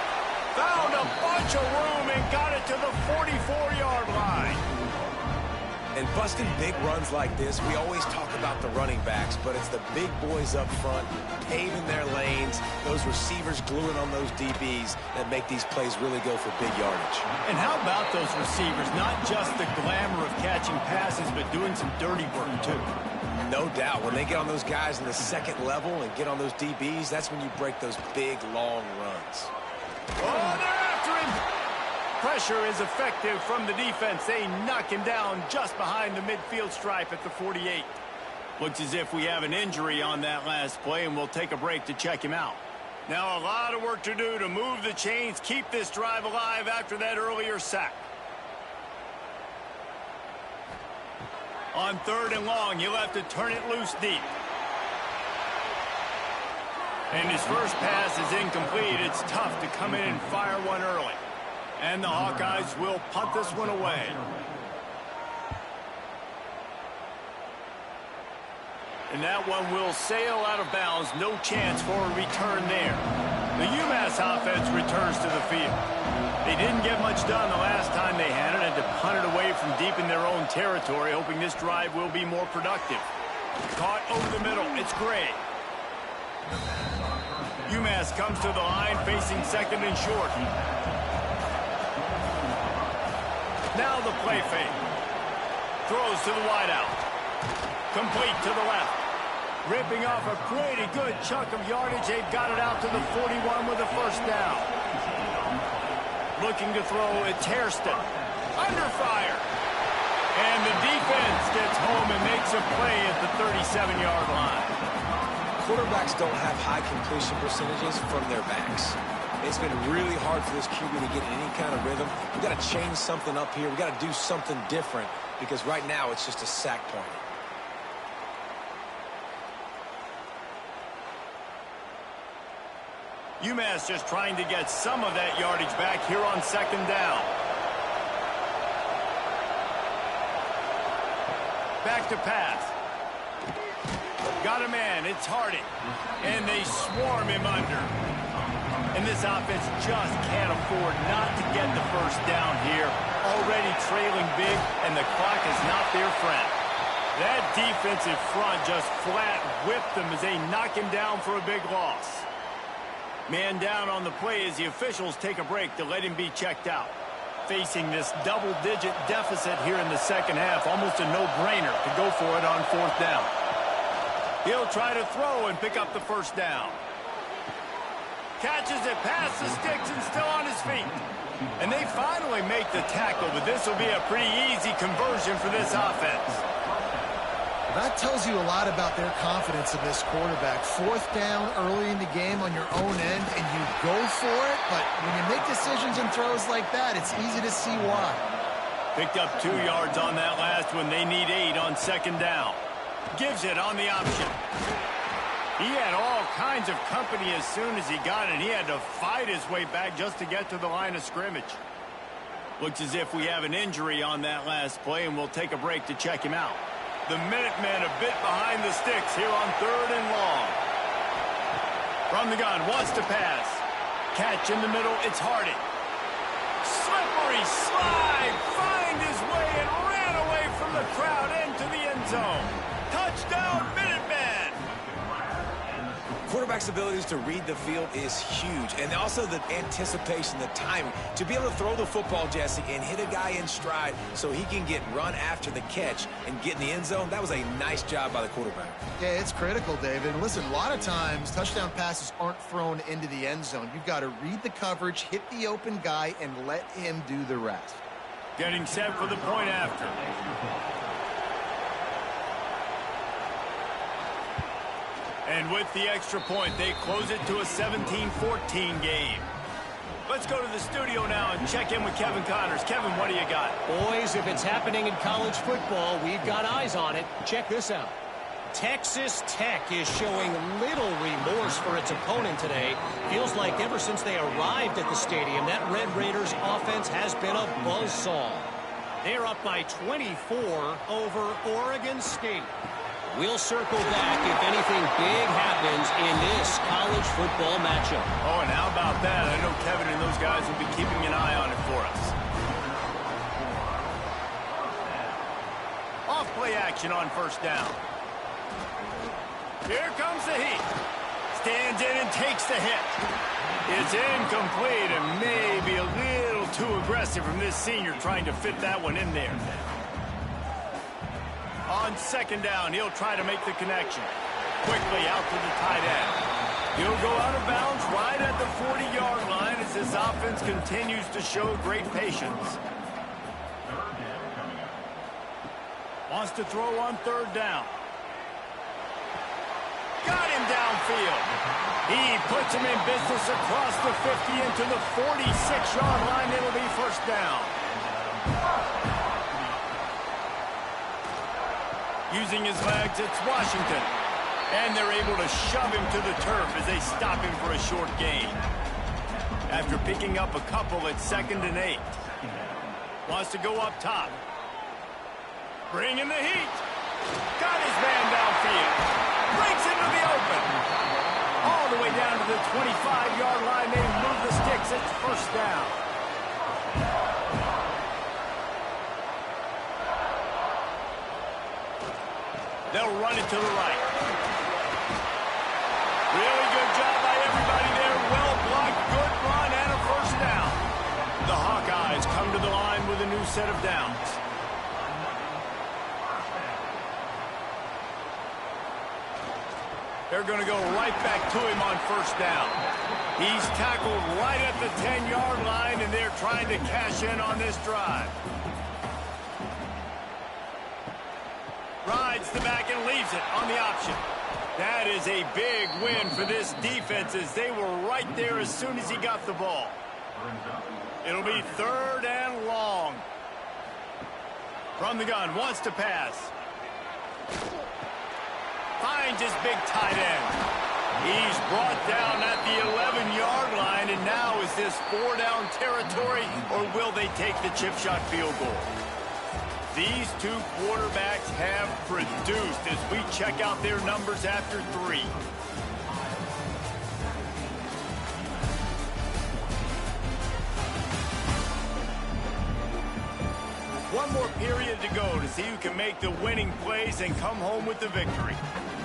Found a bunch of room and got it to the 44-yard line. And busting big runs like this, we always talk about the running backs, but it's the big boys up front, paving their lanes, those receivers gluing on those DBs that make these plays really go for big yardage. And how about those receivers? Not just the glamour of catching passes, but doing some dirty work, too. No doubt. When they get on those guys in the 2nd level and get on those DBs, that's when you break those big, long runs. Oh, they're after him! Pressure is effective from the defense. They knock him down just behind the midfield stripe at the 48. Looks as if we have an injury on that last play, and we'll take a break to check him out. Now a lot of work to do to move the chains, keep this drive alive after that earlier sack. On 3rd and long, he'll have to turn it loose deep. And his first pass is incomplete. It's tough to come in and fire one early. And the Hawkeyes will punt this one away. And that one will sail out of bounds. No chance for a return there. The UMass offense returns to the field. They didn't get much done the last time they had it, and to punt it away from deep in their own territory, hoping this drive will be more productive. Caught over the middle. It's Gray. UMass comes to the line facing second and short. Now the play fake. Throws to the wideout. Complete to the left. Ripping off a pretty good chunk of yardage. They've got it out to the 41 with a first down. Looking to throw, it's Hairston. Under fire. And the defense gets home and makes a play at the 37-yard line. Quarterbacks don't have high completion percentages from their backs. It's been really hard for this QB to get in any kind of rhythm. We've got to change something up here. We've got to do something different because right now it's just a sack point. UMass just trying to get some of that yardage back here on second down. Back to pass. Got a man, it's Harding. And they swarm him under. And this offense just can't afford not to get the first down here. Already trailing big, and the clock is not their friend. That defensive front just flat whipped them as they knock him down for a big loss. Man down on the play as the officials take a break to let him be checked out. Facing this double-digit deficit here in the second half, almost a no-brainer to go for it on fourth down. He'll try to throw and pick up the first down. Catches it past the sticks and still on his feet. And they finally make the tackle, but this will be a pretty easy conversion for this offense. That tells you a lot about their confidence in this quarterback. Fourth down early in the game on your own end, and you go for it, but when you make decisions and throws like that, it's easy to see why. Picked up 2 yards on that last one. They need 8 on second down. Gives it on the option. He had all kinds of company as soon as he got it. He had to fight his way back just to get to the line of scrimmage. Looks as if we have an injury on that last play, and we'll take a break to check him out. The Minutemen a bit behind the sticks here on third and long. From the gun, wants to pass. Catch in the middle, it's Harding. Slippery slide, find his way and ran away from the crowd into the end zone. Touchdown, Minutemen! Quarterback's abilities to read the field is huge, and also the anticipation, the timing. To be able to throw the football, Jesse, and hit a guy in stride so he can get run after the catch and get in the end zone, that was a nice job by the quarterback. Yeah, it's critical, David. And listen, a lot of times touchdown passes aren't thrown into the end zone. You've got to read the coverage, hit the open guy, and let him do the rest. Getting set for the point after. And with the extra point, they close it to a 17-14 game. Let's go to the studio now and check in with Kevin Connors. Kevin, what do you got? Boys, if it's happening in college football, we've got eyes on it. Check this out. Texas Tech is showing little remorse for its opponent today. Feels like ever since they arrived at the stadium, that Red Raiders offense has been a buzzsaw. They're up by 24 over Oregon State. We'll circle back if anything big happens in this college football matchup. Oh, and how about that? I know Kevin and those guys will be keeping an eye on it for us. Off play action on first down. Here comes the heat. Stands in and takes the hit. It's incomplete and maybe a little too aggressive from this senior trying to fit that one in there. On second down, he'll try to make the connection. Quickly out to the tight end. He'll go out of bounds right at the 40-yard line as this offense continues to show great patience. Wants to throw on third down. Got him downfield. He puts him in business across the 50 into the 46-yard line. It'll be first down. Using his legs, it's Washington. And they're able to shove him to the turf as they stop him for a short gain. After picking up a couple at 2nd and 8. Wants to go up top. Bring in the heat. Got his man downfield. Breaks into the open. All the way down to the 25-yard line. They move the sticks. It's first down. They'll run it to the right. Really new set of downs. They're going to go right back to him on first down. He's tackled right at the 10-yard line, and they're trying to cash in on this drive. Rides the back and leaves it on the option. That is a big win for this defense as they were right there as soon as he got the ball. It'll be 3rd and long. From the gun, wants to pass. Finds his big tight end. He's brought down at the 11-yard line, and now is this 4-down territory, or will they take the chip shot field goal? These two quarterbacks have produced as we check out their numbers after 3. One more period to go to see who can make the winning plays and come home with the victory.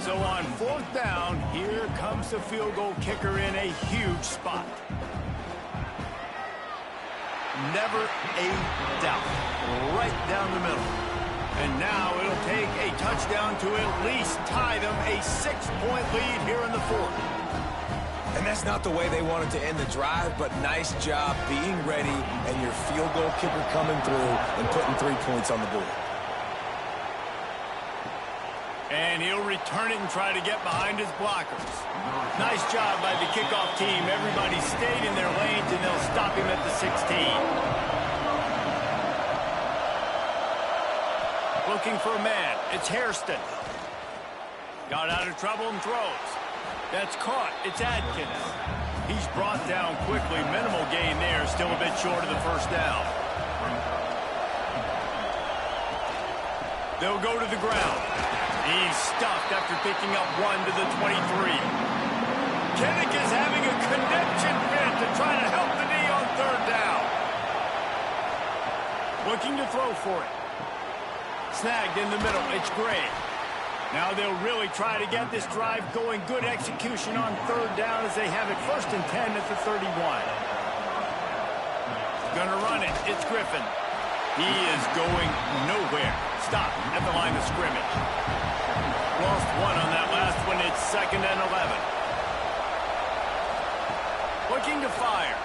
So on 4th down, here comes the field goal kicker in a huge spot. Never a doubt. Right down the middle. And now it'll take a touchdown to at least tie them a 6-point lead here in the 4th. And that's not the way they wanted to end the drive, but nice job being ready and your field goal kicker coming through and putting 3 points on the board. And he'll return it and try to get behind his blockers. Nice job by the kickoff team. Everybody stayed in their lanes, and they'll stop him at the 16. Looking for a man. It's Hairston. Got out of trouble and throws. That's caught. It's Adkins. He's brought down quickly. Minimal gain there. Still a bit short of the first down. They'll go to the ground. He's stuffed after picking up 1 to the 23. Kinnick is having a connection fit to try to help the knee on 3rd down. Looking to throw for it. Snagged in the middle. It's Gray. Now they'll really try to get this drive going. Good execution on 3rd down as they have it 1st and 10 at the 31. Gonna run it. It's Griffin. He is going nowhere. Stop at the line of scrimmage. Lost 1 on that last one. It's 2nd and 11. Looking to fire.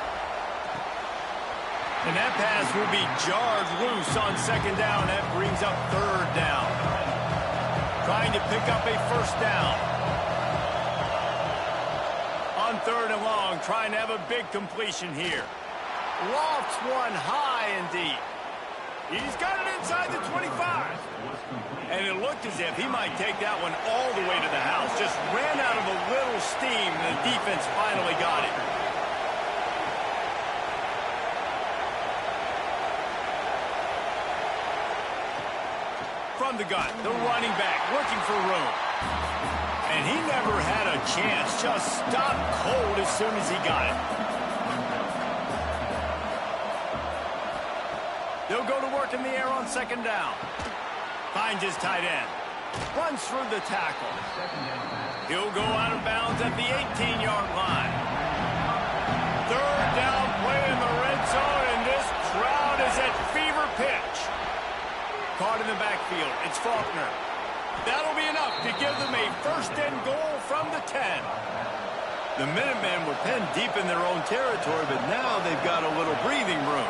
And that pass will be jarred loose on 2nd down. That brings up 3rd down. Trying to pick up a 1st down. On 3rd and long, trying to have a big completion here. Lofts one high and deep. He's got it inside the 25. And it looked as if he might take that one all the way to the house. Just ran out of a little steam, and the defense finally got it. From the gun, the running back looking for room. And he never had a chance. Just stopped cold as soon as he got it. They'll go to work in the air on 2nd down. Finds his tight end. Runs through the tackle. He'll go out of bounds at the 18-yard line. 3rd down play in the red zone, and this crowd is at fever pitch. Caught in the backfield. It's Faulkner. That'll be enough to give them a 1st and goal from the 10. The Minutemen were penned deep in their own territory, but now they've got a little breathing room.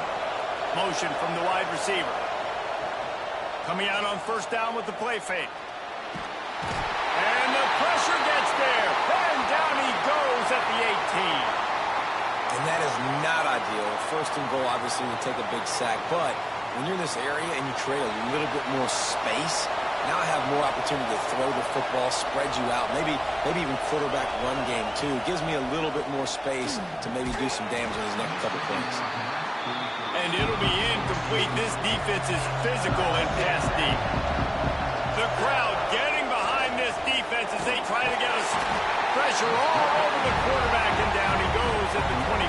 Motion from the wide receiver. Coming out on 1st down with the play fake. And the pressure gets there. And down he goes at the 18. And that is not ideal. 1st and goal, obviously, would take a big sack. But when you're in this area and you create a little bit more space, now I have more opportunity to throw the football, spread you out, maybe even quarterback run game, too. It gives me a little bit more space to maybe do some damage in these next couple plays. And it'll be incomplete. This defense is physical and pass deep. The crowd getting behind this defense as they try to get us pressure all over the quarterback, and down he goes at the 24.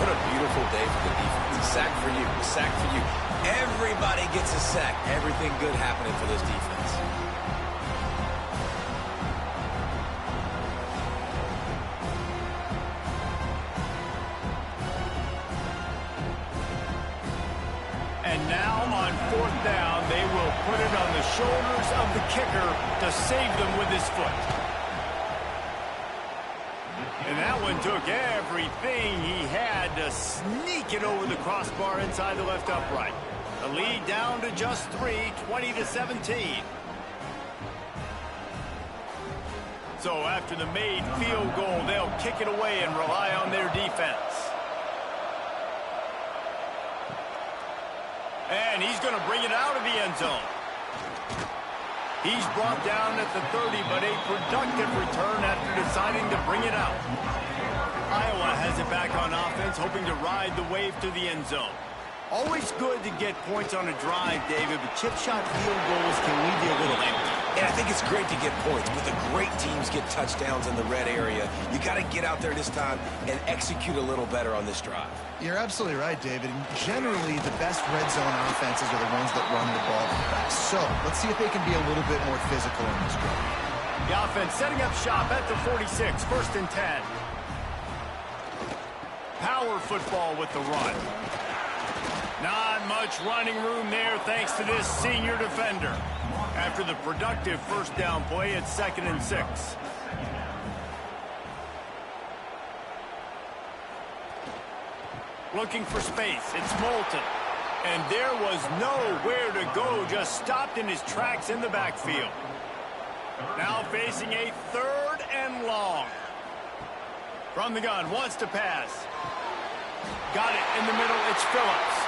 What a beautiful day for the defense. A sack for you, a sack for you. Everybody gets a sack. Everything good happening for this defense. And now on 4th down, they will put it on the shoulders of the kicker to save them with his foot. And that one took everything he had to sneak it over the crossbar inside the left upright. The lead down to just 3, 20-17. So after the made field goal, they'll kick it away and rely on their defense. And he's going to bring it out of the end zone. He's brought down at the 30, but a productive return after deciding to bring it out. Iowa has it back on offense, hoping to ride the wave to the end zone. Always good to get points on a drive, David, but chip shot field goals can leave you a little empty. And I think it's great to get points, but the great teams get touchdowns in the red area. You got to get out there this time and execute a little better on this drive. You're absolutely right, David. And generally, the best red zone offenses are the ones that run the ball the best. So let's see if they can be a little bit more physical in this drive. The offense setting up shop at the 46, 1st and 10. Power football with the run. Not much running room there thanks to this senior defender. After the productive 1st down play, it's 2nd and 6. Looking for space. It's Moulton. And there was nowhere to go, just stopped in his tracks in the backfield. Now facing a 3rd and long. From the gun, wants to pass. Got it in the middle, it's Phillips.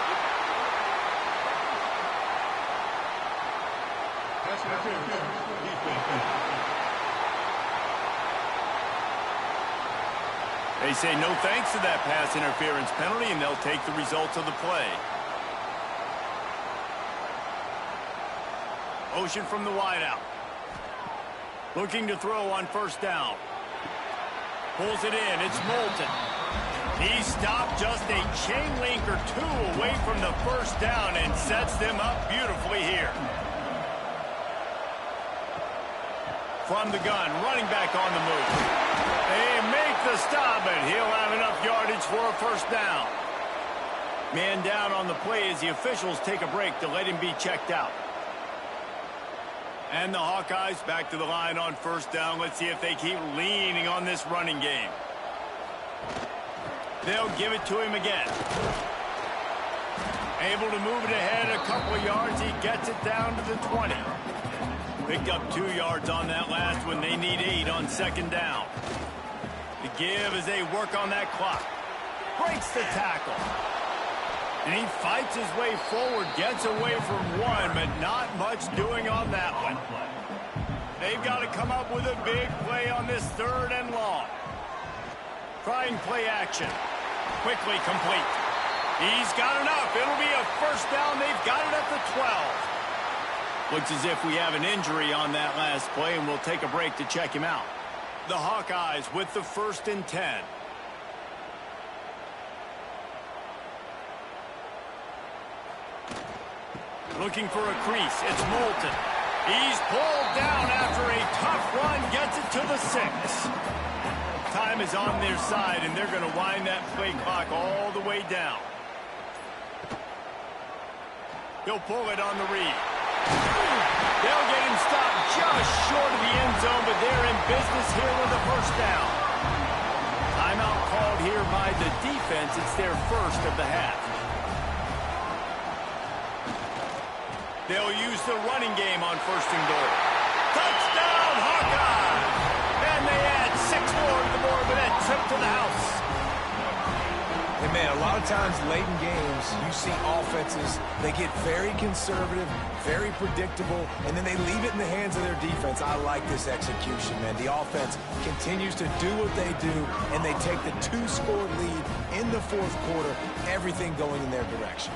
They say no thanks to that pass interference penalty, and they'll take the results of the play. Motion from the wideout. Looking to throw on 1st down. Pulls it in. It's Moulton. He stopped just a chain link or 2 away from the 1st down and sets them up beautifully here. From the gun, running back on the move. They make the stop, and he'll have enough yardage for a 1st down. Man down on the play as the officials take a break to let him be checked out. And the Hawkeyes back to the line on 1st down. Let's see if they keep leaning on this running game. They'll give it to him again. Able to move it ahead a couple of yards. He gets it down to the 20. Picked up 2 yards on that last one. They need 8 on 2nd down. The give as they work on that clock. Breaks the tackle. And he fights his way forward, gets away from 1, but not much doing on that one. They've got to come up with a big play on this 3rd and long. Trying play action. Quickly complete. He's got enough. It'll be a 1st down. They've got it at the 12. Looks as if we have an injury on that last play, and we'll take a break to check him out. The Hawkeyes with the 1st and 10. Looking for a crease. It's Moulton. He's pulled down after a tough run. Gets it to the 6. Time is on their side, and they're going to wind that play clock all the way down. He'll pull it on the read. They'll get him stopped just short of the end zone, but they're in business here with the 1st down. Timeout called here by the defense. It's their 1st of the half. They'll use the running game on 1st and goal. Touchdown, Hawkeyes! And they add 6 more to the board with that trip to the house. And man, a lot of times late in games, you see offenses, they get very conservative, very predictable, and then they leave it in the hands of their defense. I like this execution, man. The offense continues to do what they do, and they take the 2-score lead in the 4th quarter, everything going in their direction.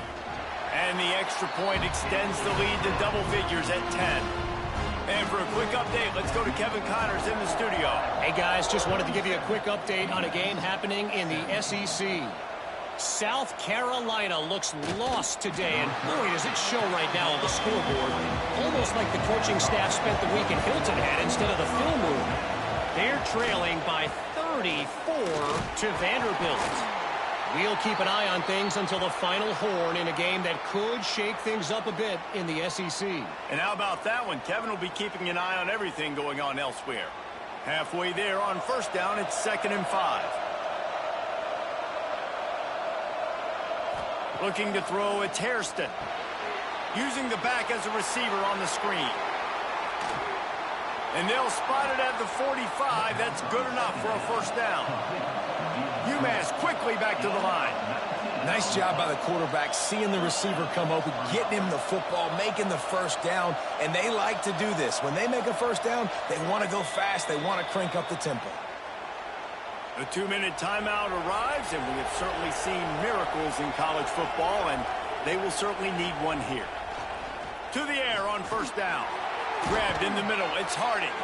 And the extra point extends the lead to double figures at 10. And for a quick update, let's go to Kevin Connors in the studio. Hey, guys, just wanted to give you a quick update on a game happening in the SEC. South Carolina looks lost today, and boy, does it show right now on the scoreboard. Almost like the coaching staff spent the week in Hilton Head instead of the film room. They're trailing by 34 to Vanderbilt. We'll keep an eye on things until the final horn in a game that could shake things up a bit in the SEC. And how about that one? Kevin will be keeping an eye on everything going on elsewhere. Halfway there on first down, it's 2nd and 5. Looking to throw, it's Hairston. Using the back as a receiver on the screen. And they'll spot it at the 45. That's good enough for a first down. UMass quickly back to the line. Nice job by the quarterback, seeing the receiver come open, getting him the football, making the first down, and they like to do this. When they make a first down, they want to go fast. They want to crank up the tempo. The 2-minute timeout arrives, and we have certainly seen miracles in college football, and they will certainly need one here. To the air on first down. Grabbed in the middle. It's Harding.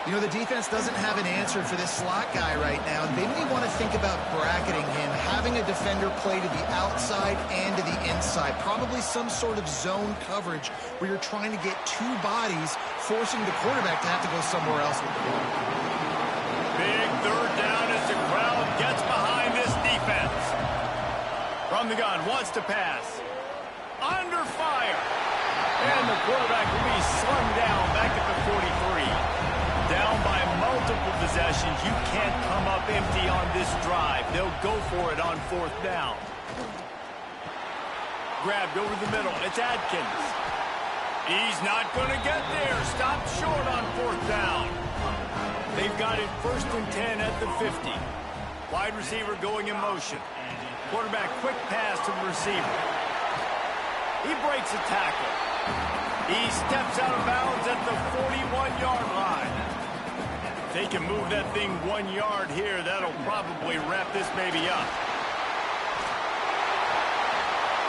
You know, the defense doesn't have an answer for this slot guy right now. They may want to think about bracketing him, having a defender play to the outside and to the inside. Probably some sort of zone coverage where you're trying to get two bodies, forcing the quarterback to have to go somewhere else with the ball. Big third down as the crowd gets behind this defense. From the gun, wants to pass. Under fire. And the quarterback will be slung down back at the 43. Down by multiple possessions. You can't come up empty on this drive. They'll go for it on 4th down. Grabbed over the middle. It's Adkins. He's not going to get there. Stopped short on 4th down. They've got it 1st and 10 at the 50. Wide receiver going in motion. Quarterback quick pass to the receiver. He breaks a tackle. He steps out of bounds at the 41-yard line. If they can move that thing 1 yard here, that'll probably wrap this baby up.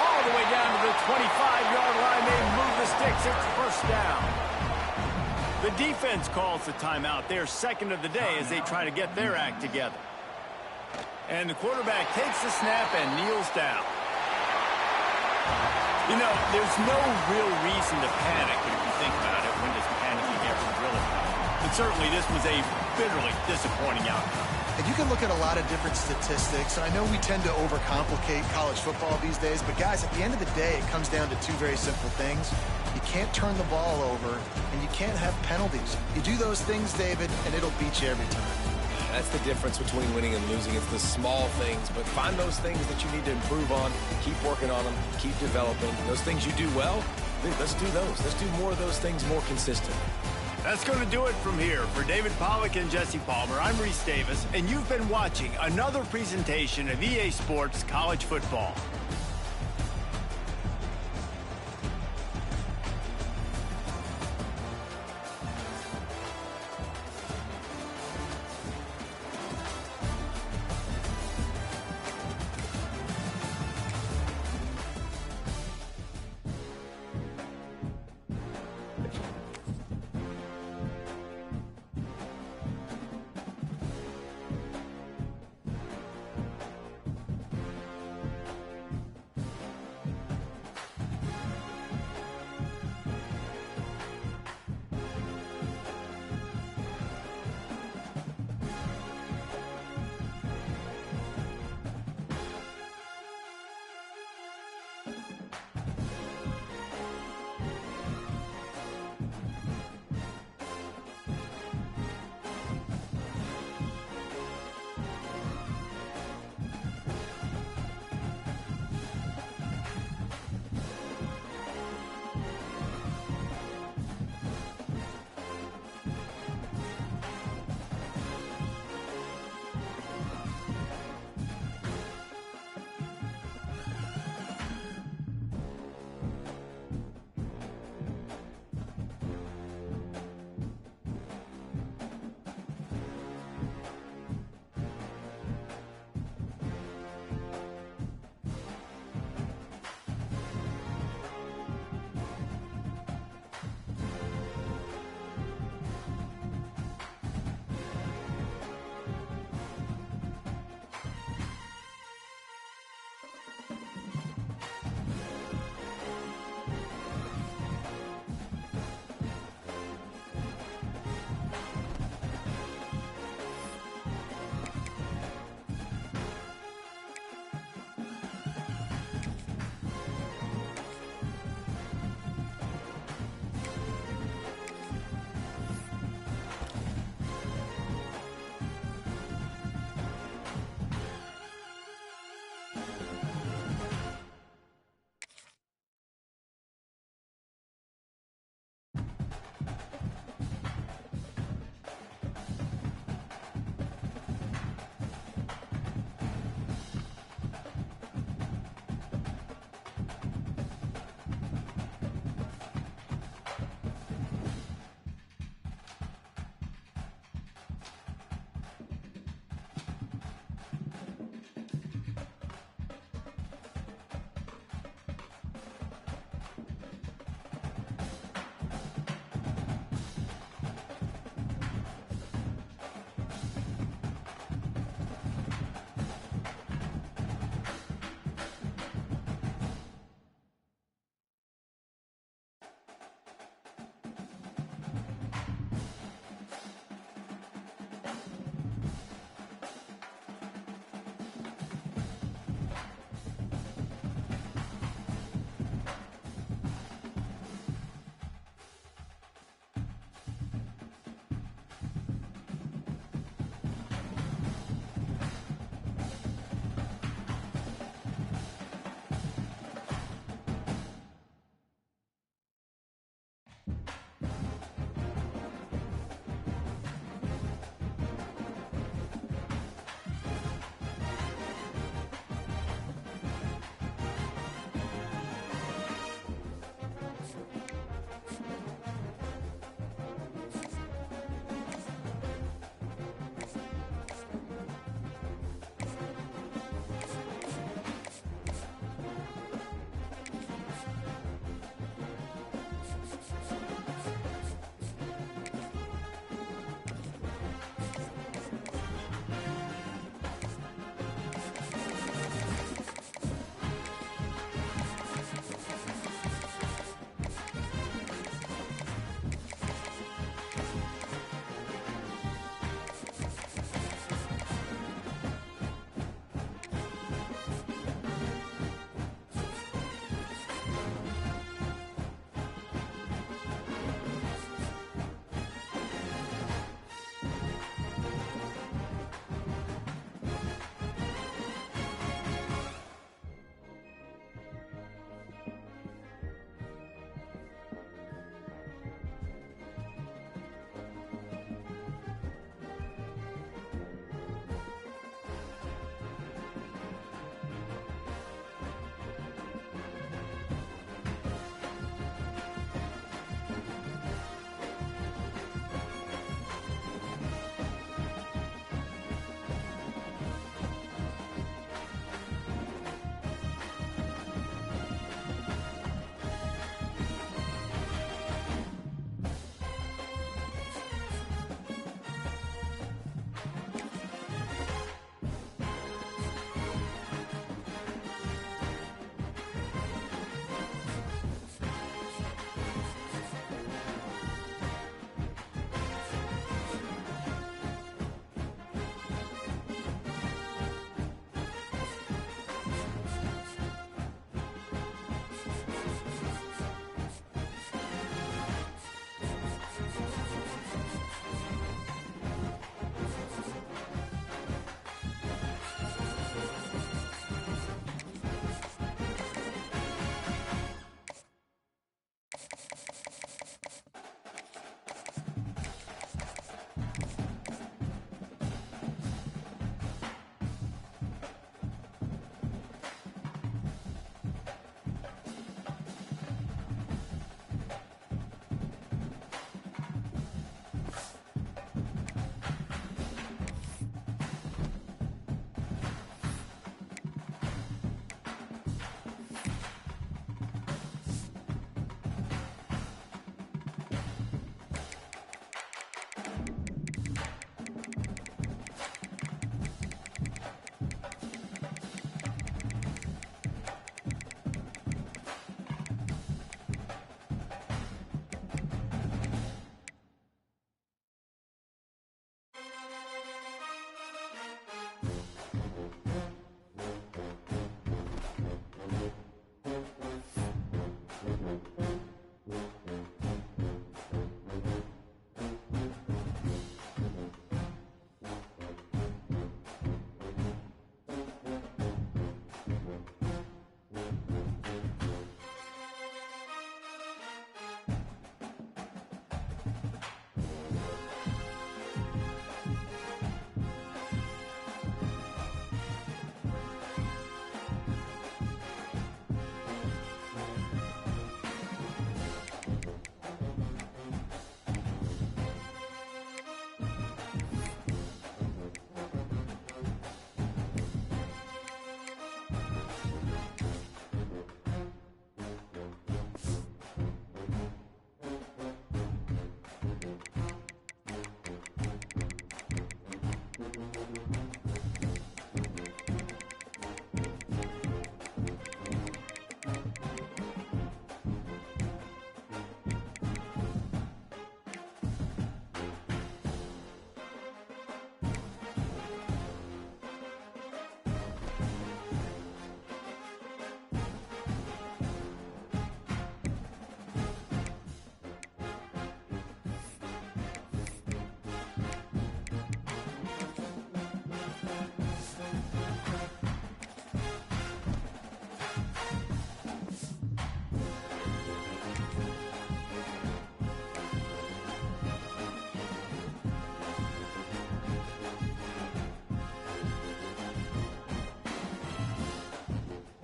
All the way down to the 25-yard line, they move the sticks. It's first down. The defense calls the timeout. They're 2nd of the day as they try to get their act together. And the quarterback takes the snap and kneels down. You know, there's no real reason to panic if you think about it. When does panicking ever really come? But certainly this was a bitterly disappointing outcome. And you can look at a lot of different statistics. I know we tend to overcomplicate college football these days, but guys, at the end of the day, it comes down to two very simple things. You can't turn the ball over, and you can't have penalties. You do those things, David, and it'll beat you every time. That's the difference between winning and losing. It's the small things, but find those things that you need to improve on. Keep working on them. Keep developing. Those things you do well, let's do those. Let's do more of those things more consistently. That's going to do it from here. For David Pollack and Jesse Palmer, I'm Reese Davis, and you've been watching another presentation of EA Sports College Football.